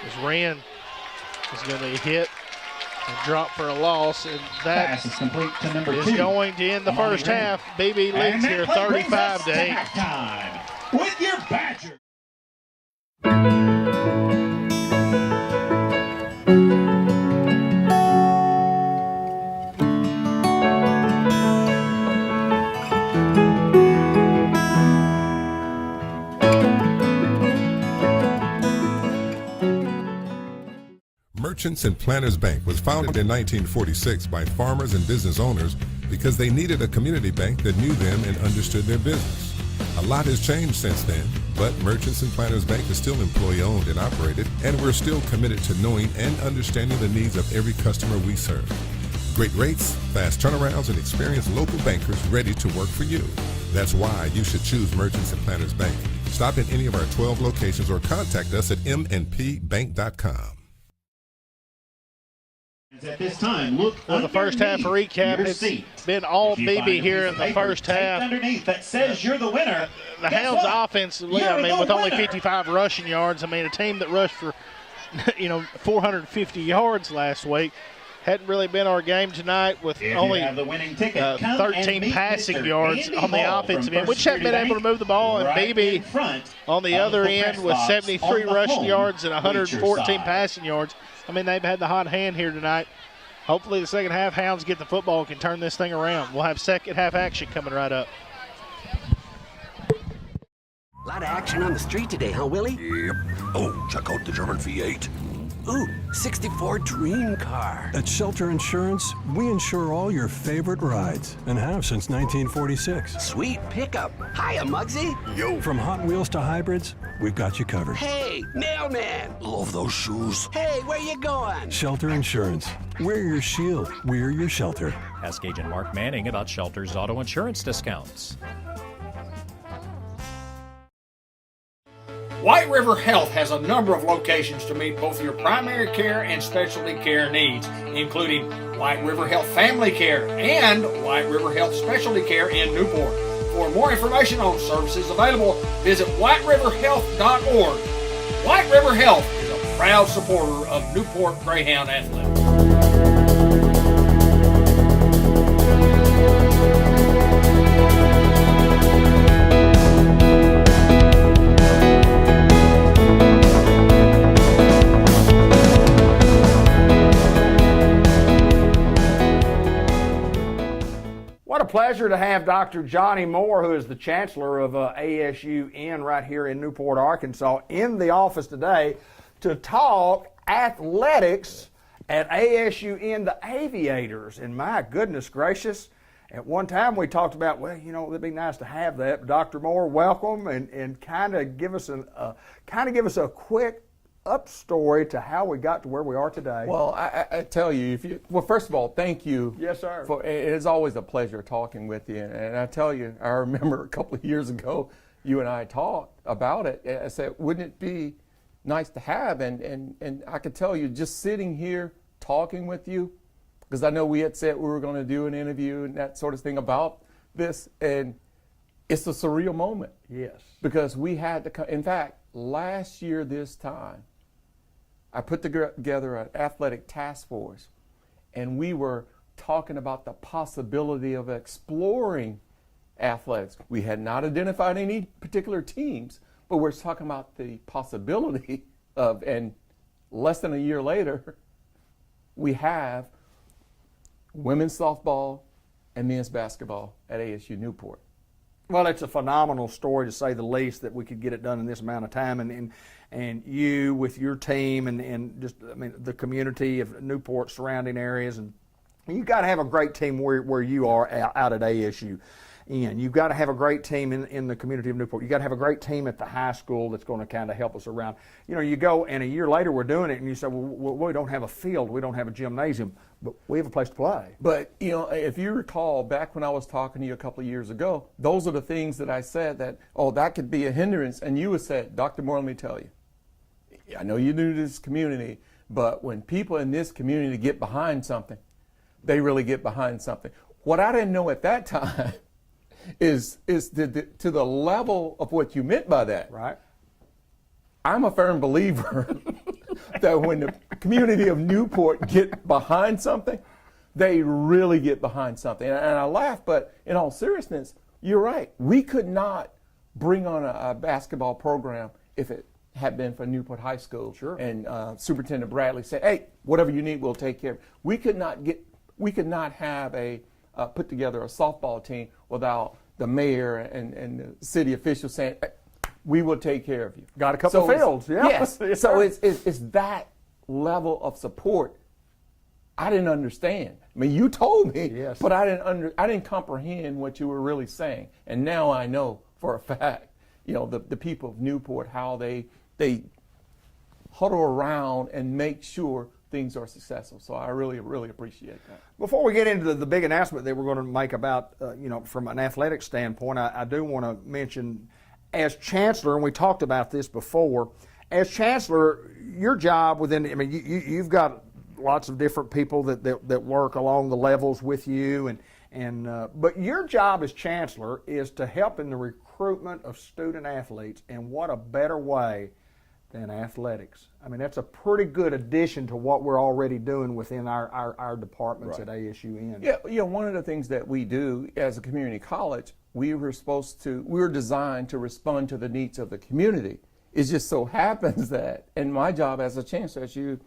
[SPEAKER 4] As Wren is going to be hit and drop for a loss, and that
[SPEAKER 1] Pass is complete to number
[SPEAKER 4] is
[SPEAKER 1] 2.
[SPEAKER 4] going to end the
[SPEAKER 1] Amani
[SPEAKER 4] first
[SPEAKER 1] Wren.
[SPEAKER 4] half. Beebe
[SPEAKER 1] And
[SPEAKER 4] leads
[SPEAKER 1] that
[SPEAKER 4] here
[SPEAKER 1] play brings us
[SPEAKER 4] 35 to 8.
[SPEAKER 1] halftime with your Badgers.
[SPEAKER 6] Merchants and Planners Bank was founded in 1946 by farmers and business owners because they needed a community bank that knew them and understood their business. A lot has changed since then, but Merchants and Planners Bank is still employee-owned and operated, and we're still committed to knowing and understanding the needs of every customer we serve. Great rates, fast turnarounds, and experienced local bankers ready to work for you. That's why you should choose Merchants and Planners Bank. Stop in any of our 12 locations or contact us at mnpbank.com.
[SPEAKER 1] At this time, look
[SPEAKER 4] Well, the first half recap,
[SPEAKER 1] your
[SPEAKER 4] it's
[SPEAKER 1] seat.
[SPEAKER 4] been all
[SPEAKER 1] If you find
[SPEAKER 4] Beebe
[SPEAKER 1] a
[SPEAKER 4] here
[SPEAKER 1] piece
[SPEAKER 4] in
[SPEAKER 1] of
[SPEAKER 4] the
[SPEAKER 1] paper
[SPEAKER 4] first
[SPEAKER 1] taped
[SPEAKER 4] half.
[SPEAKER 1] underneath that says you're the winner.
[SPEAKER 4] The
[SPEAKER 1] Guess
[SPEAKER 4] Hounds
[SPEAKER 1] what?
[SPEAKER 4] offensively,
[SPEAKER 1] You're
[SPEAKER 4] I mean,
[SPEAKER 1] the
[SPEAKER 4] with only
[SPEAKER 1] winner.
[SPEAKER 4] 55 rushing yards, I mean, a team that rushed for, 450 yards last week. Hadn't really been our game tonight with
[SPEAKER 1] If
[SPEAKER 4] only
[SPEAKER 1] you have the winning ticket, come and
[SPEAKER 4] 13
[SPEAKER 1] meet
[SPEAKER 4] passing
[SPEAKER 1] Mr.
[SPEAKER 4] yards
[SPEAKER 1] Andy
[SPEAKER 4] on the
[SPEAKER 1] Hall
[SPEAKER 4] offensive
[SPEAKER 1] from
[SPEAKER 4] end, which
[SPEAKER 1] First
[SPEAKER 4] hadn't been
[SPEAKER 1] Security
[SPEAKER 4] able to
[SPEAKER 1] Bank,
[SPEAKER 4] move the ball. And
[SPEAKER 1] right
[SPEAKER 4] Beebe
[SPEAKER 1] in front
[SPEAKER 4] on the
[SPEAKER 1] of
[SPEAKER 4] other
[SPEAKER 1] the press
[SPEAKER 4] end with
[SPEAKER 1] box
[SPEAKER 4] 73
[SPEAKER 1] on the
[SPEAKER 4] rushing
[SPEAKER 1] home
[SPEAKER 4] yards and 114
[SPEAKER 1] bleacher
[SPEAKER 4] passing
[SPEAKER 1] side.
[SPEAKER 4] yards. I mean, they've had the hot hand here tonight. Hopefully the second half, Hounds get the football and can turn this thing around. We'll have second half action coming right up.
[SPEAKER 7] A lot of action on the street today, huh, Willie?
[SPEAKER 8] Yep. Oh, check out the German V8.
[SPEAKER 7] Ooh, 64 dream car.
[SPEAKER 9] At Shelter Insurance, we insure all your favorite rides and have since 1946.
[SPEAKER 7] Sweet pickup. Hiya, Muggsy.
[SPEAKER 8] Yo.
[SPEAKER 9] From Hot Wheels to hybrids, we've got you covered.
[SPEAKER 7] Hey, mailman.
[SPEAKER 8] Love those shoes.
[SPEAKER 7] Hey, where you going?
[SPEAKER 9] Shelter Insurance. We're your shield. We're your shelter.
[SPEAKER 10] Ask Agent Mark Manning about Shelter's auto insurance discounts.
[SPEAKER 11] White River Health has a number of locations to meet both your primary care and specialty care needs, including White River Health Family Care and White River Health Specialty Care in Newport. For more information on services available, visit whiteriverhealth.org. White River Health is a proud supporter of Newport Greyhound Athletics.
[SPEAKER 2] What a pleasure to have Dr. Johnny Moore, who is the chancellor of ASUN right here in Newport, Arkansas, in the office today to talk athletics at ASUN, the Aviators. And my goodness gracious, at one time we talked about, well, you know, it'd be nice to have that. Dr. Moore, welcome, and kind of give us a quick
[SPEAKER 12] up story to how we got to where we are today.
[SPEAKER 13] Well, I tell you, first of all, thank you.
[SPEAKER 12] Yes, sir.
[SPEAKER 13] It is always a pleasure talking with you. And I tell you, I remember a couple of years ago, you and I talked about it. I said, wouldn't it be nice to have? And I could tell you, just sitting here talking with you, because I know we had said we were going to do an interview and that sort of thing about this, and it's a surreal moment.
[SPEAKER 12] Yes.
[SPEAKER 13] Because we had to come. In fact, last year this time, I put together an athletic task force, and we were talking about the possibility of exploring athletics. We had not identified any particular teams, but we're talking about the possibility of, and less than a year later, we have women's softball and men's basketball at ASU Newport.
[SPEAKER 12] Well, it's a phenomenal story, to say the least, that we could get it done in this amount of time, and you with your team and just, I mean, the community of Newport, surrounding areas, and you got to have a great team where you are out at ASU. And you've got to have a great team in the community of Newport. You've got to have a great team at the high school that's going to kind of help us around. You know, you go and a year later we're doing it and you say, well, we don't have a field, we don't have a gymnasium, but we have a place to play.
[SPEAKER 13] But, you know, if you recall, back when I was talking to you a couple of years ago, those are the things that I said that, that could be a hindrance. And you would say, Dr. Moore, let me tell you, I know you're new to this community, but when people in this community get behind something, they really get behind something. What I didn't know at that time is to the level of what you meant by that.
[SPEAKER 12] Right.
[SPEAKER 13] I'm a firm believer that when the community of Newport get behind something, they really get behind something. And I laugh, but in all seriousness, you're right. We could not bring on a basketball program if it had been for Newport High School.
[SPEAKER 12] Sure.
[SPEAKER 13] And Superintendent Bradley said, hey, whatever you need, we'll take care of it. We could not have put together a softball team without the mayor and the city officials saying, hey, we will take care of you.
[SPEAKER 12] Got a couple of fields, yeah.
[SPEAKER 13] Yes. So it's that level of support. I didn't understand. I mean, you told me,
[SPEAKER 12] yes,
[SPEAKER 13] but I didn't comprehend what you were really saying. And now I know for a fact, you know, the people of Newport, how they huddle around and make sure things are successful. So I really, really appreciate that.
[SPEAKER 12] Before we get into the big announcement that we're going to make about, you know, from an athletic standpoint, I do want to mention, as chancellor, and we talked about this before, as chancellor, your job within, I mean, you've got lots of different people that work along the levels with you, but your job as chancellor is to help in the recruitment of student athletes, and what a better way than athletics. I mean, that's a pretty good addition to what we're already doing within our departments at ASUN.
[SPEAKER 13] Yeah, you know, one of the things that we do as a community college, we were designed to respond to the needs of the community. It just so happens that, and my job as a chancellor, as you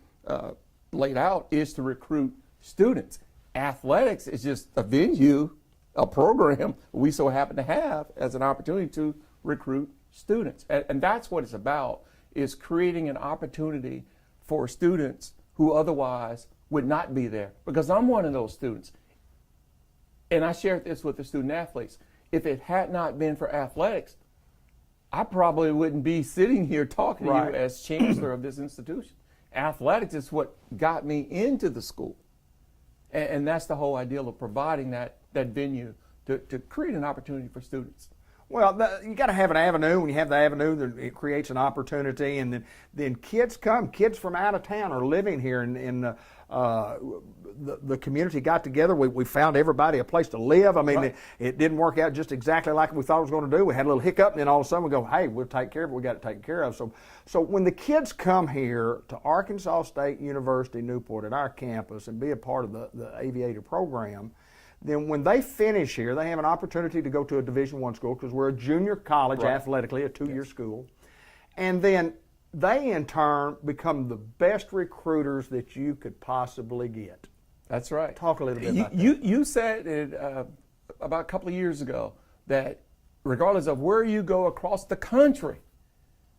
[SPEAKER 13] laid out, is to recruit students. Athletics is just a venue, a program we so happen to have as an opportunity to recruit students. And that's what it's about, is creating an opportunity for students who otherwise would not be there. Because I'm one of those students. And I shared this with the student athletes. If it had not been for athletics, I probably wouldn't be sitting here talking to you as chancellor of this institution. Athletics is what got me into the school. And that's the whole ideal of providing that venue to create an opportunity for students.
[SPEAKER 12] Well, you got to have an avenue. When you have the avenue, it creates an opportunity, and then kids come. Kids from out of town are living here, and the community got together. We found everybody a place to live. I mean, it didn't work out just exactly like we thought it was going to do. We had a little hiccup, and then all of a sudden we go, hey, we'll take care of it. We got it taken care of. So when the kids come here to Arkansas State University, Newport, at our campus, and be a part of the aviator program, then when they finish here, they have an opportunity to go to a Division I school, because we're a junior college athletically, a two-year school. And then they, in turn, become the best recruiters that you could possibly get.
[SPEAKER 13] That's right.
[SPEAKER 12] Talk a little bit about that.
[SPEAKER 13] You said it about a couple of years ago that regardless of where you go across the country,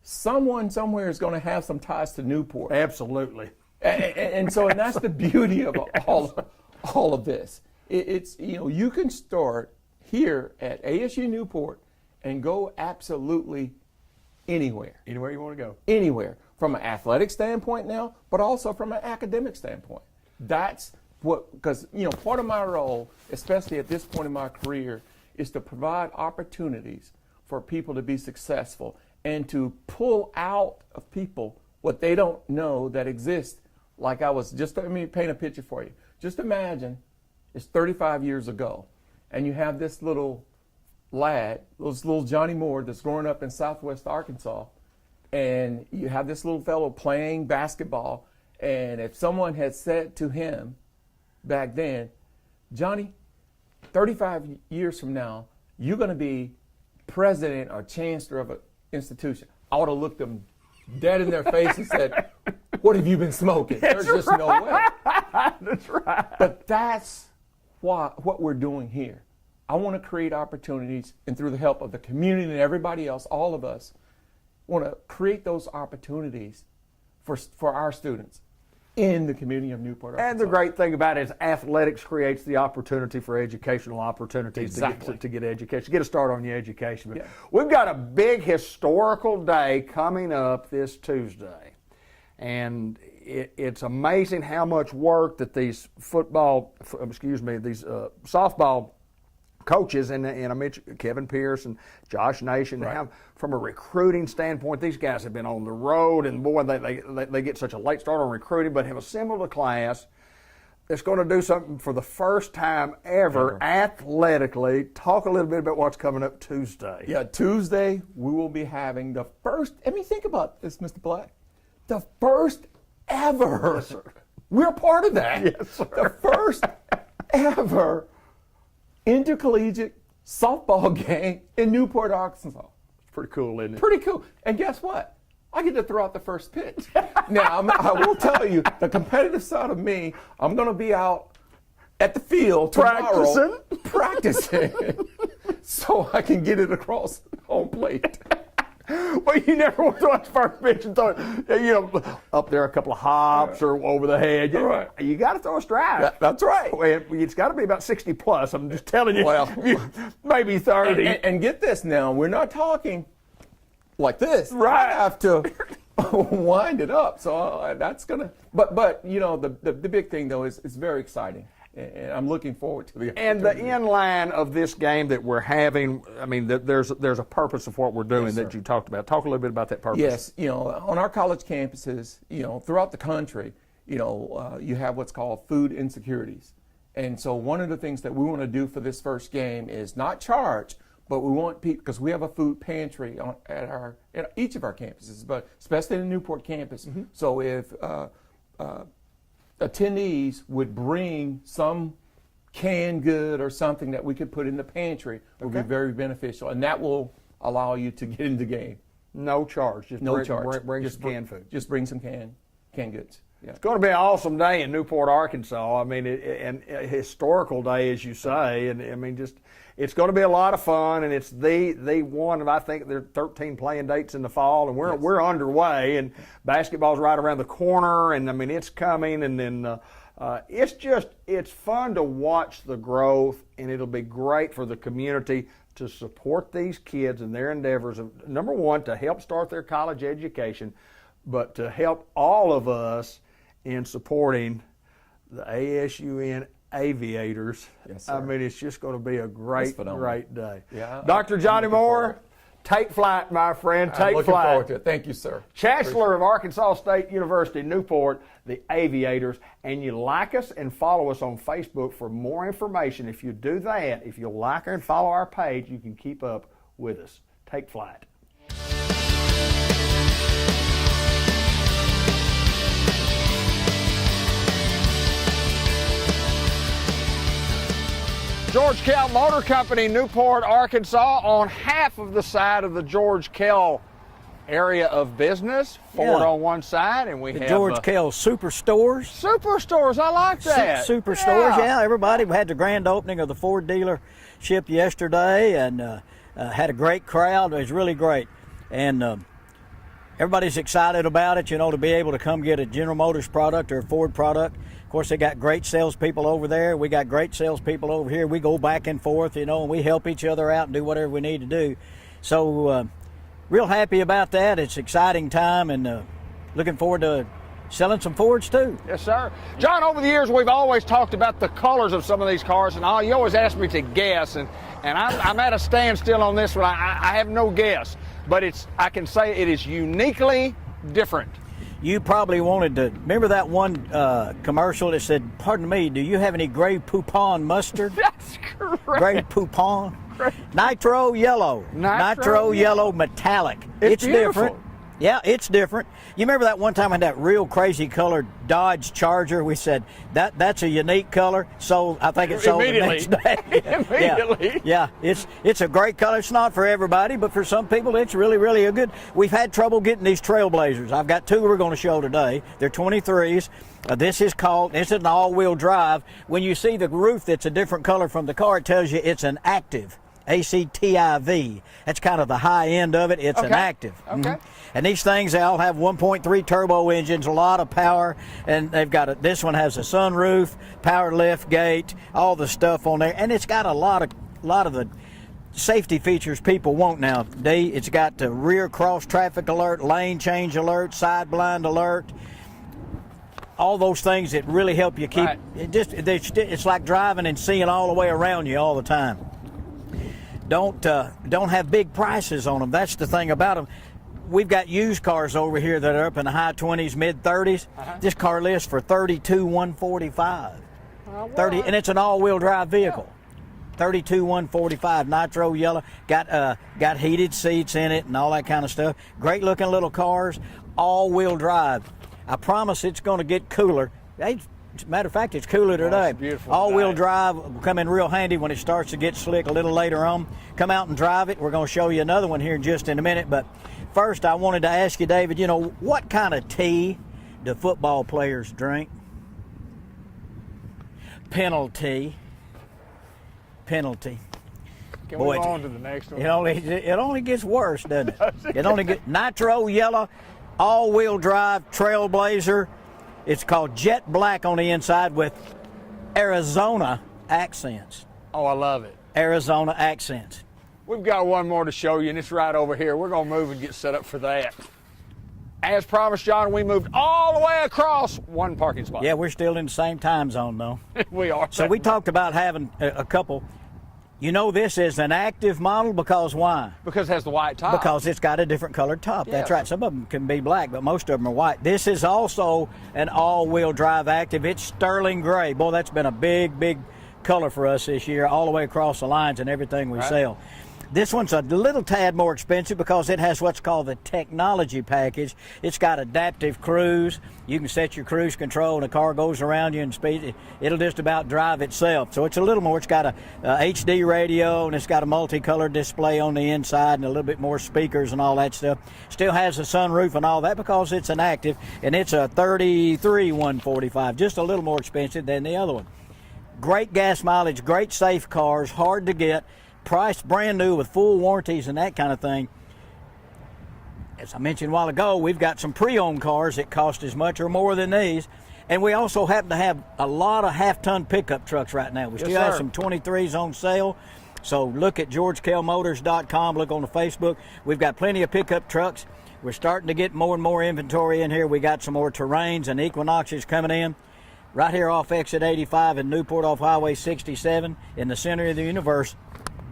[SPEAKER 13] someone somewhere is going to have some ties to Newport.
[SPEAKER 12] Absolutely.
[SPEAKER 13] And that's the beauty of all of this. It's, you know, you can start here at ASU Newport and go absolutely anywhere.
[SPEAKER 12] Anywhere you want to go.
[SPEAKER 13] Anywhere. from an athletic standpoint now, but also from an academic standpoint. That's what, because, part of my role, especially at this point in my career, is to provide opportunities for people to be successful and to pull out of people what they don't know that exists. Like let me paint a picture for you. Just imagine it's 35 years ago, and you have this little lad, this little Johnny Moore that's growing up in Southwest Arkansas, and you have this little fellow playing basketball, and if someone had said to him back then, Johnny, 35 years from now, you're going to be president or chancellor of an institution, I would have looked them dead in their face and said, what have you been smoking? There's just no way.
[SPEAKER 12] That's right.
[SPEAKER 13] But that's what we're doing here. I want to create opportunities, and through the help of the community and everybody else, all of us, want to create those opportunities for our students in the community of Newport, Arkansas.
[SPEAKER 12] And the great thing about it is athletics creates the opportunity for educational opportunities to get education, get a start on your education. But we've got a big historical day coming up this Tuesday. And it's amazing how much work that these softball coaches, and I mentioned Kevin Pierce and Josh Nation, have, from a recruiting standpoint, these guys have been on the road, and boy, they get such a late start on recruiting, but have assembled a class that's going to do something for the first time ever athletically. Talk a little bit about what's coming up Tuesday.
[SPEAKER 13] Yeah, Tuesday we will be having the first, think about this, Mr. Black, the first ever.
[SPEAKER 12] Yes, sir.
[SPEAKER 13] We're part of that.
[SPEAKER 12] Yes, sir.
[SPEAKER 13] The first ever intercollegiate softball game in Newport, Arkansas.
[SPEAKER 12] It's pretty cool, isn't it?
[SPEAKER 13] Pretty cool. And guess what? I get to throw out the first pitch. Now, I will tell you, the competitive side of me, I'm going to be out at the field tomorrow practicing so I can get it across home plate.
[SPEAKER 12] Well, you never want to watch first pitch and throw it, up there a couple of hops or over the head. You got to throw a strike.
[SPEAKER 13] That's right.
[SPEAKER 12] It's got to be about 60 plus. I'm just telling you. Well, maybe 30.
[SPEAKER 13] And get this now, we're not talking like this.
[SPEAKER 12] Right.
[SPEAKER 13] I have to wind it up. So that's going to, but the big thing though is it's very exciting. And I'm looking forward to the
[SPEAKER 12] And the inline of this game that we're having, there's a purpose of what we're doing that you talked about. Talk a little bit about that purpose.
[SPEAKER 13] Yes, on our college campuses, throughout the country, you have what's called food insecurities. And so one of the things that we want to do for this first game is not charge, but we want people, because we have a food pantry at each of our campuses, but especially the Newport campus. Mm-hmm. So if attendees would bring some canned good or something that we could put in the pantry would be very beneficial, and that will allow you to get in the game.
[SPEAKER 12] No charge. Just bring some canned food.
[SPEAKER 13] Just bring some canned goods. Yeah.
[SPEAKER 12] It's going to be an awesome day in Newport, Arkansas. And a historical day, as you say. And it's going to be a lot of fun. And it's the one of, I think, there are 13 playing dates in the fall, and we're underway. And basketball's right around the corner. And it's coming. And then it's fun to watch the growth, and it'll be great for the community to support these kids in their endeavors of, number one, to help start their college education, but to help all of us in supporting the ASUN Aviators.
[SPEAKER 13] Yes, sir.
[SPEAKER 12] It's just going to be a great day.
[SPEAKER 13] Yeah,
[SPEAKER 12] Dr. Johnny Moore, take flight, my friend. Take
[SPEAKER 13] I'm looking
[SPEAKER 12] flight.
[SPEAKER 13] forward to it. Thank you, sir.
[SPEAKER 12] Chancellor of Arkansas State University, Newport, the Aviators. And you like us and follow us on Facebook for more information. If you do that, if you like and follow our page, you can keep up with us. Take flight. George Kell Motor Company, Newport, Arkansas, on half of the side of the George Kell area of business. Ford on one side, and we have
[SPEAKER 14] George Kell Superstores.
[SPEAKER 12] Superstores, I like that.
[SPEAKER 14] Superstores, yeah. Everybody, we had the grand opening of the Ford dealership yesterday, and had a great crowd. It was really great, and everybody's excited about it. To be able to come get a General Motors product or a Ford product. Of course, they got great salespeople over there. We got great salespeople over here. We go back and forth, and we help each other out and do whatever we need to do. So, real happy about that. It's an exciting time, and looking forward to selling some Fords too.
[SPEAKER 2] Yes, sir. John, over the years, we've always talked about the colors of some of these cars, and you always ask me to guess, and I'm at a standstill on this one. I have no guess, but I can say it is uniquely different.
[SPEAKER 14] You probably wanted to remember that one commercial that said, "Pardon me, do you have any Grey Poupon mustard?"
[SPEAKER 2] That's correct.
[SPEAKER 14] Grey Poupon. Nitro yellow. Nitro yellow metallic. It's different. Yeah, it's different. You remember that one time I had that real crazy colored Dodge Charger? We said that's a unique color. So I think it sold the next day.
[SPEAKER 2] Immediately.
[SPEAKER 14] Yeah, it's a great color. It's not for everybody, but for some people it's really, really a good. We've had trouble getting these Trailblazers. I've got two we're going to show today. They're 23s. This is an all-wheel drive. When you see the roof that's a different color from the car, it tells you it's an active. ACTIV. That's kind of the high end of it. It's an active.
[SPEAKER 2] Okay.
[SPEAKER 14] And these things, they all have 1.3 turbo engines, a lot of power, and they've got this one has a sunroof, power lift gate, all the stuff on there, and it's got a lot of the safety features people want now. It's got the rear cross traffic alert, lane change alert, side blind alert. All those things that really help you keep it's like driving and seeing all the way around you all the time. Don't have big prices on them. That's the thing about them. We've got used cars over here that are up in the high 20s, mid 30s. This car lists for $32,145. And it's an all-wheel drive vehicle. $32,145, nitro yellow. Got heated seats in it and all that kind of stuff. Great looking little cars, all-wheel drive. I promise it's going to get cooler. As a matter of fact, it's cooler today. All-wheel drive will come in real handy when it starts to get slick a little later on. Come out and drive it. We're going to show you another one here just in a minute. But first, I wanted to ask you, David, what kind of tea do football players drink? Penalty.
[SPEAKER 2] Can we go on to the next one?
[SPEAKER 14] It only gets worse, doesn't it? It only gets nitro yellow, all-wheel drive, Trailblazer. It's called Jet Black on the inside with Arizona accents.
[SPEAKER 2] Oh, I love it.
[SPEAKER 14] Arizona accents.
[SPEAKER 2] We've got one more to show you, and it's right over here. We're going to move and get set up for that. As promised, John, we moved all the way across one parking spot.
[SPEAKER 14] Yeah, we're still in the same time zone, though.
[SPEAKER 2] We are.
[SPEAKER 14] So we talked about having a couple. This is an active model because why?
[SPEAKER 2] Because it has the white top.
[SPEAKER 14] Because it's got a different colored top. Yeah. That's right. Some of them can be black, but most of them are white. This is also an all-wheel drive active. It's sterling gray. Boy, that's been a big, big color for us this year, all the way across the lines and everything we sell. This one's a little tad more expensive because it has what's called the technology package. It's got adaptive cruise. You can set your cruise control and the car goes around you and speed. It'll just about drive itself. So it's a little more. It's got a HD radio and it's got a multicolored display on the inside and a little bit more speakers and all that stuff. Still has a sunroof and all that because it's an active, and it's a $33,145, just a little more expensive than the other one. Great gas mileage, great safe cars, hard to get. Priced brand new with full warranties and that kind of thing. As I mentioned a while ago, we've got some pre-owned cars that cost as much or more than these. And we also happen to have a lot of half-ton pickup trucks right now. We still have some 23s on sale. So look at GeorgeKaleMotors.com. Look on the Facebook. We've got plenty of pickup trucks. We're starting to get more and more inventory in here. We got some more Terrains and Equinoxes coming in. Right here off Exit 85 in Newport off Highway 67 in the center of the universe.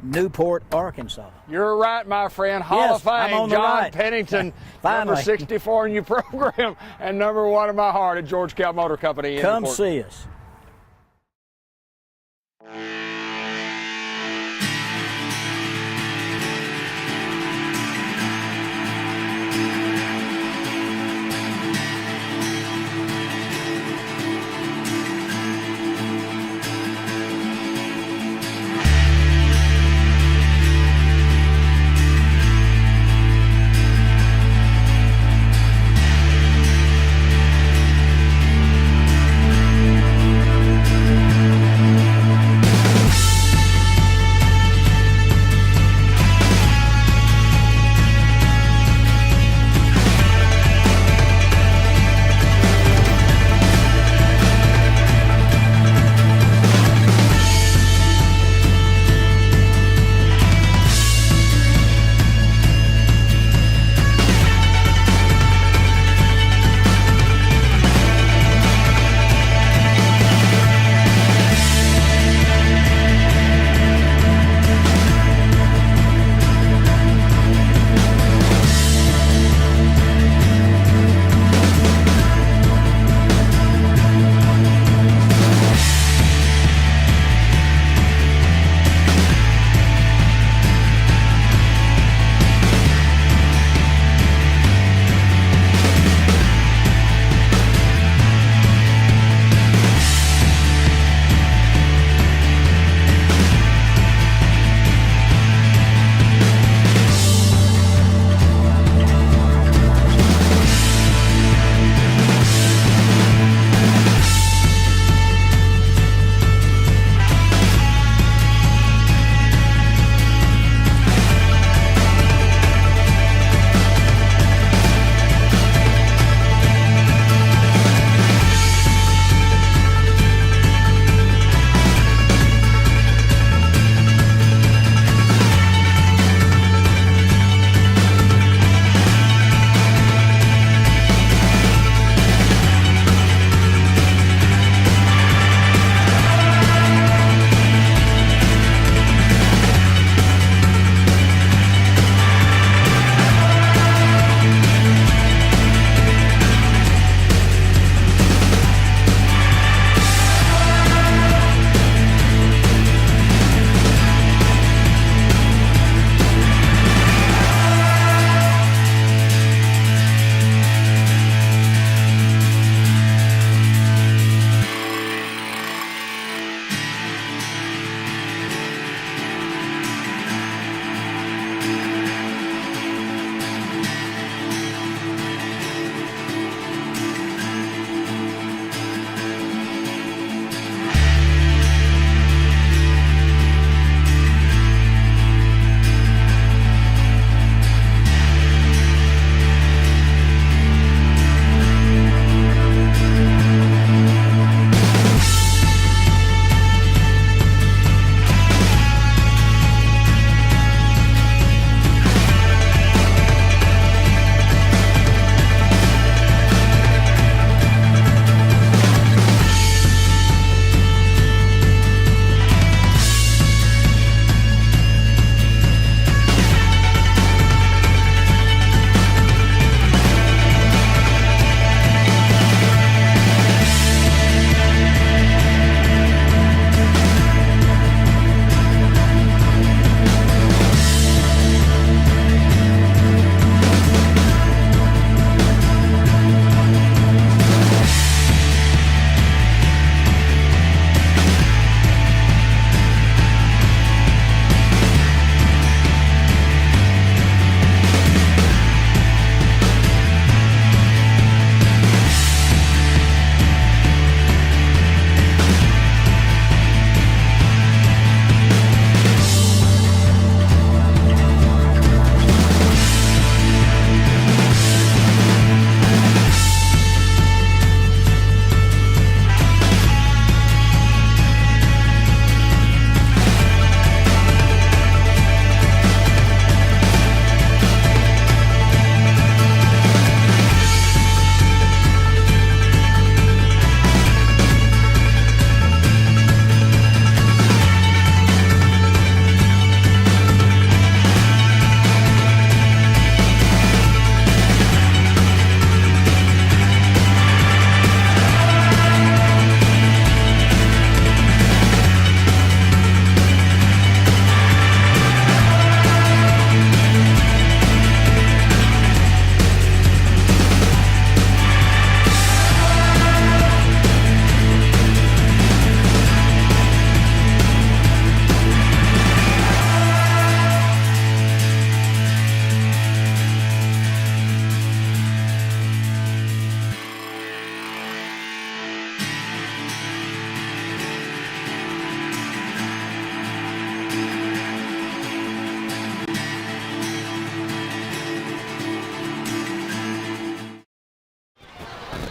[SPEAKER 14] Newport, Arkansas.
[SPEAKER 2] You're right, my friend. Hall of Fame, John Pennington, number 64 in your program, and number 1 in my heart at George Cal Motor Company in
[SPEAKER 14] Come
[SPEAKER 2] Newport.
[SPEAKER 14] see us.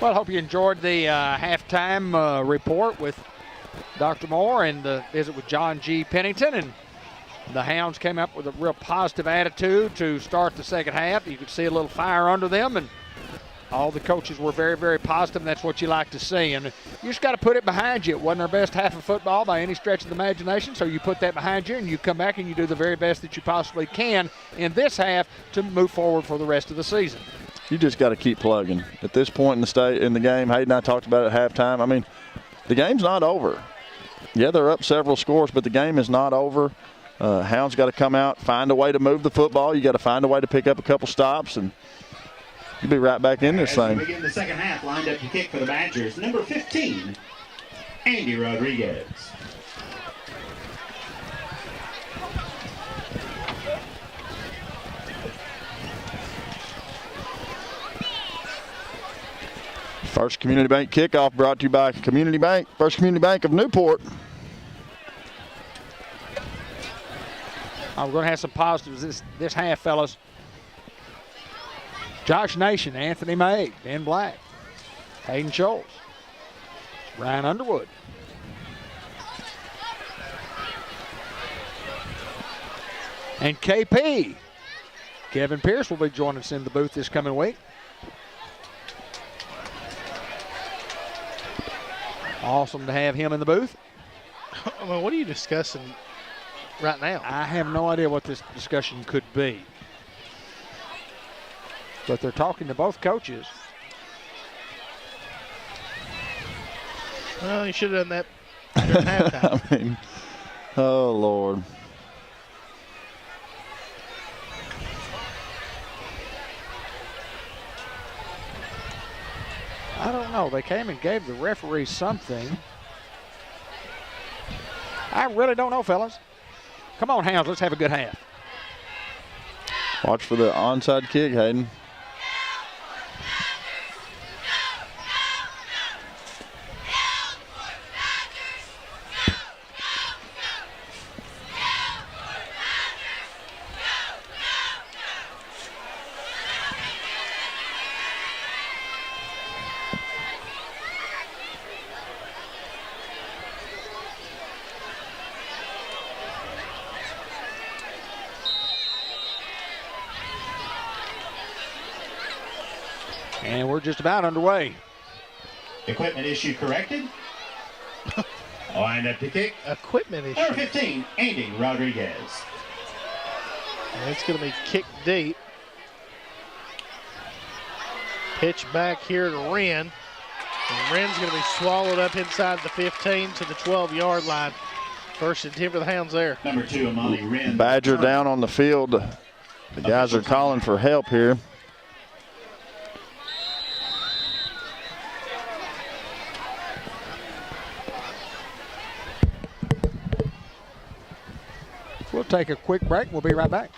[SPEAKER 2] Well, I hope you enjoyed the halftime report with Dr. Moore and the visit with John G. Pennington. And the Hounds came up with a real positive attitude to start the second half. You could see a little fire under them, and all the coaches were very, very positive, and that's what you like to see. And you just got to put it behind you. It wasn't our best half of football by any stretch of the imagination, so you put that behind you and you come back and you do the very best that you possibly can in this half to move forward for the rest of the season.
[SPEAKER 3] You just got to keep plugging. At this point in the game, Hayden and I talked about it at halftime. I mean, the game's not over. Yeah, they're up several scores, but the game is not over. Hounds got to come out, find a way to move the football. You got to find a way to pick up a couple stops, and you'll be right back in this thing.
[SPEAKER 1] We begin the second half, lined up to kick for the Badgers, number 15, Andy Rodriguez.
[SPEAKER 3] First Community Bank kickoff brought to you by Community Bank, First Community Bank of Newport.
[SPEAKER 2] We're going to have some positives this half, fellas. Josh Nation, Anthony May, Ben Black, Hayden Schultz, Ryan Underwood. And KP. Kevin Pierce will be joining us in the booth this coming week. Awesome to have him in the booth.
[SPEAKER 4] I mean, what are you discussing right now?
[SPEAKER 2] I have no idea what this discussion could be. But they're talking to both coaches.
[SPEAKER 4] Well, you should have done that during halftime.
[SPEAKER 3] I mean, oh, Lord.
[SPEAKER 2] I don't know. They came and gave the referee something. I really don't know, fellas. Come on, Hounds. Let's have a good half.
[SPEAKER 3] Watch for the onside kick, Hayden.
[SPEAKER 2] And we're just about underway.
[SPEAKER 1] Equipment issue corrected. Lined up to kick.
[SPEAKER 4] Equipment issue.
[SPEAKER 1] Number 15, Andy Rodriguez.
[SPEAKER 4] And it's going to be kicked deep. Pitch back here to Wren. And Wren's going to be swallowed up inside the 15 to the 12-yard line. First and 10 for the Hounds there.
[SPEAKER 1] Number 2, Amani Wren.
[SPEAKER 3] Badger down on the field. The guys are calling for help here.
[SPEAKER 2] We'll take a quick break. We'll be right back.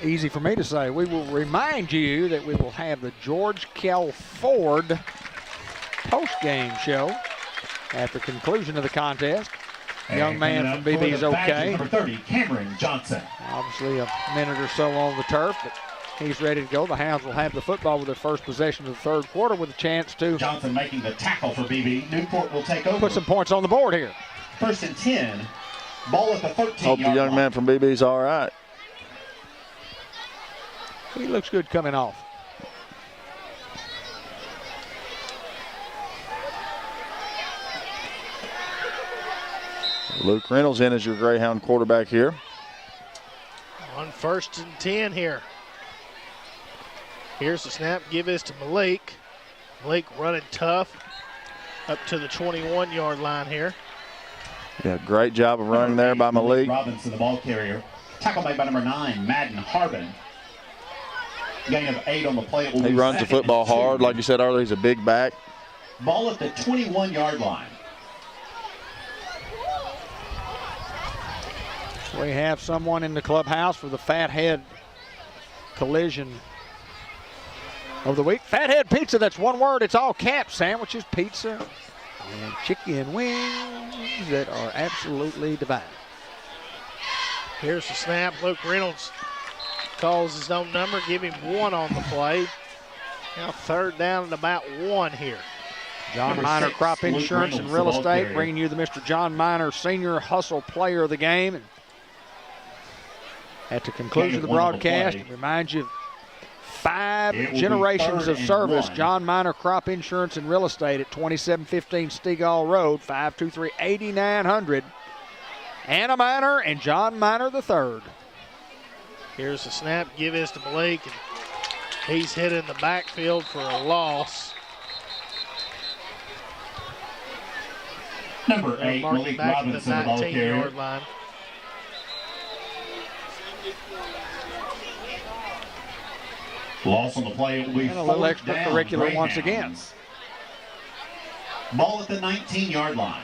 [SPEAKER 2] Easy for me to say. We will remind you that we will have the George Kell Ford post-game show at the conclusion of the contest. Young man from Beebe is okay.
[SPEAKER 1] Number 30, Cameron Johnson.
[SPEAKER 2] Obviously a minute or so on the turf, but He's ready to go. The Hounds will have the football with their first possession of the third quarter with a chance to
[SPEAKER 1] Johnson making the tackle for Beebe. Newport will take over.
[SPEAKER 2] put some points on the board here.
[SPEAKER 1] 1st and 10. Ball at the 13-yard
[SPEAKER 3] Hope the young man from BB's all right.
[SPEAKER 2] He looks good coming off.
[SPEAKER 3] Luke Reynolds in as your Greyhound quarterback here.
[SPEAKER 4] On 1st and 10 here. Here's the snap. Give this to Malik. Malik running tough up to the 21-yard line here.
[SPEAKER 3] Yeah, great job of running there by Malik.
[SPEAKER 1] Robinson, the ball carrier. Tackle made by number 9, Madden Harbin. Gain of 8 on the play.
[SPEAKER 3] He runs the football hard. Like you said earlier, he's a big back.
[SPEAKER 1] Ball at the 21-yard line.
[SPEAKER 2] We have someone in the clubhouse for the Fathead collision of the week. Fathead Pizza, that's one word. It's all caps. Sandwiches, pizza, and chicken wings that are absolutely divine.
[SPEAKER 4] Here's the snap. Luke Reynolds calls his own number. Give him 1 on the play. Now 3rd down and about 1 here.
[SPEAKER 2] John Miner Crop Insurance and Real Estate bringing you the Mr. John Miner Senior Hustle Player of the Game. And at the conclusion of the broadcast, remind you, 5 generations of service. John Miner Crop Insurance and Real Estate at 2715 Stegall Road, 523-8900. Anna Miner and John Miner III.
[SPEAKER 4] Here's the snap. Give this to Malik. And he's hit in the backfield for a loss.
[SPEAKER 1] Number 8, Malik Robinson, the ball carrier.
[SPEAKER 4] 19-yard line.
[SPEAKER 1] Loss on the play will be
[SPEAKER 2] And a little
[SPEAKER 1] 4th down,
[SPEAKER 2] extracurricular once again.
[SPEAKER 1] Greyhounds. Ball at the 19-yard line.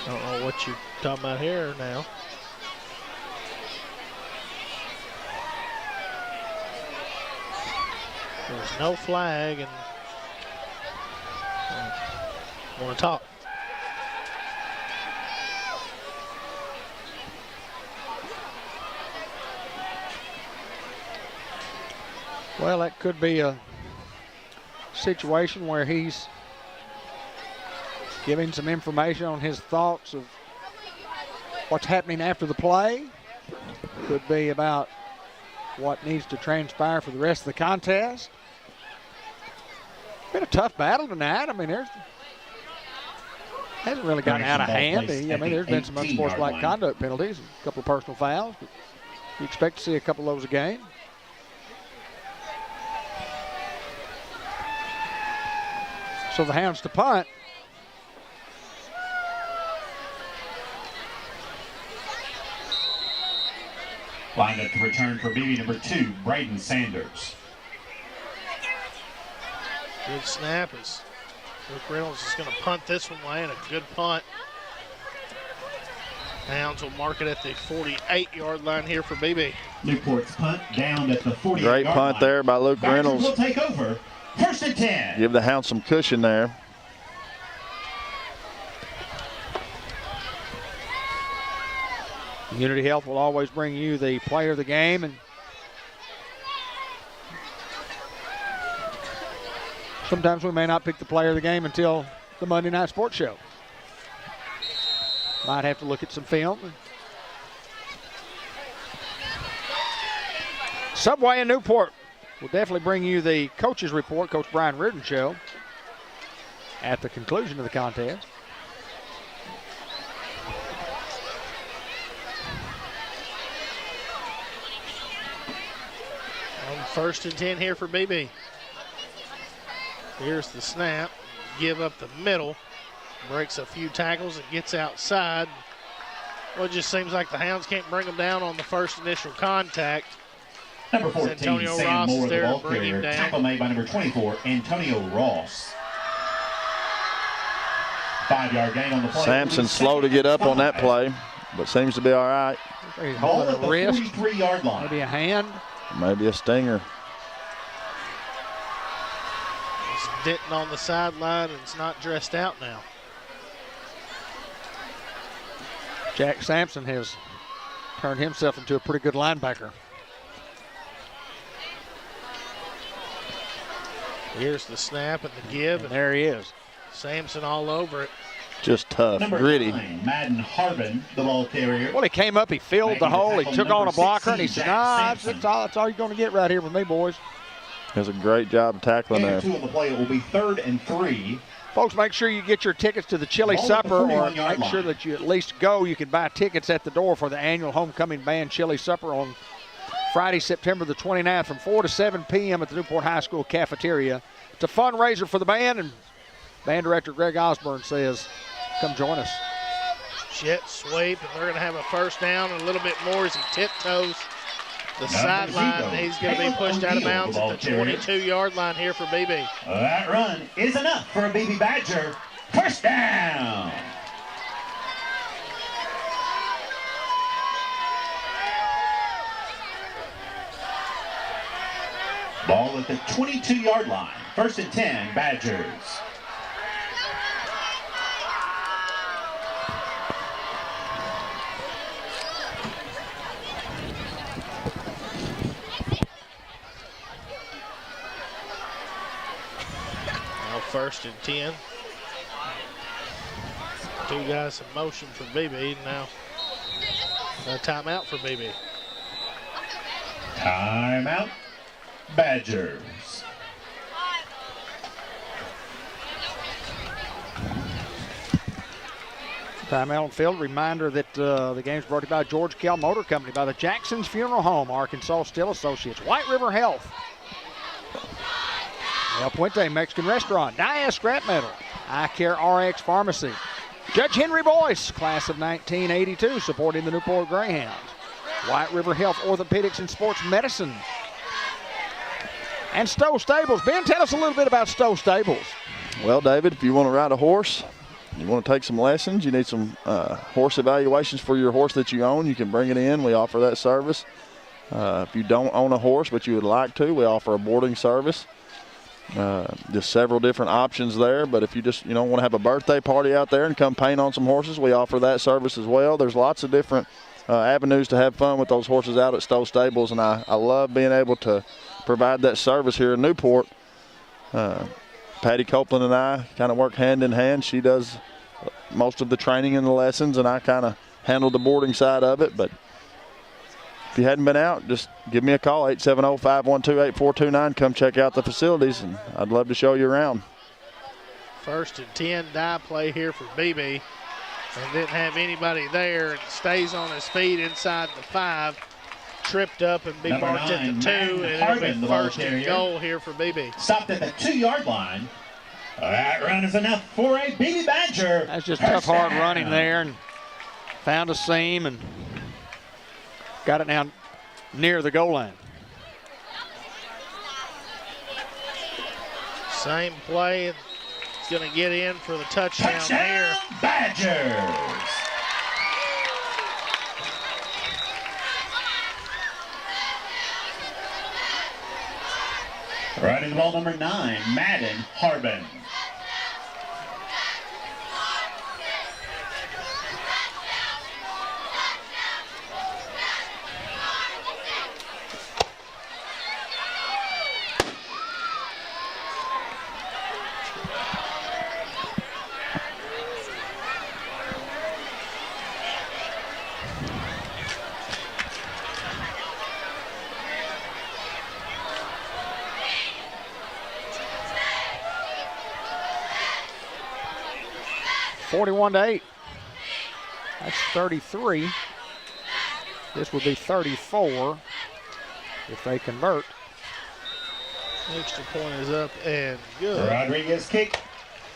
[SPEAKER 4] I don't know what you're talking about here now. There's no flag, and I want to talk.
[SPEAKER 2] Well, that could be a situation where he's giving some information on his thoughts of what's happening after the play. Could be about what needs to transpire for the rest of the contest. Been a tough battle tonight. I mean, hasn't really gotten out of hand. I mean, there's been some unsportsmanlike conduct penalties, a couple of personal fouls, but you expect to see a couple of those a game. So the Hounds to punt.
[SPEAKER 1] Lined up to return for Beebe, number 2, Braden Sanders.
[SPEAKER 4] Good snap as Luke Reynolds is going to punt this one away, and a good punt. Hounds will mark it at the 48-yard line here for Beebe.
[SPEAKER 1] Newport's punt down at the 48-yard line.
[SPEAKER 3] Great punt there by Luke Reynolds.
[SPEAKER 1] will take over. 1st and 10.
[SPEAKER 3] Give the Hounds some cushion there.
[SPEAKER 2] Unity Health will always bring you the player of the game, and sometimes we may not pick the player of the game until the Monday Night Sports Show. Might have to look at some film. Subway in Newport will definitely bring you the coach's report, Coach Brian Reardon Show, at the conclusion of the contest.
[SPEAKER 4] On 1st and 10 here for Beebe. Here's the snap. Give up the middle. Breaks a few tackles and gets outside. Well, it just seems like the Hounds can't bring him down on the first initial contact.
[SPEAKER 1] Number 14,
[SPEAKER 4] Antonio
[SPEAKER 1] Sam
[SPEAKER 4] Ross
[SPEAKER 1] Moore,
[SPEAKER 4] is there
[SPEAKER 1] the ball
[SPEAKER 4] to bring him
[SPEAKER 1] carrier.
[SPEAKER 4] down.
[SPEAKER 1] Tackle made by number 24, Antonio Ross. 5-yard gain on the play.
[SPEAKER 3] Sampson slow to get up on that play, but seems to be all right.
[SPEAKER 1] Ball at the
[SPEAKER 2] wrist,
[SPEAKER 1] 43-yard line.
[SPEAKER 2] maybe a hand.
[SPEAKER 3] Maybe a stinger.
[SPEAKER 4] It's Denton on the sideline, and it's not dressed out now.
[SPEAKER 2] Jack Sampson has turned himself into a pretty good linebacker.
[SPEAKER 4] Here's the snap and the give.
[SPEAKER 2] And there he is.
[SPEAKER 4] Sampson all over it.
[SPEAKER 3] Just tough,
[SPEAKER 1] Number
[SPEAKER 3] gritty.
[SPEAKER 1] 9, Madden Harbin, the ball carrier.
[SPEAKER 2] Well, he came up, he filled the hole, he took on a blocker, and he
[SPEAKER 1] 16,
[SPEAKER 2] said, nah, that's all you're going to get right here with me, boys.
[SPEAKER 3] Does a great job tackling there.
[SPEAKER 1] 2 on the play. It will be 3rd and 3.
[SPEAKER 2] Folks, make sure you get your tickets to the Chili
[SPEAKER 1] Ball at
[SPEAKER 2] Supper,
[SPEAKER 1] the
[SPEAKER 2] or
[SPEAKER 1] 41-yard
[SPEAKER 2] make sure
[SPEAKER 1] line.
[SPEAKER 2] that you at least go. You can buy tickets at the door for the annual Homecoming Band Chili Supper on Friday, September the 29th from 4 to 7 p.m. at the Newport High School cafeteria. It's a fundraiser for the band, and band director Greg Osborne says, come join us.
[SPEAKER 4] Jet sweep, and they're going to have a first down and a little bit more as he tiptoes the sideline. He's going to be pushed out of bounds at the 22-yard line here for Beebe.
[SPEAKER 1] That run is enough for a Beebe Badger. First down. Ball at the 22-yard line. 1st and 10, Badgers.
[SPEAKER 4] Now 1st and 10. 2 guys in motion for Beebe. Now a timeout for Beebe.
[SPEAKER 1] Timeout, Badgers.
[SPEAKER 2] Timeout on field. Reminder that the game's brought to you by George Kell Motor Company, by the Jackson's Funeral Home, Arkansas Steel Associates, White River Health, El Puente Mexican Restaurant, Diaz Scrap Metal, Eye Care RX Pharmacy, Judge Henry Boyce, class of 1982, supporting the Newport Greyhounds, White River Health Orthopedics and Sports Medicine, and Stowe Stables. Ben, tell us a little bit about Stowe Stables.
[SPEAKER 3] Well, David, if you want to ride a horse, you want to take some lessons, you need some horse evaluations for your horse that you own, you can bring it in. We offer that service. If you don't own a horse but you would like to, we offer a boarding service. Just several different options there, but if you just want to have a birthday party out there and come paint on some horses, we offer that service as well. There's lots of different avenues to have fun with those horses out at Stowe Stables, and I love being able to provide that service here in Newport. Patty Copeland and I kind of work hand in hand. She does most of the training and the lessons, and I kind of handle the boarding side of it. But if you hadn't been out, just give me a call, 870-512-8429. Come check out the facilities, and I'd love to show you around.
[SPEAKER 4] 1st and 10, die play here for Beebe. And didn't have anybody there, and stays on his feet inside the 5. Tripped up and be marked at the 2, and it'll be 1st and goal here for Beebe.
[SPEAKER 1] Stopped at the 2-yard line. That run is enough for a Beebe Badger.
[SPEAKER 2] That's just tough, hard running there, and found a seam and got it down near the goal line.
[SPEAKER 4] Same play. It's going to get in for the touchdown here.
[SPEAKER 1] Badgers. Riding the ball, number 9, Madden Harbin.
[SPEAKER 2] (41-8). That's 33. This would be 34 if they convert.
[SPEAKER 4] Extra point is up and good.
[SPEAKER 1] Rodriguez kick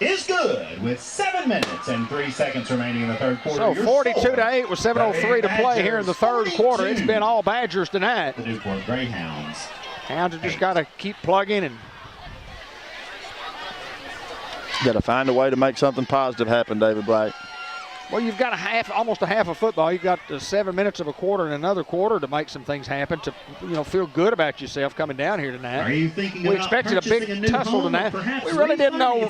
[SPEAKER 1] is good with 7 minutes and 3 seconds remaining in the 3rd quarter.
[SPEAKER 2] So 42-8 with 7:03 to play here in the 3rd quarter. It's been all Badgers tonight.
[SPEAKER 1] The Newport Greyhounds.
[SPEAKER 2] Hounds have just got to keep plugging and
[SPEAKER 3] Got to find a way to make something positive happen, David Black.
[SPEAKER 2] Well, you've got almost a half of football. You've got 7 minutes of a quarter and another quarter to make some things happen, to feel good about yourself coming down here tonight.
[SPEAKER 1] Are you thinking
[SPEAKER 2] we
[SPEAKER 1] about
[SPEAKER 2] expected a big tussle tonight. We really didn't know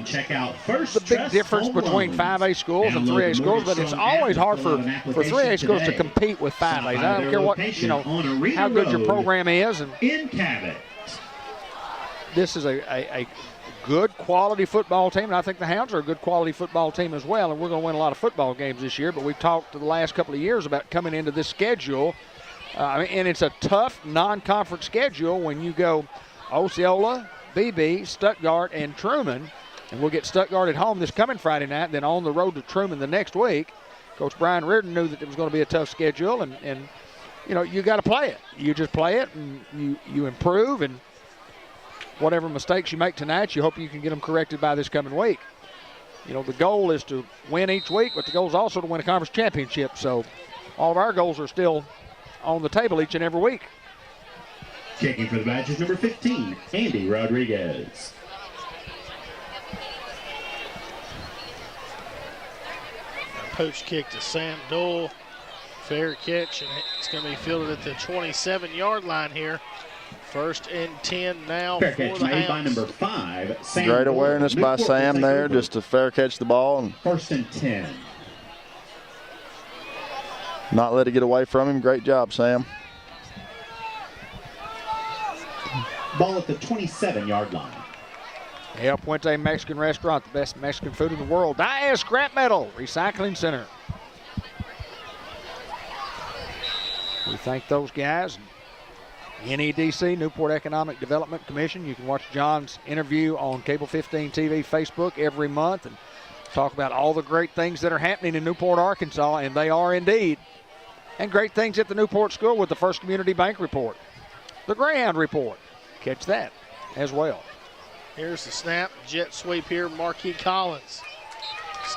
[SPEAKER 1] Check out First
[SPEAKER 2] the big difference between 5A schools and 3A schools, but it's always hard for 3A schools to compete with 5As. I don't care what how good your program is. And
[SPEAKER 1] in Cabot.
[SPEAKER 2] This is a good quality football team, and I think the Hounds are a good quality football team as well, and we're going to win a lot of football games this year. But we've talked the last couple of years about coming into this schedule, and it's a tough non-conference schedule when you go Osceola, Beebe, Stuttgart, and Truman, and we'll get Stuttgart at home this coming Friday night, then on the road to Truman the next week. Coach Brian Reardon knew that it was going to be a tough schedule, and you got to play it. You just play it, and you improve, and whatever mistakes you make tonight, you hope you can get them corrected by this coming week. The goal is to win each week, but the goal is also to win a conference championship. So all of our goals are still on the table each and every week.
[SPEAKER 1] Kicking for the Badgers, number 15, Andy Rodriguez.
[SPEAKER 4] Poach kick to Sam Dole. Fair catch, and it's going to be fielded at the 27-yard line here. 1st and 10 now
[SPEAKER 1] fair
[SPEAKER 4] for
[SPEAKER 1] catch
[SPEAKER 4] the
[SPEAKER 1] made
[SPEAKER 4] Hounds.
[SPEAKER 1] by number 5, Sam
[SPEAKER 3] Great
[SPEAKER 1] Dole.
[SPEAKER 3] awareness by
[SPEAKER 1] Newport
[SPEAKER 3] Sam there, just to fair catch the ball and
[SPEAKER 1] 1st and 10.
[SPEAKER 3] not let it get away from him. Great job, Sam.
[SPEAKER 1] Ball at the 27-yard line.
[SPEAKER 2] El Puente Mexican Restaurant, the best Mexican food in the world. Diaz Scrap Metal Recycling Center. We thank those guys. NEDC, Newport Economic Development Commission. You can watch John's interview on Cable 15 TV, Facebook every month, and talk about all the great things that are happening in Newport, Arkansas, and they are indeed. And great things at the Newport School with the First Community Bank Report. The Greyhound Report. Catch that as well.
[SPEAKER 4] Here's the snap. Jet sweep here, Marquis Collins.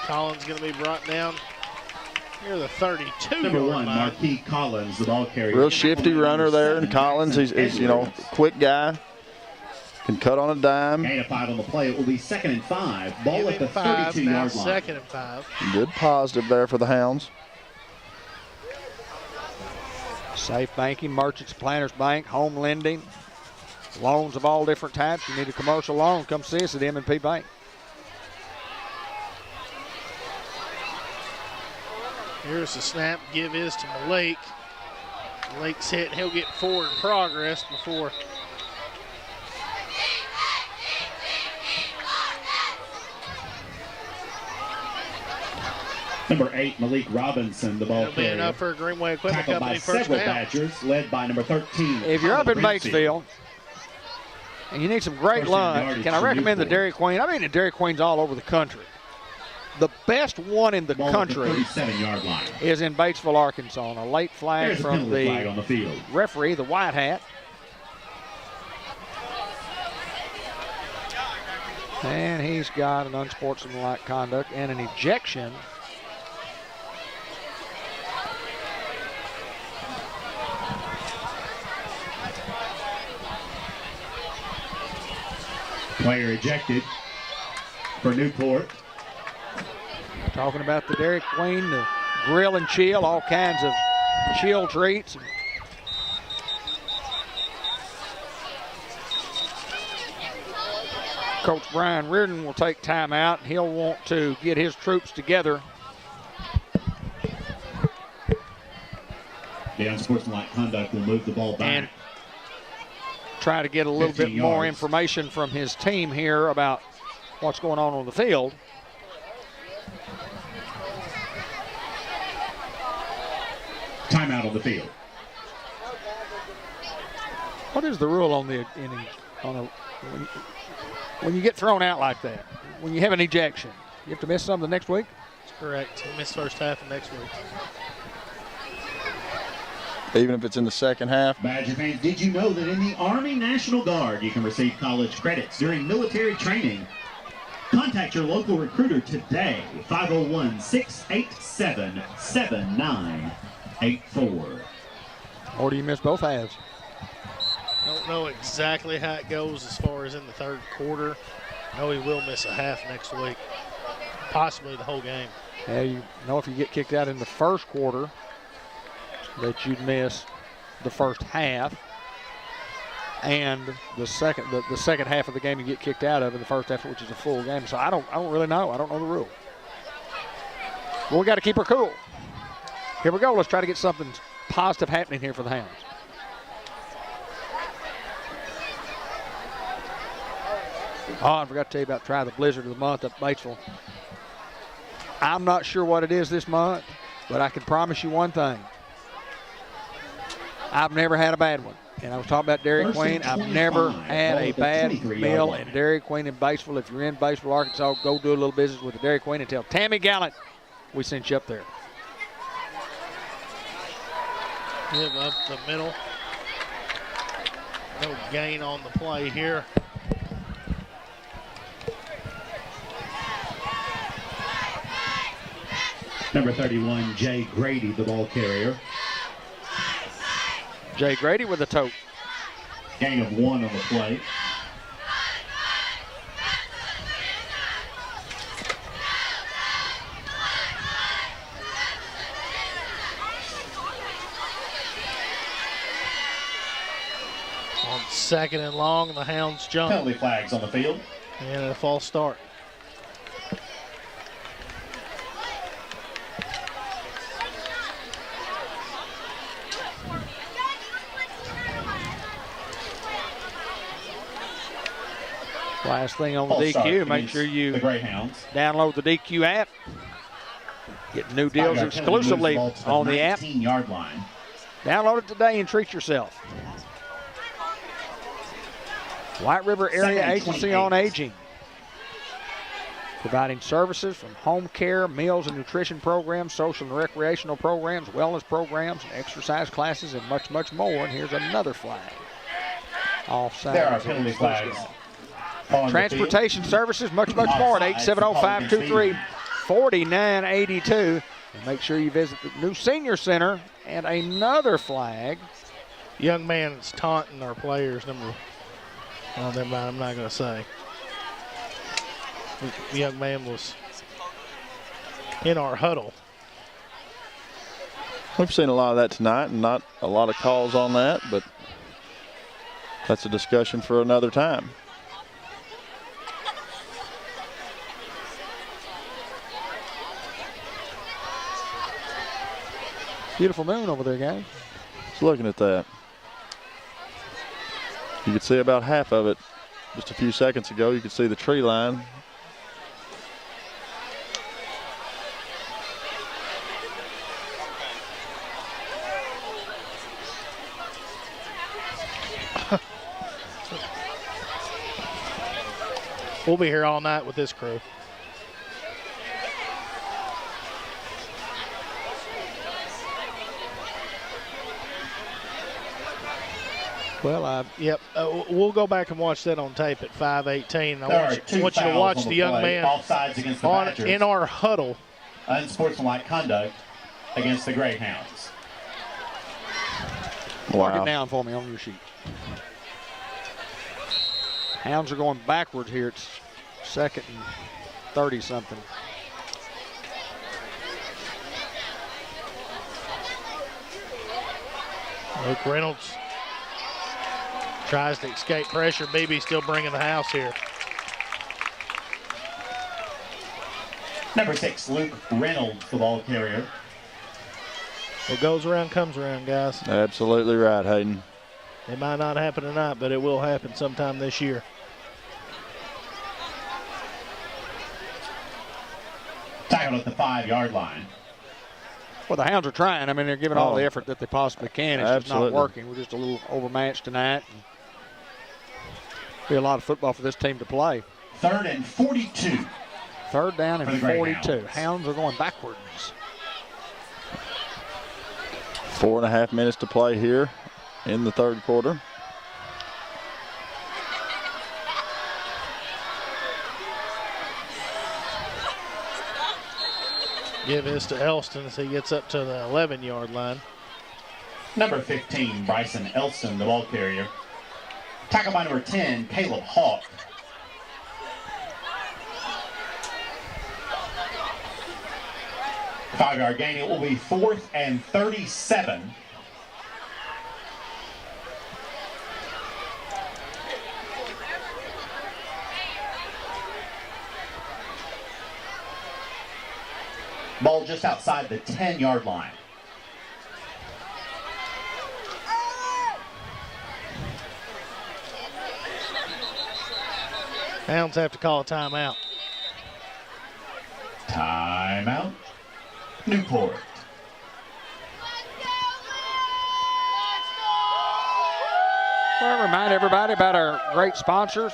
[SPEAKER 4] Collins going to be brought down near the 32-yard
[SPEAKER 1] Number 1,
[SPEAKER 4] line.
[SPEAKER 1] Marquis Collins, the ball carrier.
[SPEAKER 3] Real shifty runner there, and Collins, he's quick guy. Can cut on a dime.
[SPEAKER 1] Gain of 5 on the play. It will be 2nd and 5. Ball at the 32-yard line.
[SPEAKER 4] 2nd and 5.
[SPEAKER 3] Good positive there for the Hounds.
[SPEAKER 2] Safe banking, merchants, planners bank, home lending, loans of all different types. You need a commercial loan, come see us at M&P Bank.
[SPEAKER 4] Here's the snap. Give is to Malik. Malik's hit. He'll get forward progress before.
[SPEAKER 1] Number 8, Malik Robinson, the ball
[SPEAKER 4] It'll be
[SPEAKER 1] carrier.
[SPEAKER 4] enough for Greenway Equipment
[SPEAKER 1] Tackled by
[SPEAKER 4] Company first
[SPEAKER 1] several
[SPEAKER 4] down.
[SPEAKER 1] Badgers, led by number 13.
[SPEAKER 2] If you're up in
[SPEAKER 1] Colin
[SPEAKER 2] Batesville and you need some great
[SPEAKER 1] First
[SPEAKER 2] lunch,
[SPEAKER 1] yardage
[SPEAKER 2] can I
[SPEAKER 1] for
[SPEAKER 2] recommend the
[SPEAKER 1] Newport.
[SPEAKER 2] Dairy Queen? I mean, the Dairy Queen's all over the country. The best one in the
[SPEAKER 1] Ball at the
[SPEAKER 2] country
[SPEAKER 1] 37-yard line.
[SPEAKER 2] is in Batesville, Arkansas, on a late flag
[SPEAKER 1] There's a
[SPEAKER 2] from
[SPEAKER 1] penalty flag
[SPEAKER 2] the
[SPEAKER 1] on the field.
[SPEAKER 2] referee, the white hat. And he's got an unsportsmanlike conduct and an ejection.
[SPEAKER 1] Player ejected for Newport.
[SPEAKER 2] Talking about the Dairy Queen, the grill and chill, all kinds of chill treats. Coach Brian Reardon will take time out. He'll want to get his troops together.
[SPEAKER 1] The unsportsmanlike conduct will move the ball back.
[SPEAKER 2] And try to get a little bit
[SPEAKER 1] 15
[SPEAKER 2] more
[SPEAKER 1] yards.
[SPEAKER 2] information from his team here about what's going on the field.
[SPEAKER 1] Timeout on the field.
[SPEAKER 2] What is the rule on when you get thrown out like that? When you have an ejection, you have to miss something next week?
[SPEAKER 4] That's correct. He missed first half of next week.
[SPEAKER 3] Even if it's in the second half.
[SPEAKER 1] Badger fans, did you know that in the Army National Guard you can receive college credits during military training? Contact your local recruiter today, 501-687-7984.
[SPEAKER 2] Or do you miss both halves?
[SPEAKER 4] Don't know exactly how it goes as far as in the third quarter. I know he will miss a half next week, possibly the whole game.
[SPEAKER 2] Yeah, you know if you get kicked out in the first quarter that you'd miss the first half, and the second half of the game you get kicked out of in the first half, which is a full game. So I don't really know. I don't know the rule. Well, we got to keep her cool. Here we go. Let's try to get something positive happening here for the Hounds. Oh, I forgot to tell you about Try the Blizzard of the Month at Batesville. I'm not sure what it is this month, but I can promise you one thing. I've never had a bad one. And I was talking about Dairy Queen. I've never had a bad meal in Dairy Queen in Batesville. If you're in Batesville, Arkansas, go do a little business with the Dairy Queen and tell Tammy Gallant we sent you up there.
[SPEAKER 4] Give up the middle. No gain on the play here.
[SPEAKER 1] Number 31, Jay Grady, the ball carrier.
[SPEAKER 2] Jay Grady with a tote.
[SPEAKER 1] Gain of 1 on the play.
[SPEAKER 4] On 2nd and long, the Hounds jump.
[SPEAKER 1] Penalty flags on the field.
[SPEAKER 4] And a false start.
[SPEAKER 2] Last thing on the DQ, make sure you download the DQ app. Get new deals exclusively on the app.
[SPEAKER 1] Line.
[SPEAKER 2] Download it today and treat yourself. White River Area Agency on Aging. Providing services from home care, meals and nutrition programs, social and recreational programs, wellness programs, and exercise classes, and much, much more. And here's another flag. Offside.
[SPEAKER 1] There are penalty flags.
[SPEAKER 2] Transportation services, much more at 870-523-4982. And make sure you visit the new senior center. And another flag.
[SPEAKER 4] Young man is taunting our players. Oh, never mind, I'm not going to say. The young man was in our huddle.
[SPEAKER 3] We've seen a lot of that tonight, and not a lot of calls on that, but that's a discussion for another time.
[SPEAKER 2] Beautiful moon over there, guys.
[SPEAKER 3] Just looking at that. You could see about half of it just a few seconds ago. You could see the tree line.
[SPEAKER 4] We'll be here all night with this crew.
[SPEAKER 2] Well,
[SPEAKER 4] yep. We'll go back and watch that on tape at 5:18. I want you to watch the young man in our huddle.
[SPEAKER 1] Unsportsmanlike conduct against the Greyhounds.
[SPEAKER 2] Mark it down for me on your sheet. Hounds are going backwards here. It's 2nd and 30-something.
[SPEAKER 4] Luke Reynolds tries to escape pressure. Beebe still bringing the house here.
[SPEAKER 1] Number 6, Luke Reynolds, the ball carrier.
[SPEAKER 4] What goes around comes around, guys.
[SPEAKER 3] Absolutely right, Hayden.
[SPEAKER 4] It might not happen tonight, but it will happen sometime this year.
[SPEAKER 1] Tackled at the 5-yard line.
[SPEAKER 2] Well, the Hounds are trying. I mean, they're giving all the effort that they possibly can. It's just not working. We're just a little overmatched tonight. Be a lot of football for this team to play.
[SPEAKER 1] 3rd and 42.
[SPEAKER 2] 3rd down and 42. Hounds are going backwards.
[SPEAKER 3] 4.5 minutes to play here in the 3rd quarter.
[SPEAKER 4] Give this to Elston as he gets up to the 11-yard line.
[SPEAKER 1] Number 15, Bryson Elston, the ball carrier. Tackle by number 10, Caleb Hawk. 5-yard gain. It will be 4th and 37. Ball just outside the 10-yard line.
[SPEAKER 4] Hounds have to call a timeout.
[SPEAKER 1] Timeout. Newport.
[SPEAKER 2] Well, remind everybody about our great sponsors,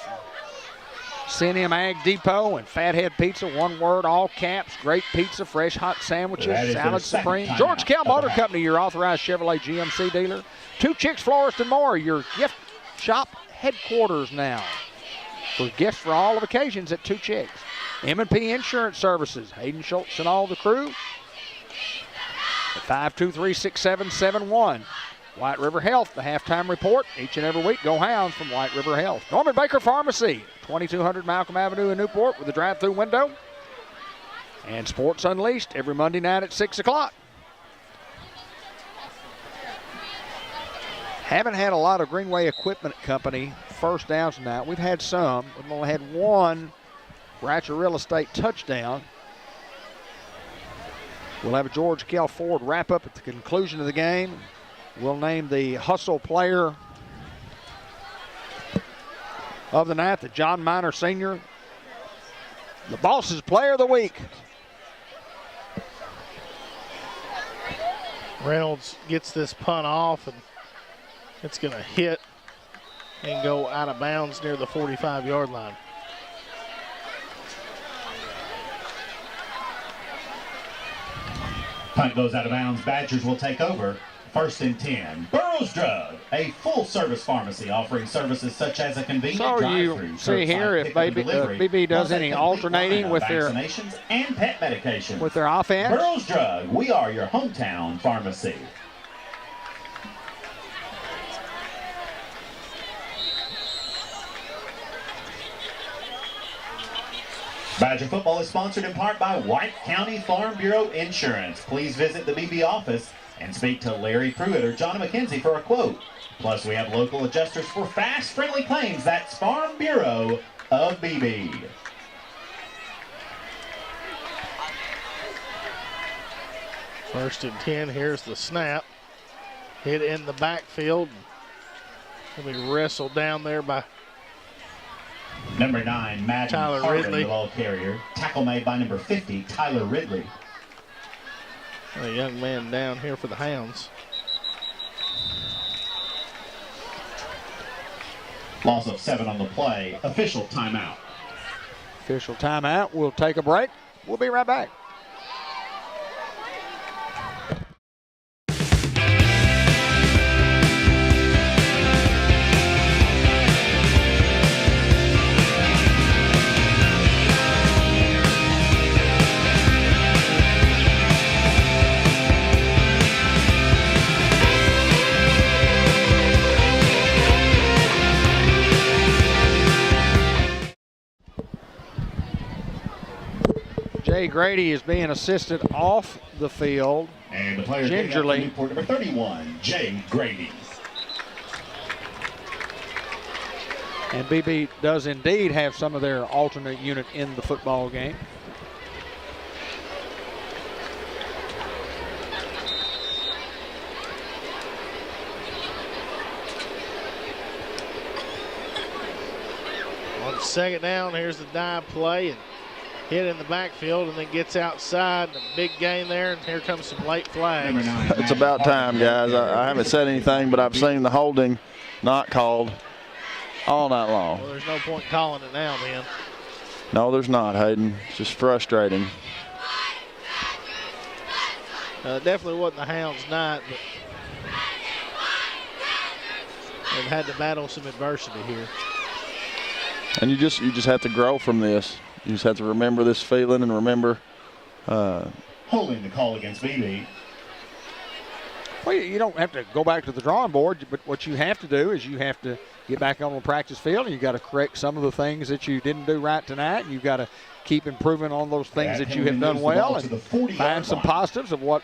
[SPEAKER 2] CNM Ag Depot and Fathead Pizza, one word, all caps, great pizza, fresh hot sandwiches, salad supreme. George Kell Motor Company, your authorized Chevrolet GMC dealer. Two Chicks Florist and More, your gift shop headquarters now. For gifts for all of occasions at Two Chicks. M&P Insurance Services, Hayden Schultz and all the crew. At 523-6771. White River Health, the halftime report each and every week. Go Hounds from White River Health. Norman Baker Pharmacy, 2200 Malcolm Avenue in Newport with a drive-through window. And Sports Unleashed every Monday night at 6 o'clock. Haven't had a lot of Greenway Equipment Company first downs tonight. We've had some. We've only had one Ratcher Real Estate touchdown. We'll have a George Kell Ford wrap up at the conclusion of the game. We'll name the hustle player of the night, the John Miner Sr., the Boss's Player of the Week.
[SPEAKER 4] Reynolds gets this punt off, and it's going to hit and go out of bounds near the 45-yard line.
[SPEAKER 1] Punt goes out of bounds. Badgers will take over. 1st and 10. Burroughs Drug, a full-service pharmacy offering services such as a convenient drive-through.
[SPEAKER 2] You see here if Beebe does any alternating with their
[SPEAKER 1] vaccinations and pet medications
[SPEAKER 2] with their offense.
[SPEAKER 1] Burroughs Drug, we are your hometown pharmacy. Badger football is sponsored in part by White County Farm Bureau Insurance. Please visit the BB office and speak to Larry Pruitt or John McKenzie for a quote. Plus, we have local adjusters for fast, friendly claims. That's Farm Bureau of BB.
[SPEAKER 4] First and 10, here's the snap. Hit in the backfield. He'll be wrestled down there by
[SPEAKER 1] number 9, Madden
[SPEAKER 4] Tyler
[SPEAKER 1] Harvin,
[SPEAKER 4] Ridley.
[SPEAKER 1] the ball carrier. Tackle made by number 50, Tyler Ridley.
[SPEAKER 4] A young man down here for the Hounds.
[SPEAKER 1] Loss of 7 on the play. Official timeout.
[SPEAKER 2] Official timeout. We'll take a break. We'll be right back. Jay Grady is being assisted off the field.
[SPEAKER 1] And the player
[SPEAKER 2] gingerly.
[SPEAKER 1] Newport, number 31, Jay Grady.
[SPEAKER 2] And BB does indeed have some of their alternate unit in the football game.
[SPEAKER 4] On 2nd down, here's the dive play and hit in the backfield, and then gets outside. A big gain there, and here comes some late flags.
[SPEAKER 3] It's about time, guys. I haven't said anything, but I've seen the holding not called all night long.
[SPEAKER 4] Well, there's no point calling it now, then.
[SPEAKER 3] No, there's not, Hayden. It's just frustrating.
[SPEAKER 4] Definitely wasn't the Hounds' night, but they've had to battle some adversity here.
[SPEAKER 3] And you just have to grow from this. You just have to remember this feeling and remember.
[SPEAKER 1] Holding the call against Beebe.
[SPEAKER 2] Well, you don't have to go back to the drawing board, but what you have to do is you have to get back on the practice field, and you got to correct some of the things that you didn't do right tonight, and you've got to keep improving on those things that you have done well and find some positives of what,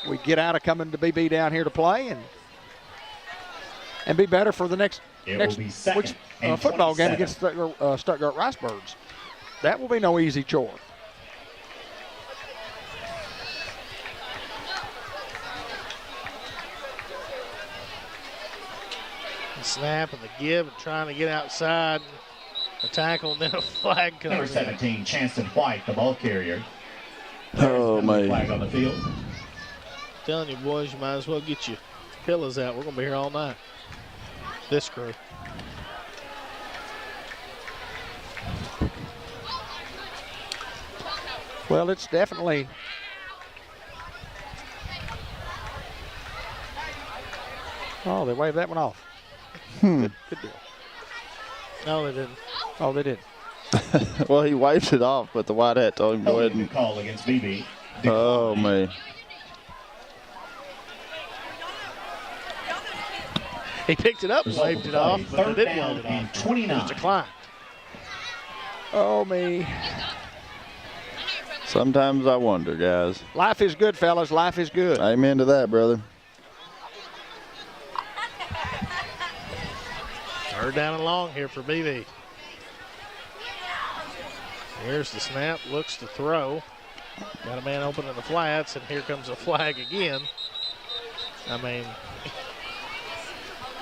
[SPEAKER 2] we get out of coming to Beebe down here to play and be better for the next football game against Stuttgart Ricebirds. That will be no easy chore.
[SPEAKER 4] The snap and the give and trying to get outside. A tackle and then a flag comes.
[SPEAKER 1] Number 17, Chanston White, the ball carrier.
[SPEAKER 3] Oh, man.
[SPEAKER 1] Flag on the field.
[SPEAKER 4] Telling you, boys, you might as well get your pillows out. We're going to be here all night. This crew.
[SPEAKER 2] Well, it's definitely they waved that one off. Good deal.
[SPEAKER 4] No, they didn't.
[SPEAKER 2] Oh, they did.
[SPEAKER 3] Well, he waved it off, but the white hat told him to go ahead and
[SPEAKER 1] call against Beebe.
[SPEAKER 3] Oh, man.
[SPEAKER 4] He picked it up and waved it off, but they didn't wave it off.
[SPEAKER 1] 29.
[SPEAKER 4] It was declined.
[SPEAKER 2] Oh, me.
[SPEAKER 3] Sometimes I wonder, guys.
[SPEAKER 2] Life is good, fellas. Life is good.
[SPEAKER 3] Amen to that, brother.
[SPEAKER 4] Third down and long here for Beebe. Here's the snap, looks to throw. Got a man open in the flats, and here comes a flag again.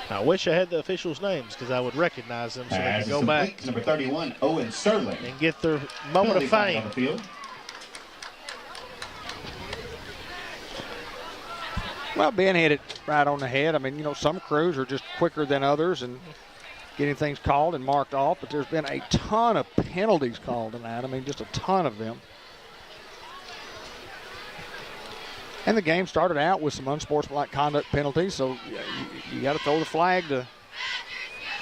[SPEAKER 4] I wish I had the officials' names because I would recognize them so they could go back.
[SPEAKER 1] Number 31, Owen Sterling.
[SPEAKER 4] And get their moment of fame.
[SPEAKER 1] On the field.
[SPEAKER 2] Well, Ben hit it right on the head. Some crews are just quicker than others and getting things called and marked off, but there's been a ton of penalties called tonight. Just a ton of them. And the game started out with some unsportsmanlike conduct penalties, so you got to throw the flag to.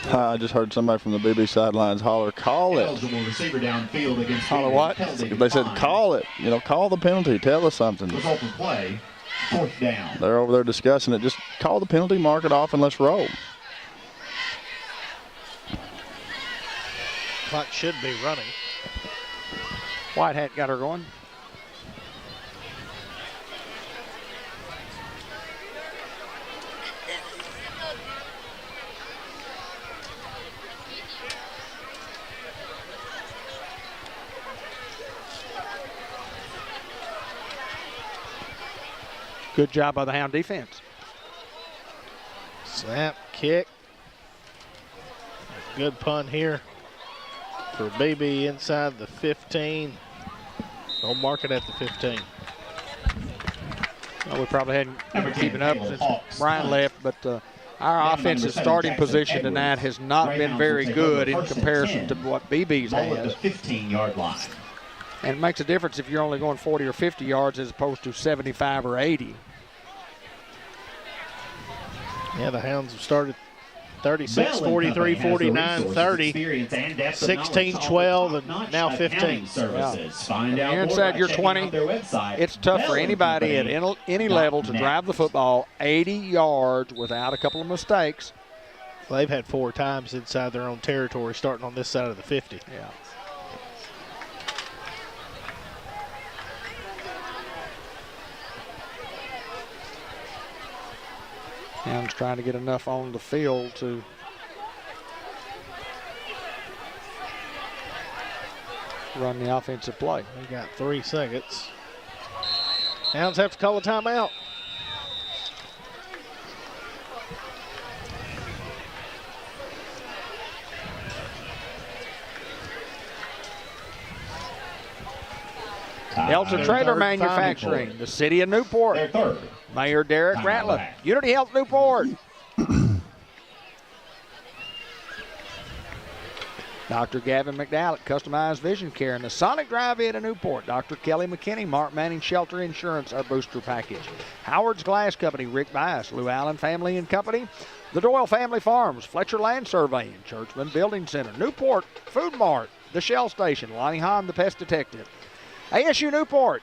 [SPEAKER 3] I just heard somebody from the BB sidelines holler, call it.
[SPEAKER 1] Eligible receiver downfield against
[SPEAKER 2] holler what?
[SPEAKER 3] They said, call it. Call the penalty. Tell us something.
[SPEAKER 1] Resulting play, 4th down.
[SPEAKER 3] They're over there discussing it. Just call the penalty, mark it off, and let's roll.
[SPEAKER 4] Clock should be running.
[SPEAKER 2] White hat got her going. Good job by the Hound defense.
[SPEAKER 4] Snap, kick. Good punt here for Beebe inside the 15. Don't mark it at the 15.
[SPEAKER 2] Well, we probably hadn't been keeping up since Brian left, but our offensive starting position tonight has not been very good in comparison to what Beebe's has.
[SPEAKER 1] The 15-yard line.
[SPEAKER 2] And it makes a difference if you're only going 40 or 50 yards as opposed to 75 or 80.
[SPEAKER 4] Yeah, the Hounds have started 36, 43, 49, 30, 16, 12, and now 15.
[SPEAKER 2] When you're inside your 20, it's tough for anybody at any level to drive the football 80 yards without a couple of mistakes.
[SPEAKER 4] Well, they've had 4 times inside their own territory starting on this side of the 50.
[SPEAKER 2] Yeah. Hounds trying to get enough on the field to run the offensive play.
[SPEAKER 4] We got 3 seconds. Hounds have to call a timeout.
[SPEAKER 2] Elsa Trailer Manufacturing, the city of Newport. Mayor Derek Ratliff. Unity Health Newport. Dr. Gavin McDowell at Customized Vision Care and the Sonic Drive-In of Newport. Dr. Kelly McKinney, Mark Manning Shelter Insurance, our booster package. Howard's Glass Company, Rick Bias, Lou Allen Family and Company. The Doyle Family Farms, Fletcher Land Surveying, Churchman Building Center, Newport Food Mart, the Shell Station, Lonnie Hahn, the Pest Detective. ASU Newport,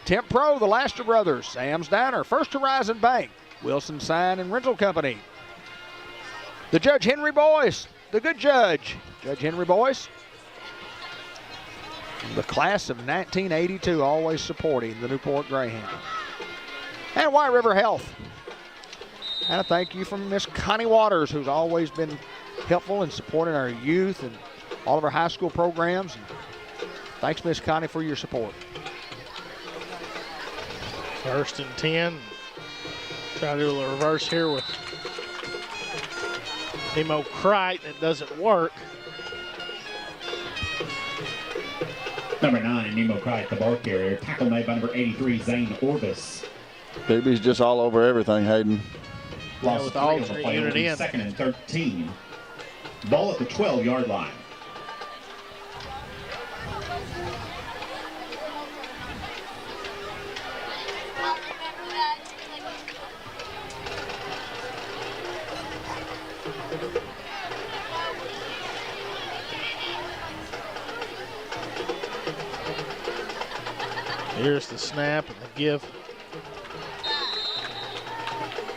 [SPEAKER 2] Temp Pro, the Laster Brothers, Sam's Diner, First Horizon Bank, Wilson Sign and Rental Company. The Judge Henry Boys, the good judge, Judge Henry Boys. The class of 1982, always supporting the Newport Greyhounds. And White River Health. And a thank you from Miss Connie Waters, who's always been helpful in supporting our youth and all of our high school programs. And thanks, Miss Connie, for your support.
[SPEAKER 4] 1st and 10. Try to do a reverse here with Nemo Crichton. It doesn't work.
[SPEAKER 1] Number 9, Nemo Crichton, the ball carrier. Tackle made by number 83, Zane Orvis.
[SPEAKER 3] Beebe's just all over everything, Hayden.
[SPEAKER 1] Lost
[SPEAKER 4] with
[SPEAKER 1] 3
[SPEAKER 4] all
[SPEAKER 1] on the
[SPEAKER 4] three
[SPEAKER 1] play,
[SPEAKER 4] unit in.
[SPEAKER 1] 2nd and 13. Ball at the 12-yard line.
[SPEAKER 4] Here's the snap and the give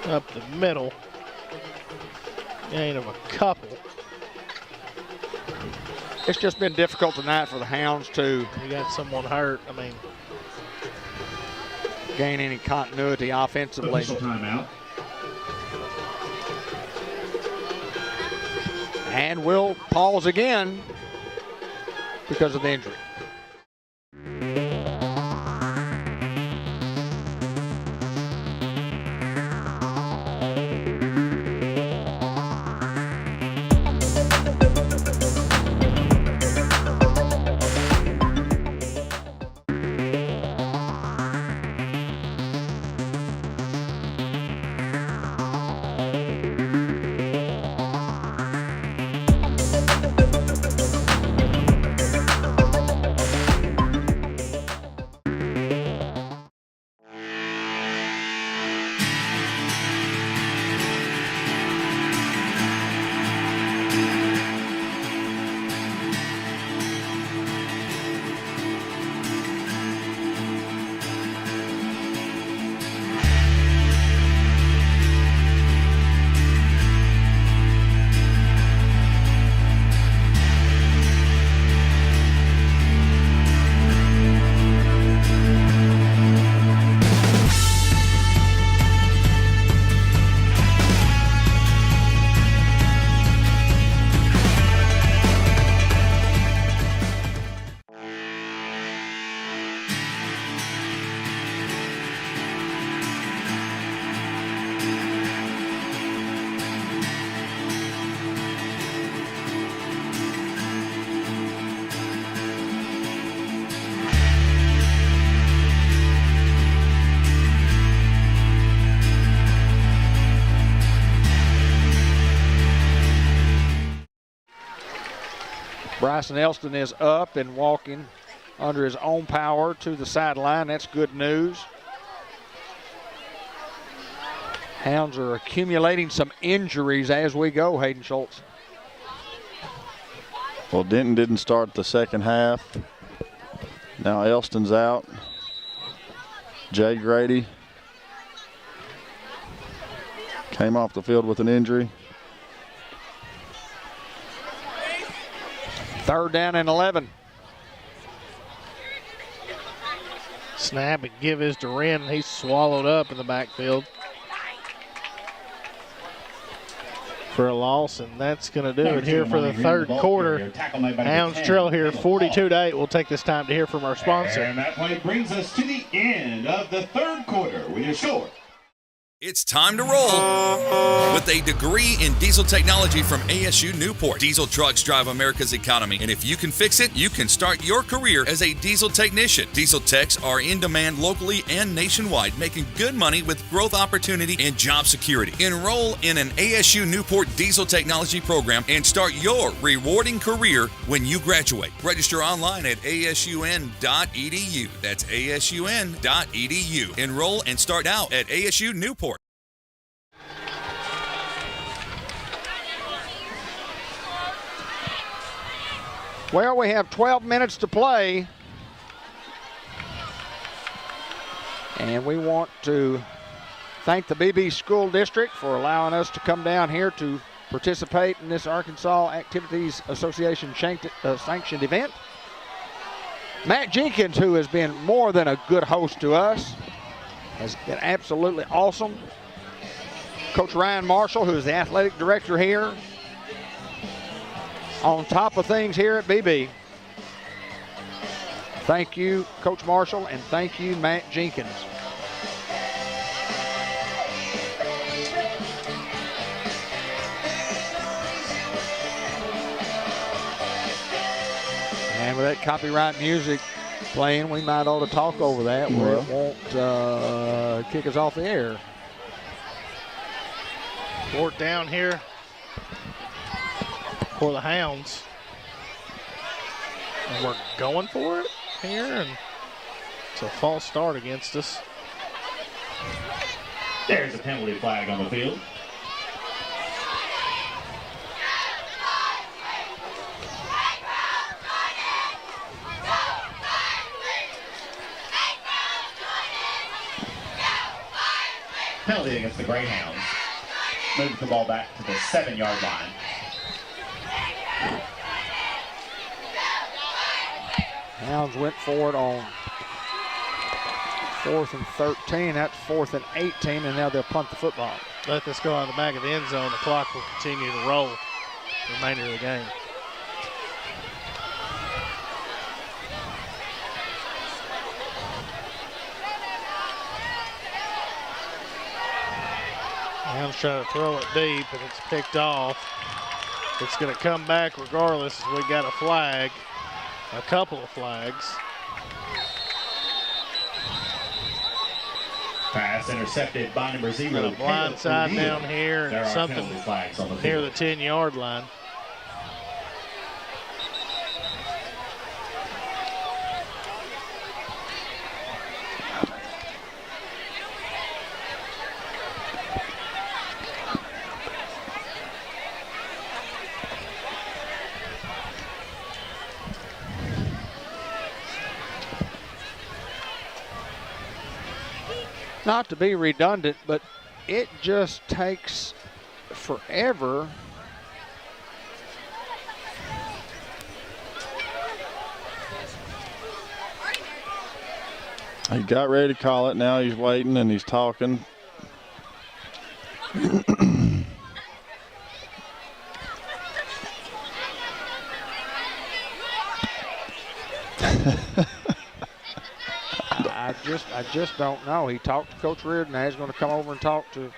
[SPEAKER 4] up the middle. Gain of a couple.
[SPEAKER 2] It's just been difficult tonight for the Hounds to
[SPEAKER 4] You got someone hurt. I mean,
[SPEAKER 2] gain any continuity offensively.
[SPEAKER 1] Official timeout.
[SPEAKER 2] And we'll pause again because of the injury. Bryson Elston is up and walking under his own power to the sideline. That's good news. Hounds are accumulating some injuries as we go, Hayden Schultz.
[SPEAKER 3] Well, Denton didn't start the second half. Now Elston's out. Jay Grady came off the field with an injury.
[SPEAKER 2] 3rd down and 11.
[SPEAKER 4] snap and give is to Wren. He's swallowed up in the backfield for a loss, and that's going to do it here for the third quarter. Hounds trail here 42-8. We'll take this time to hear from our sponsor.
[SPEAKER 1] And that play brings us to the end of the third quarter with your score.
[SPEAKER 15] It's time to roll with a degree in diesel technology from ASU Newport. Diesel trucks drive America's economy, and if you can fix it, you can start your career as a diesel technician. Diesel techs are in demand locally and nationwide, making good money with growth opportunity and job security. Enroll in an ASU Newport diesel technology program and start your rewarding career when you graduate. Register online at asun.edu. That's asun.edu. Enroll and start out at ASU Newport.
[SPEAKER 2] Well, we have 12 minutes to play. And we want to thank the Beebe School District for allowing us to come down here to participate in this Arkansas Activities Association sanctioned event. Matt Jenkins, who has been more than a good host to us, has been absolutely awesome. Coach Ryan Marshall, who is the athletic director here, on top of things here at Beebe. Thank you, Coach Marshall, and thank you, Matt Jenkins. And with that copyright music playing, we might ought to talk over that where it won't kick us off the air.
[SPEAKER 4] Fourth down here for the Hounds. And we're going for it here, and it's a false start against us.
[SPEAKER 1] There's a penalty flag on the field. Penalty against the Greyhounds. Moves the ball back to the 7-yard line.
[SPEAKER 2] Hounds went for it on 4th and 13. That's 4th and 18, and now they'll punt the football.
[SPEAKER 4] Let this go out the back of the end zone. The clock will continue to roll the remainder of the game. Hounds trying to throw it deep, and it's picked off. It's going to come back regardless, as we got a flag, a couple of flags.
[SPEAKER 1] Pass intercepted by number 0.
[SPEAKER 4] A blind side down here, and something near the 10-yard line.
[SPEAKER 2] Not to be redundant, but it just takes forever
[SPEAKER 3] He got ready to call it. Now he's waiting and he's talking.
[SPEAKER 2] I just don't know. He talked to Coach Reardon. Now he's going to come over and talk to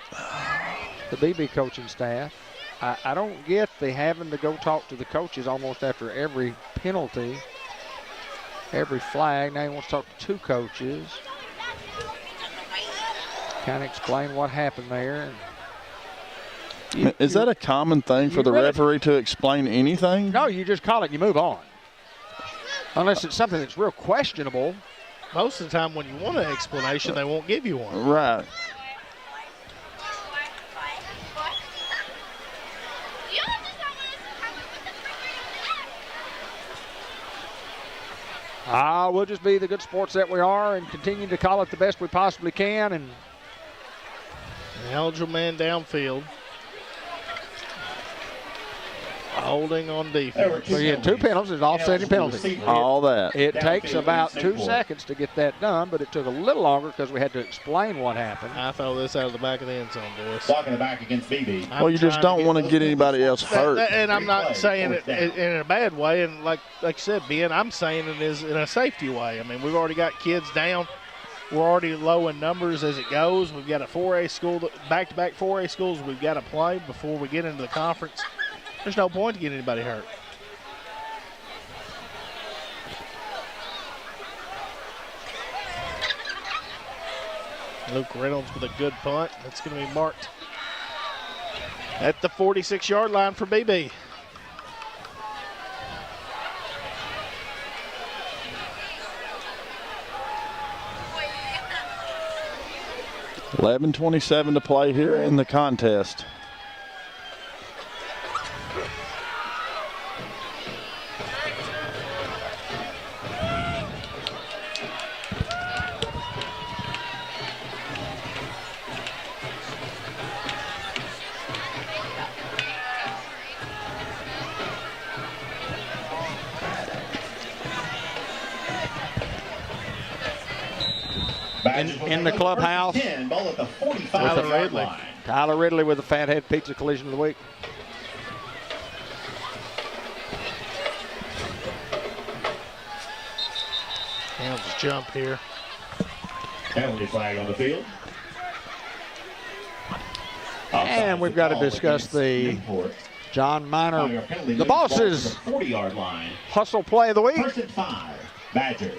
[SPEAKER 2] the Beebe coaching staff. I don't get the having to go talk to the coaches almost after every penalty, every flag. Now he wants to talk to 2 coaches. Kind of explain what happened there.
[SPEAKER 3] Is that a common thing for the referee to explain anything?
[SPEAKER 2] No, you just call it and you move on. Unless it's something that's real questionable.
[SPEAKER 4] Most of the time when you want an explanation, they won't give you one.
[SPEAKER 3] Right.
[SPEAKER 2] We'll just be the good sports that we are and continue to call it the best we possibly can. And
[SPEAKER 4] an eligible man downfield. Holding on defense.
[SPEAKER 2] So you had 2 penalties, offsetting penalties.
[SPEAKER 3] All that.
[SPEAKER 2] It takes about 2 seconds to get that done, but it took a little longer because we had to explain what happened.
[SPEAKER 4] I throw this out of the back of the end zone, boys.
[SPEAKER 1] Blocking the back against Beebe.
[SPEAKER 3] Well, you just don't want to get anybody else hurt.
[SPEAKER 4] And I'm not saying it in a bad way. And like you said, Ben, I'm saying it is in a safety way. I mean, we've already got kids down. We're already low in numbers as it goes. We've got a 4A school, back-to-back 4A schools we've got to play before we get into the conference. There's no point to get anybody hurt. Luke Reynolds with a good punt. That's going to be marked at the 46-yard line for Beebe.
[SPEAKER 3] $11:27 to play here in the contest.
[SPEAKER 2] in the clubhouse.
[SPEAKER 1] 10, ball at the 45
[SPEAKER 4] Tyler
[SPEAKER 1] line.
[SPEAKER 2] Tyler Ridley with the Fathead Pizza collision of the week.
[SPEAKER 4] Hounds jump here.
[SPEAKER 1] Penalty flag on the field.
[SPEAKER 2] And we've got to discuss the John Miner, the boss's
[SPEAKER 1] 40-yard line.
[SPEAKER 2] hustle play of the week.
[SPEAKER 1] First and 5, Badgers.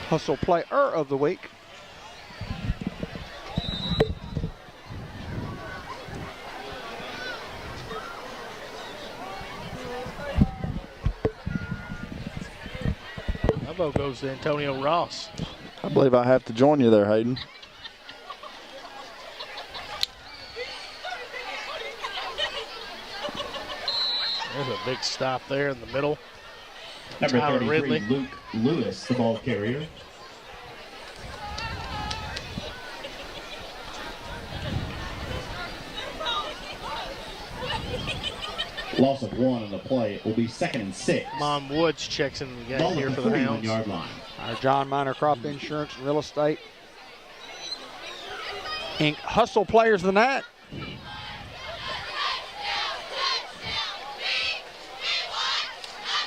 [SPEAKER 2] Hustle player of the week.
[SPEAKER 4] My vote goes to Antonio Ross.
[SPEAKER 3] I believe I have to join you there, Hayden.
[SPEAKER 4] There's a big stop there in the middle.
[SPEAKER 1] Number
[SPEAKER 4] Tyler
[SPEAKER 1] 33,
[SPEAKER 4] Ridley.
[SPEAKER 1] Luke Lewis, the ball carrier. Loss of 1 on the play. It will be 2nd and 6.
[SPEAKER 4] Mom Woods checks in the game
[SPEAKER 1] Ball
[SPEAKER 4] here
[SPEAKER 1] at
[SPEAKER 4] for
[SPEAKER 1] the
[SPEAKER 4] the Hounds.
[SPEAKER 1] 41-yard line.
[SPEAKER 2] Our John Miner Crop Insurance and Real Estate Inc. Hustle players of the night.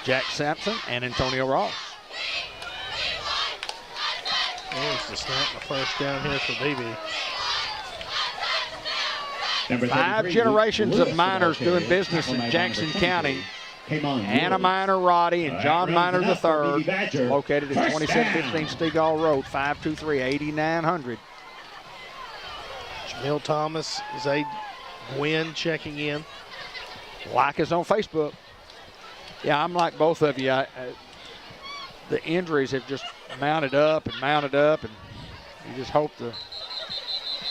[SPEAKER 2] Jack Sampson and Antonio Ross.
[SPEAKER 4] There's the snap, the first down here for Beebe.
[SPEAKER 1] Number
[SPEAKER 2] 5
[SPEAKER 1] 33,
[SPEAKER 2] generations
[SPEAKER 1] Luke
[SPEAKER 2] of
[SPEAKER 1] Lewis,
[SPEAKER 2] miners
[SPEAKER 1] the ball
[SPEAKER 2] doing
[SPEAKER 1] carrier.
[SPEAKER 2] business
[SPEAKER 1] Tackle
[SPEAKER 2] in
[SPEAKER 1] made
[SPEAKER 2] Jackson
[SPEAKER 1] number
[SPEAKER 2] County.
[SPEAKER 1] 23. Came on
[SPEAKER 2] Anna
[SPEAKER 1] Lewis.
[SPEAKER 2] Miner Roddy and John Miner
[SPEAKER 1] rounds it up for Beebe
[SPEAKER 2] III,
[SPEAKER 1] Badger.
[SPEAKER 2] located at
[SPEAKER 1] First
[SPEAKER 2] 2715 Stegall Road, 523-8900.
[SPEAKER 4] Jamil Thomas, Zayd Wynn checking in.
[SPEAKER 2] Like us on Facebook. Yeah, I'm like both of you. The injuries have just mounted up, and you just hope the.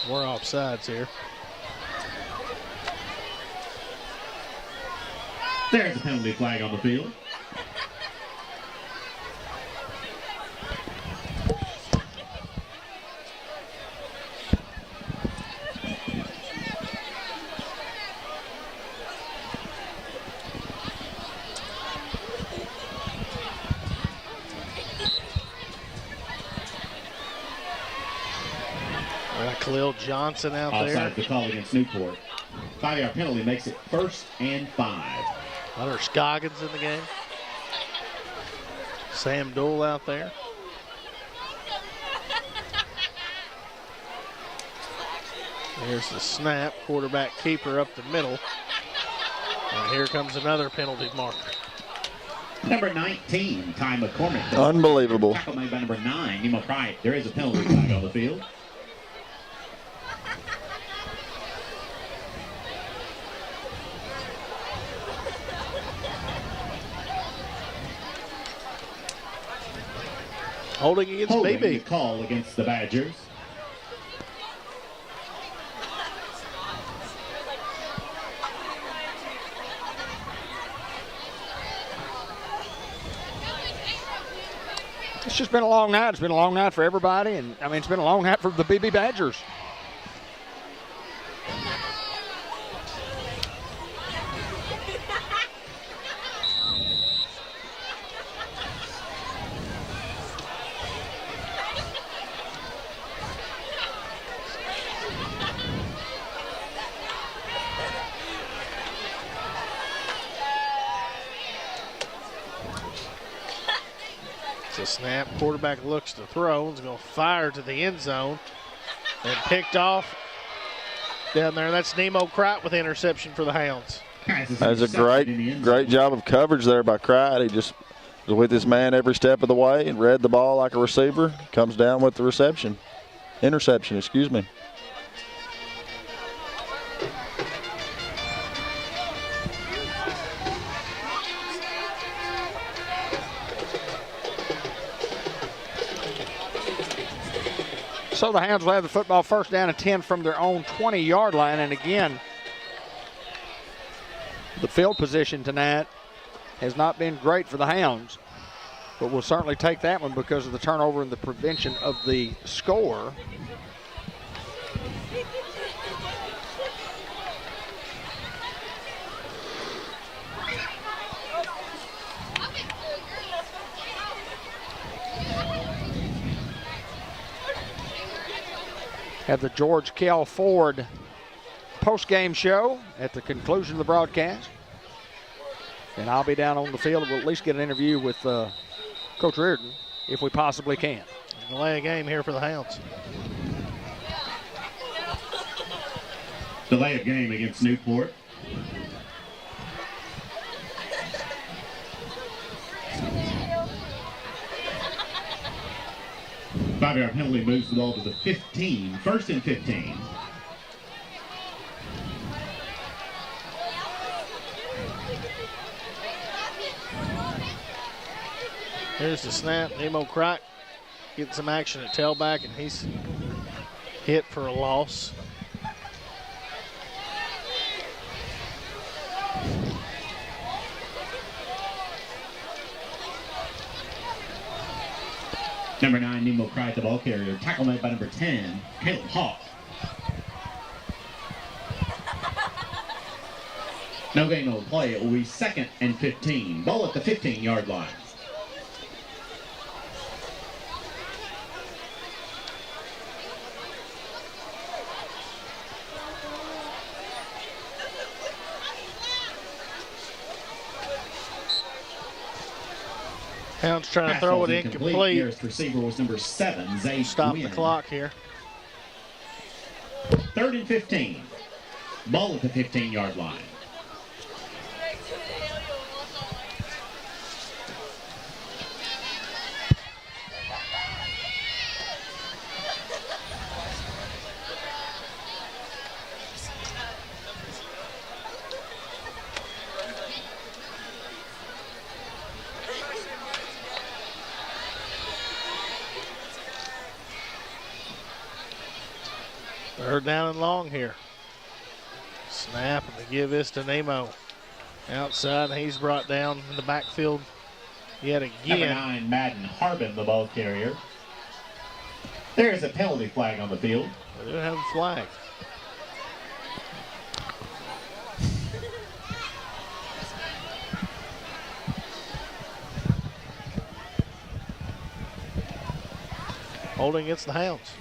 [SPEAKER 4] We're off sides here.
[SPEAKER 1] There's a penalty flag on the field.
[SPEAKER 4] Khalil Johnson out there.
[SPEAKER 1] Outside the call against Newport. 5-yard penalty makes it 1st and 5.
[SPEAKER 4] Hunter Scoggins in the game. Sam Doole out there. Here's the snap. Quarterback keeper up the middle. And here comes another penalty marker.
[SPEAKER 1] Number 19, Ty McCormick.
[SPEAKER 3] Unbelievable.
[SPEAKER 1] Tackle made by number 9, Nemo Pride. There is a penalty flag on the field.
[SPEAKER 4] Holding against
[SPEAKER 1] Holding
[SPEAKER 4] Beebe.
[SPEAKER 1] the call against the Badgers.
[SPEAKER 2] It's just been a long night. It's been a long night for everybody, and I mean, it's been a long night for the Beebe Badgers.
[SPEAKER 4] It's a snap. Quarterback looks to throw. He's going to fire to the end zone. And picked off down there. That's Nemo Crite with the interception for the Hounds.
[SPEAKER 3] That's a great job of coverage there by Crite. He just was with his man every step of the way and read the ball like a receiver. Comes down with the interception, excuse me.
[SPEAKER 2] So the Hounds will have the football first down and 10 from their own 20-yard line. And again, the field position tonight has not been great for the Hounds, but we'll certainly take that one because of the turnover and the prevention of the score. have the George Kell Ford post-game show at the conclusion of the broadcast. And I'll be down on the field. We'll at least get an interview with Coach Reardon if we possibly can.
[SPEAKER 4] Delay a game here for the Hounds.
[SPEAKER 1] Delay of game against Newport. Five-yard penalty moves the ball to the 15. First and 15.
[SPEAKER 4] Here's the snap. Nemo Crock getting some action at tailback, and he's hit for a loss.
[SPEAKER 1] Number 9, Nemo Cried, the ball carrier. Tackle made by number 10, Caleb Hawk. No gain on play. It will be 2nd and 15. Ball at the 15-yard line.
[SPEAKER 4] Hounds trying to throw it incomplete.
[SPEAKER 1] Nearest receiver was number 7, Zay.
[SPEAKER 4] Stop the clock here.
[SPEAKER 1] 3rd and 15. Ball at the 15-yard line.
[SPEAKER 4] Third down and long here. Snap, and they give this to Nemo. Outside, and he's brought down in the backfield yet again.
[SPEAKER 1] Number 9, Madden Harbin, the ball carrier. There is a penalty flag on the field.
[SPEAKER 4] They do have a flag. Holding against the Hounds.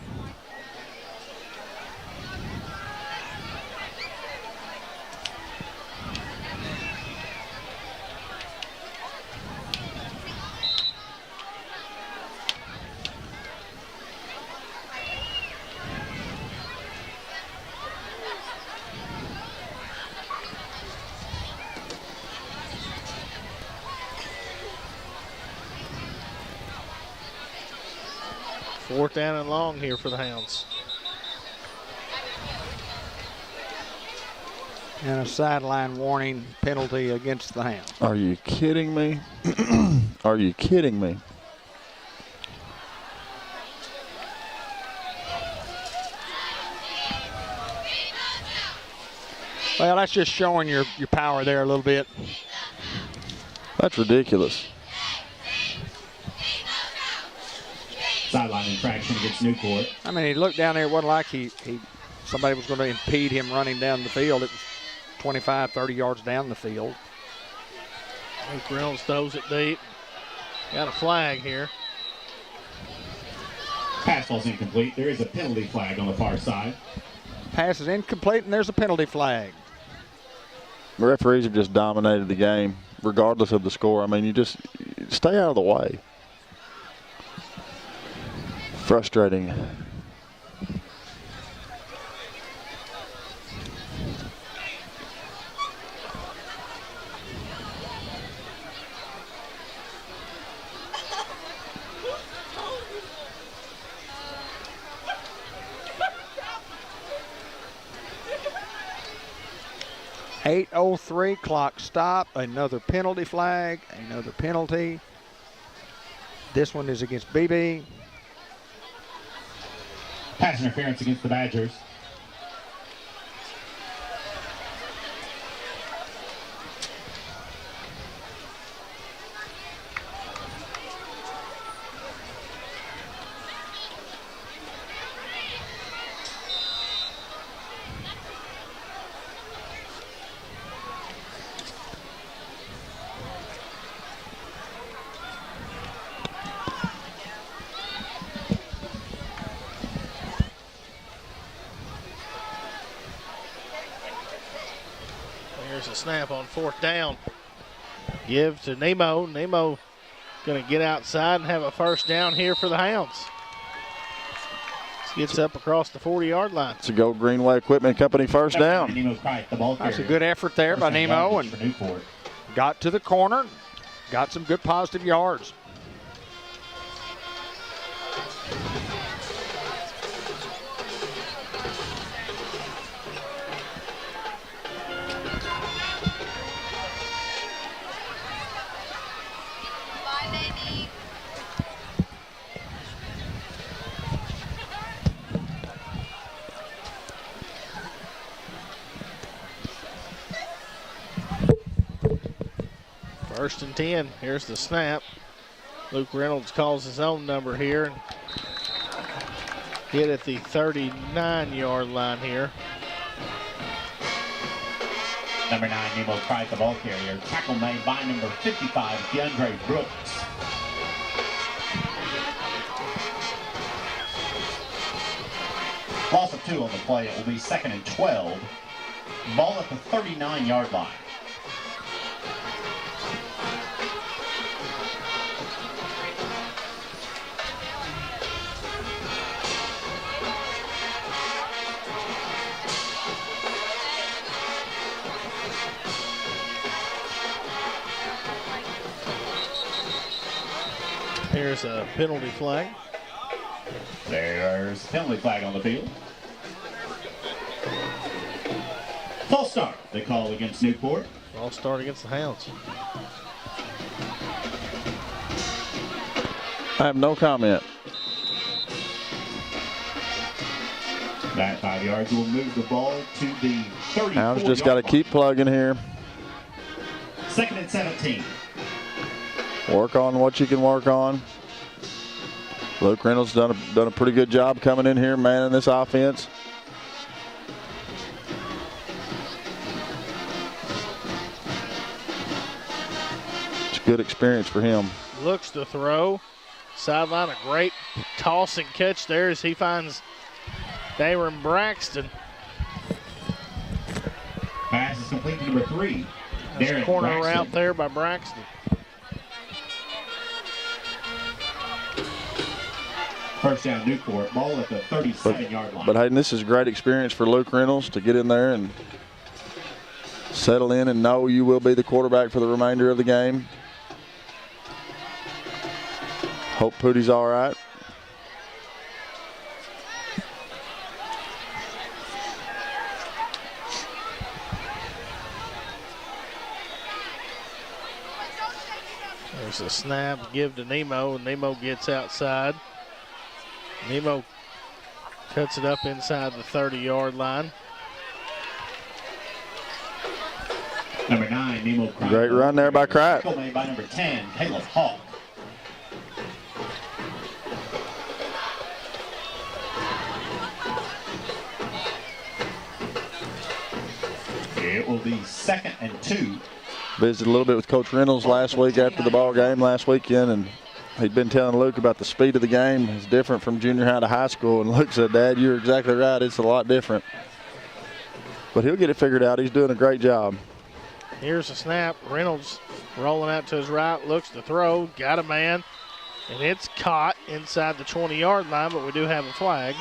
[SPEAKER 4] Fourth down and long here for the Hounds.
[SPEAKER 2] And a sideline warning penalty against the Hounds.
[SPEAKER 3] Are you kidding me? Are you kidding me?
[SPEAKER 2] Well, that's just showing your power there a little bit.
[SPEAKER 3] That's ridiculous.
[SPEAKER 1] Sideline infraction against Newport.
[SPEAKER 2] I mean, he looked down there. It wasn't like somebody was going to impede him running down the field. It was 25, 30 yards down the field.
[SPEAKER 4] Luke Reynolds throws it deep. Got a flag here.
[SPEAKER 1] Pass ball's incomplete. There is a penalty flag on the far side.
[SPEAKER 2] Pass is incomplete, and there's a penalty flag.
[SPEAKER 3] The referees have just dominated the game, regardless of the score. I mean, you just stay out of the way. Frustrating.
[SPEAKER 2] .803 clock stop. Another penalty flag. Another penalty. This one is against Beebe.
[SPEAKER 1] Pass interference against the Badgers.
[SPEAKER 4] Here's a snap on 4th down. Give to Nemo. Nemo going to get outside and have a first down here for the Hounds. Gets up across the 40-yard line.
[SPEAKER 3] It's a Go Greenway Equipment Company first down.
[SPEAKER 2] That's a good effort there by Nemo, and got to the corner, got some good positive yards.
[SPEAKER 4] First and 10. Here's the snap. Luke Reynolds calls his own number here. Hit at the 39-yard line here.
[SPEAKER 1] Number 9, Nemo Price, the ball carrier. Tackle made by number 55, DeAndre Brooks. Loss of 2 on the play. It will be 2nd and 12. Ball at the 39-yard line.
[SPEAKER 4] Here's a penalty flag.
[SPEAKER 1] There's a penalty flag on the field. False start, they call against Newport.
[SPEAKER 4] False start against the Hounds.
[SPEAKER 3] I have no comment.
[SPEAKER 1] That 5 yards will move the ball to the 34.
[SPEAKER 3] Hounds just got to keep plugging here.
[SPEAKER 1] 2nd and 17.
[SPEAKER 3] Work on what you can work on. Luke Reynolds done a pretty good job coming in here, manning this offense. It's a good experience for him.
[SPEAKER 4] Looks to throw. Sideline, a great toss and catch there as he finds Daron Braxton.
[SPEAKER 1] Pass is complete to number 3.
[SPEAKER 4] There's a corner route there by Braxton.
[SPEAKER 1] First down Newport, ball at the 37-yard line.
[SPEAKER 3] But Hayden, this is a great experience for Luke Reynolds to get in there and settle in and know you will be the quarterback for the remainder of the game. Hope Pootie's all right.
[SPEAKER 4] There's a snap, give to Nemo, and Nemo gets outside. Nemo cuts it up inside the 30-yard line.
[SPEAKER 1] Number 9, Nemo.
[SPEAKER 3] Great run there by Kraft.
[SPEAKER 1] Tackle made by number 10, Caleb Hawk. It will be 2nd and 2.
[SPEAKER 3] Visited a little bit with Coach Reynolds last week after the ball game last weekend, and he'd been telling Luke about the speed of the game. It's different from junior high to high school, and Luke said, Dad, you're exactly right. It's a lot different. But he'll get it figured out. He's doing a great job.
[SPEAKER 4] Here's a snap. Reynolds rolling out to his right, looks to throw, got a man, and it's caught inside the 20-yard line, but we do have a flag.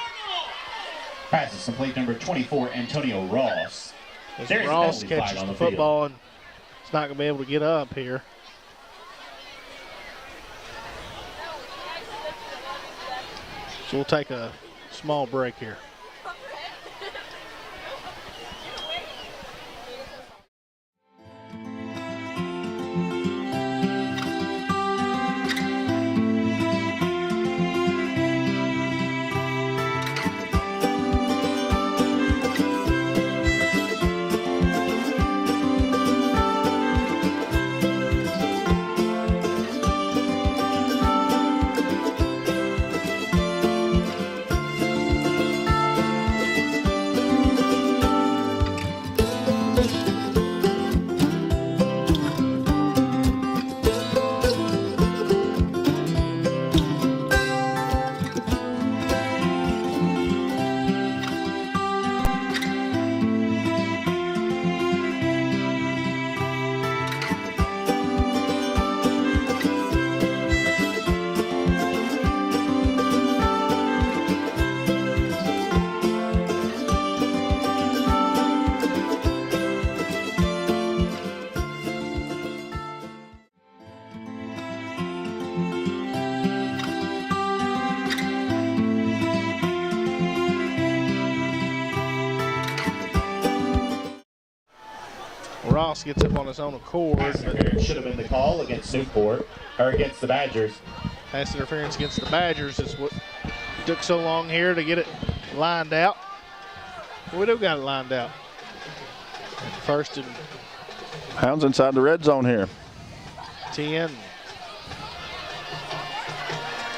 [SPEAKER 1] Pass is complete, number 24, Antonio Ross.
[SPEAKER 4] Ross catches the football, and it's not going to be able to get up here. So we'll take a small break here. Ross gets up on his own accord.
[SPEAKER 1] Pass interference should have been the call against Newport, or against the Badgers.
[SPEAKER 4] Pass interference against the Badgers is what took so long here to get it lined out. We do got it lined out. First and
[SPEAKER 3] Hounds inside the red zone here.
[SPEAKER 4] 10.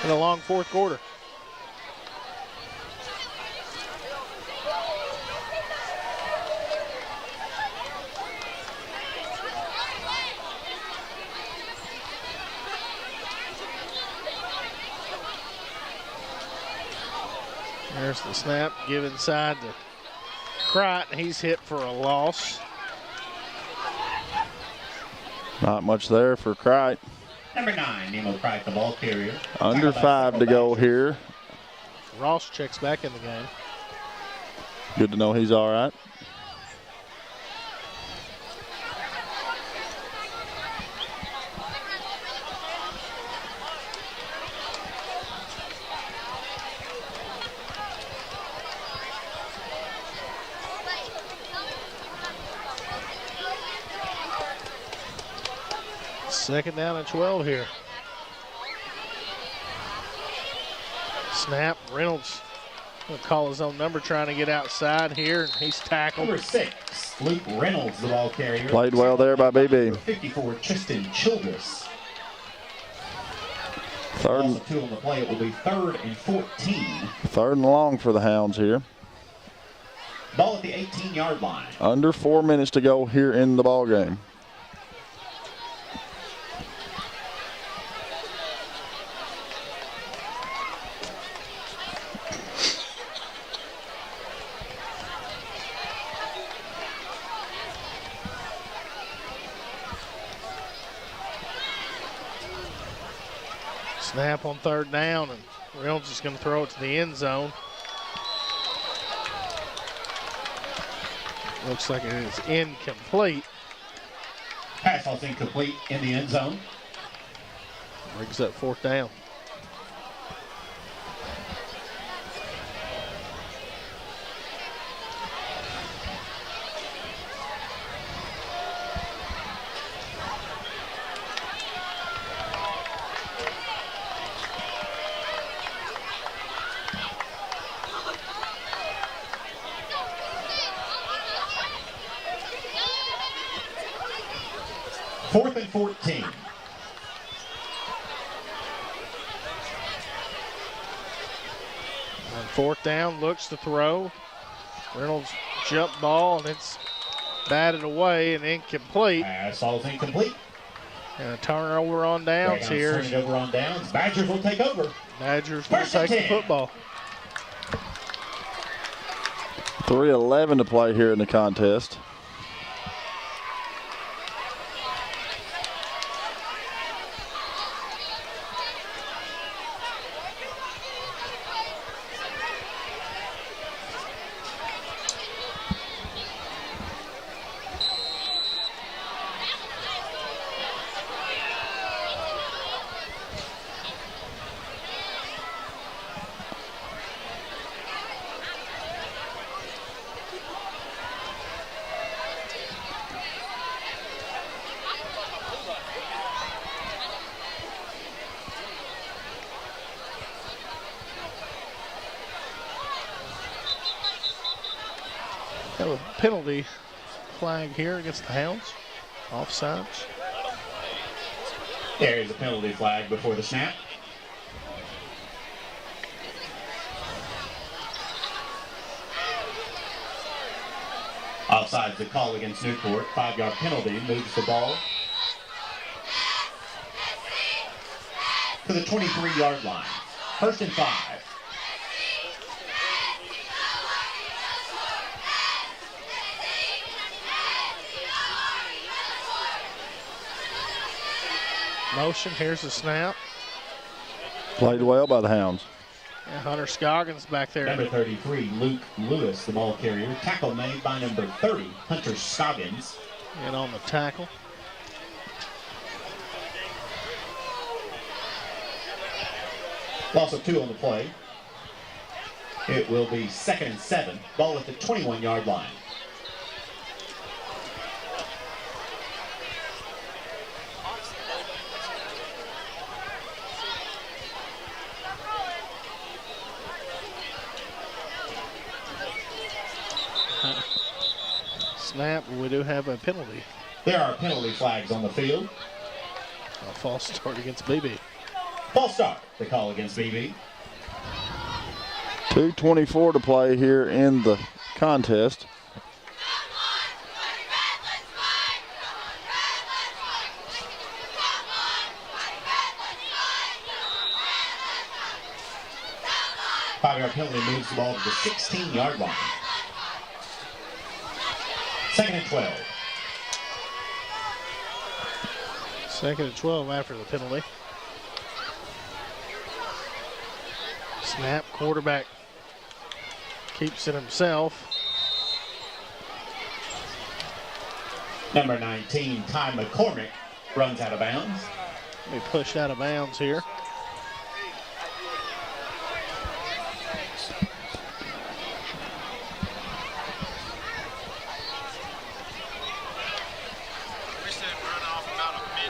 [SPEAKER 4] In a long fourth quarter. There's the snap, give inside to Crichton. He's hit for a loss.
[SPEAKER 3] Not much there for Crichton.
[SPEAKER 1] Number 9, Nemo Crichton, the ball carrier.
[SPEAKER 3] Under 5 to go here.
[SPEAKER 4] Ross checks back in the game.
[SPEAKER 3] Good to know he's all right.
[SPEAKER 4] Second down and 12 here. Snap, Reynolds will call his own number, trying to get outside here, and he's tackled.
[SPEAKER 1] Number 6, Luke Reynolds, the ball carrier.
[SPEAKER 3] Played well there by Beebe.
[SPEAKER 1] 54, Tristan Childress.
[SPEAKER 3] Third
[SPEAKER 1] Also 2 on the play. It will be 3rd and 14.
[SPEAKER 3] 3rd and long for the Hounds here.
[SPEAKER 1] Ball at the 18-yard line.
[SPEAKER 3] Under 4 minutes to go here in the ball game.
[SPEAKER 4] Snap on 3rd down, and Reynolds is going to throw it to the end zone. Looks like it is incomplete.
[SPEAKER 1] Pass was incomplete in the end zone.
[SPEAKER 4] Brings up 4th down.
[SPEAKER 1] Fourth and 14.
[SPEAKER 4] On 4th down, looks to throw. Reynolds jump ball, and it's batted away and incomplete.
[SPEAKER 1] Pass was incomplete.
[SPEAKER 4] And a turnover on downs here.
[SPEAKER 1] Turning over on downs. Badgers will take over.
[SPEAKER 4] Badgers will
[SPEAKER 1] First and
[SPEAKER 4] take the
[SPEAKER 1] 10.
[SPEAKER 4] football.
[SPEAKER 3] 3:11 to play here in the contest.
[SPEAKER 4] Have a penalty flag here against the Hounds. Offsides.
[SPEAKER 1] There's a penalty flag before the snap. Offsides the call against Newport. 5-yard penalty moves the ball to the 23-yard line. 1st and 5.
[SPEAKER 4] Motion, here's the snap.
[SPEAKER 3] Played well by the Hounds.
[SPEAKER 4] And Hunter Scoggins back there.
[SPEAKER 1] Number 33, Luke Lewis, the ball carrier. Tackle made by number 30, Hunter Scoggins.
[SPEAKER 4] And on the tackle.
[SPEAKER 1] Loss of 2 on the play. It will be 2nd and 7. Ball at the 21-yard line.
[SPEAKER 4] snap, but we do have a penalty.
[SPEAKER 1] There are penalty flags on the field.
[SPEAKER 4] A false start against Beebe.
[SPEAKER 1] False start, the call against Beebe.
[SPEAKER 3] 2:24 to play here in the contest.
[SPEAKER 1] Five-yard penalty moves the ball to the 16-yard line. 2nd and 12.
[SPEAKER 4] 2nd and 12 after the penalty. Snap, quarterback keeps it himself.
[SPEAKER 1] Number 19, Ty McCormick, runs out of bounds.
[SPEAKER 4] Be pushed out of bounds here.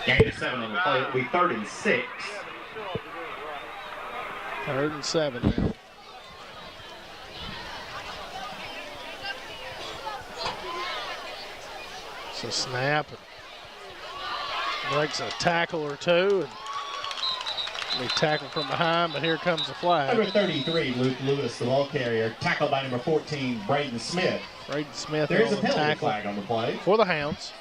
[SPEAKER 1] Gain of 7 on the play. It'll be 3rd and 6.
[SPEAKER 4] 3rd and 7 now. So snap, breaks a tackle or two, and they tackle from behind, but here comes the flag.
[SPEAKER 1] Number 33, Luke Lewis, the ball carrier, tackled by number 14, Braden Smith.
[SPEAKER 4] Braden Smith.
[SPEAKER 1] There is a penalty
[SPEAKER 4] tackle
[SPEAKER 1] flag on the play
[SPEAKER 4] for the Hounds.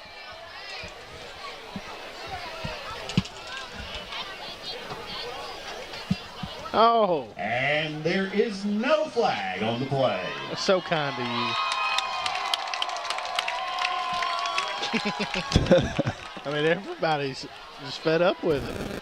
[SPEAKER 4] Oh.
[SPEAKER 1] And there is no flag on the play.
[SPEAKER 4] That's so kind of you. I mean, everybody's just fed up with it.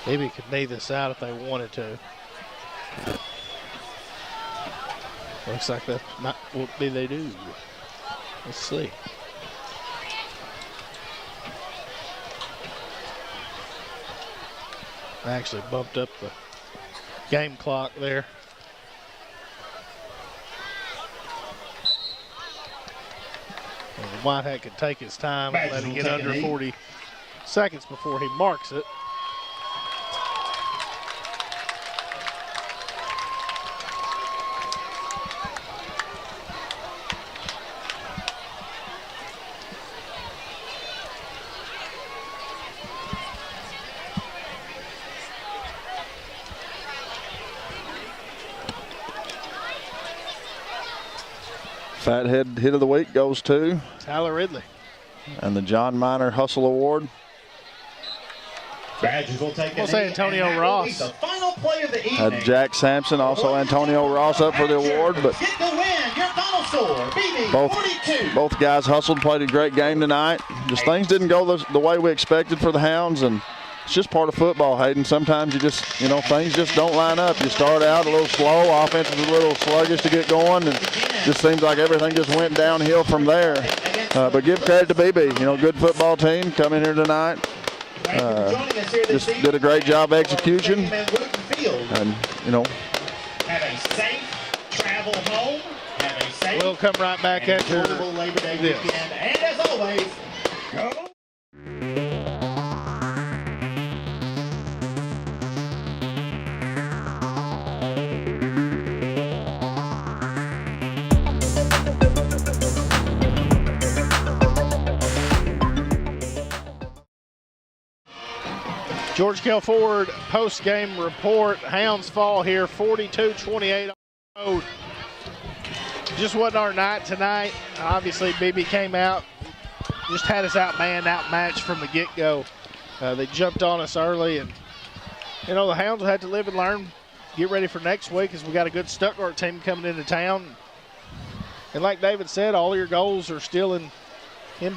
[SPEAKER 4] Maybe could knee this out if they wanted to. Looks like that's not what they do. Let's see. I actually bumped up the game clock there. And Whitehead could take his time and let it get under 40 seconds before he marks it.
[SPEAKER 3] Fathead hit of the week goes to
[SPEAKER 4] Tyler Ridley.
[SPEAKER 3] And the John Miner Hustle Award.
[SPEAKER 1] Badgers will take
[SPEAKER 4] We'll say Antonio Ross.
[SPEAKER 1] The final play of the evening.
[SPEAKER 3] Had Jack Sampson, also Antonio Ross up for the award, but
[SPEAKER 1] Get the win. Your final score, Beebe, 42.
[SPEAKER 3] both guys hustled, played a great game tonight. Just things didn't go the way we expected for the Hounds, and it's just part of football, Hayden. Sometimes you just, things just don't line up. You start out a little slow, offense is a little sluggish to get going, and just seems like everything just went downhill from there. But give credit to Beebe, good football team coming here tonight. Just did a great job execution. And,
[SPEAKER 1] Have a safe travel home. Have a safe.
[SPEAKER 4] We'll come right back after
[SPEAKER 1] Labor Day weekend. And as always, go.
[SPEAKER 4] George Kell Ford post-game report. Hounds fall here 42-28 on the road. Just wasn't our night tonight. Obviously, Beebe came out, just had us outmatched from the get-go. They jumped on us early, and, the Hounds will have to live and learn. Get ready for next week as we got a good Stuttgart team coming into town. And like David said, all your goals are still in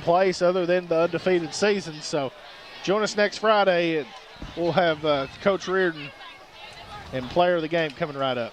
[SPEAKER 4] place other than the undefeated season. So join us next Friday, and we'll have Coach Reardon and player of the game coming right up.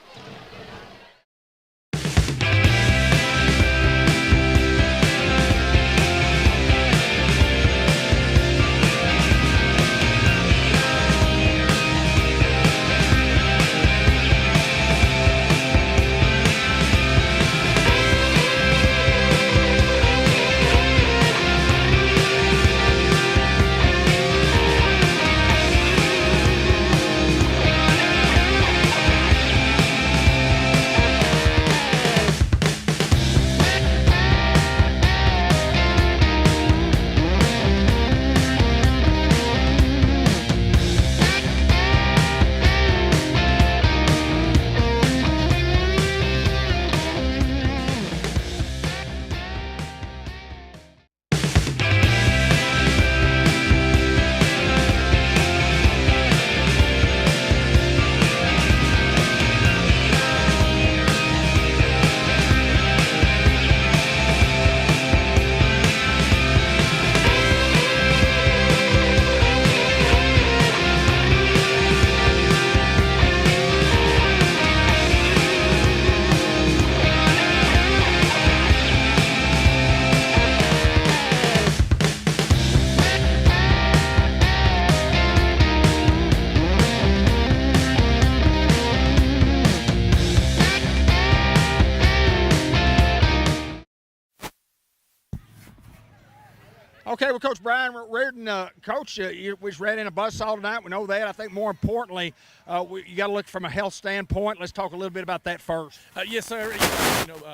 [SPEAKER 2] Okay, well, Coach Brian Reardon, Coach, we just ran in a buzzsaw tonight. We know that. I think more importantly, you got to look from a health standpoint. Let's talk a little bit about that first.
[SPEAKER 16] Yes, sir.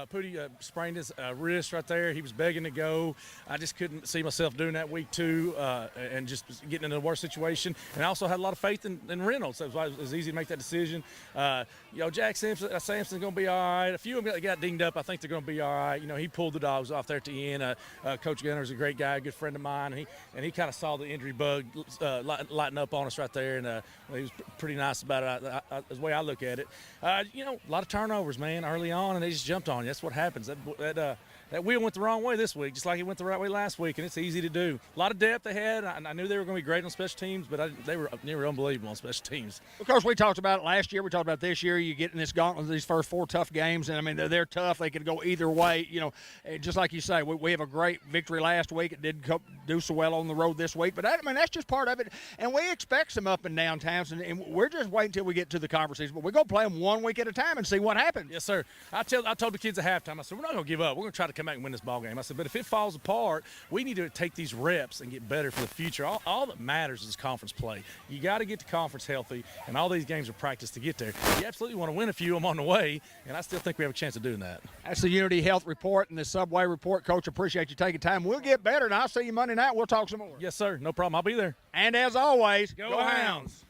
[SPEAKER 16] Pooty sprained his wrist right there. He was begging to go. I just couldn't see myself doing that week 2 and just getting in a worse situation. And I also had a lot of faith in Reynolds. So it was easy to make that decision. Jack Sampson's going to be all right. A few of them that got dinged up, I think they're going to be all right. He pulled the dogs off there at the end. Coach Gunner's a great guy, a good friend of mine. He kind of saw the injury bug lighten up on us right there, and he was pretty nice about it. The way I look at it, a lot of turnovers, man, early on, and they just jumped on you. That's what happens. That wheel went the wrong way this week, just like it went the right way last week, and it's easy to do. A lot of depth they had. I knew they were going to be great on special teams, but they were unbelievable on special teams.
[SPEAKER 2] Of course, we talked about it last year. We talked about this year. You get in this gauntlet, these first 4 tough games, and I mean they're tough. They could go either way. Just like you say, we have a great victory last week. It didn't do so well on the road this week, but that's just part of it. And we expect some up and down times, and we're just waiting until we get to the conference season. But we're going to play them 1 week at a time and see what happens.
[SPEAKER 16] Yes, sir. I told the kids at halftime, I said, we're not going to give up. We're going to try to come back and win this ball game. I said, but if it falls apart, we need to take these reps and get better for the future. All that matters is conference play. You got to get the conference healthy, and all these games are practice to get there. You absolutely want to win a few of them on the way, and I still think we have a chance of doing that.
[SPEAKER 2] That's the Unity Health Report and the Subway Report. Coach, appreciate you taking time. We'll get better, and I'll see you Monday night. We'll talk some more.
[SPEAKER 16] Yes, sir. No problem. I'll be there.
[SPEAKER 2] And as always, go Hounds.